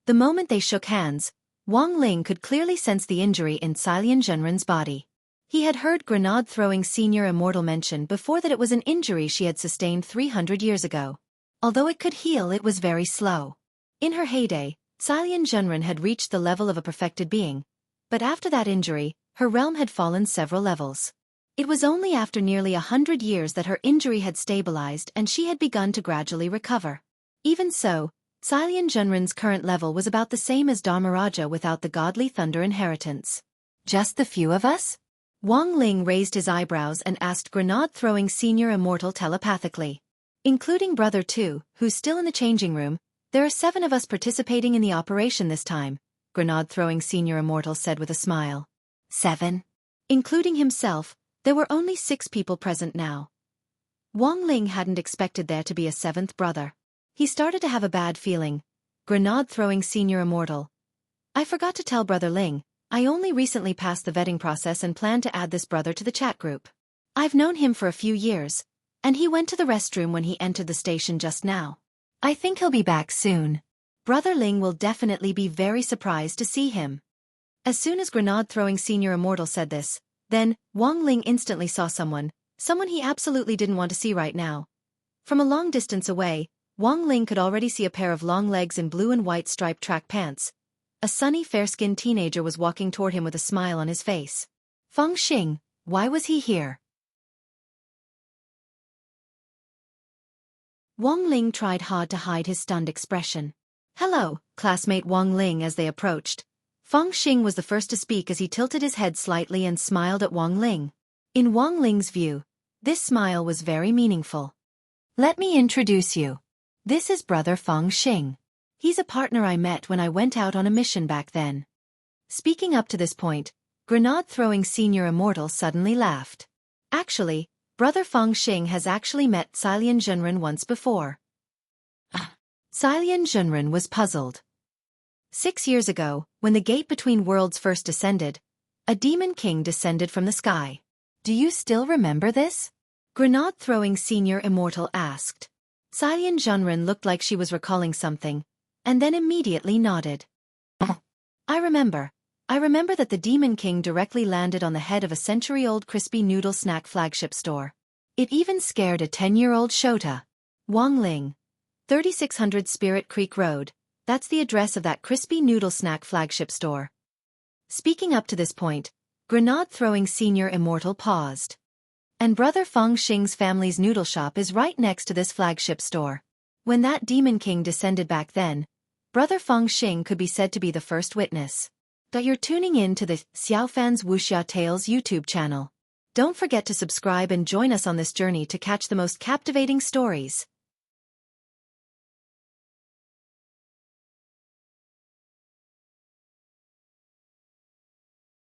The moment they shook hands, Wang Ling could clearly sense the injury in Cilian Junren's body. He had heard Grenade-throwing Senior Immortal mention before that it was an injury she had sustained 300 years ago. Although it could heal, it was very slow. In her heyday, Cilian Junren had reached the level of a perfected being, but after that injury, her realm had fallen several levels. It was only after nearly 100 years that her injury had stabilized and she had begun to gradually recover. Even so, Cilian Junren's current level was about the same as Dharmaraja without the godly thunder inheritance. Just the few of us? Wang Ling raised his eyebrows and asked Grenade-throwing Senior Immortal telepathically. Including Brother 2, who's still in the changing room, there are 7 of us participating in the operation this time, Grenade-throwing Senior Immortal said with a smile. 7? Including himself, there were only 6 people present now. Wang Ling hadn't expected there to be a 7th brother. He started to have a bad feeling. Grenade-throwing Senior Immortal. I forgot to tell Brother Ling, I only recently passed the vetting process and plan to add this brother to the chat group. I've known him for a few years, and he went to the restroom when he entered the station just now. I think he'll be back soon. Brother Ling will definitely be very surprised to see him. As soon as Grenade-throwing Senior Immortal said this, then, Wang Ling instantly saw someone he absolutely didn't want to see right now. From a long distance away, Wang Ling could already see a pair of long legs in blue and white striped track pants. A sunny, fair-skinned teenager was walking toward him with a smile on his face. Feng Xing, why was he here? Wang Ling tried hard to hide his stunned expression. Hello, classmate Wang Ling. As they approached, Feng Xing was the first to speak as he tilted his head slightly and smiled at Wang Ling. In Wang Ling's view, this smile was very meaningful. Let me introduce you. This is Brother Feng Xing. He's a partner I met when I went out on a mission back then. Speaking up to this point, Grenade-throwing Senior Immortal suddenly laughed. Actually, Brother Feng Xing has actually met Cilian Junren once before. Cilian Junren was puzzled. 6 years ago, when the gate between worlds first descended, a demon king descended from the sky. Do you still remember this? Grenade-throwing Senior Immortal asked. Cilian Junren looked like she was recalling something, and then immediately nodded. I remember that the Demon King directly landed on the head of a century-old crispy noodle snack flagship store. It even scared a 10-year-old Shota. Wang Ling. 3600 Spirit Creek Road, that's the address of that crispy noodle snack flagship store. Speaking up to this point, Grenade-throwing Senior Immortal paused. And Brother Feng Xing's family's noodle shop is right next to this flagship store. When that Demon King descended back then, Brother Feng Xing could be said to be the first witness. But you're tuning in to the Xiaofan's Wuxia Tales YouTube channel. Don't forget to subscribe and join us on this journey to catch the most captivating stories.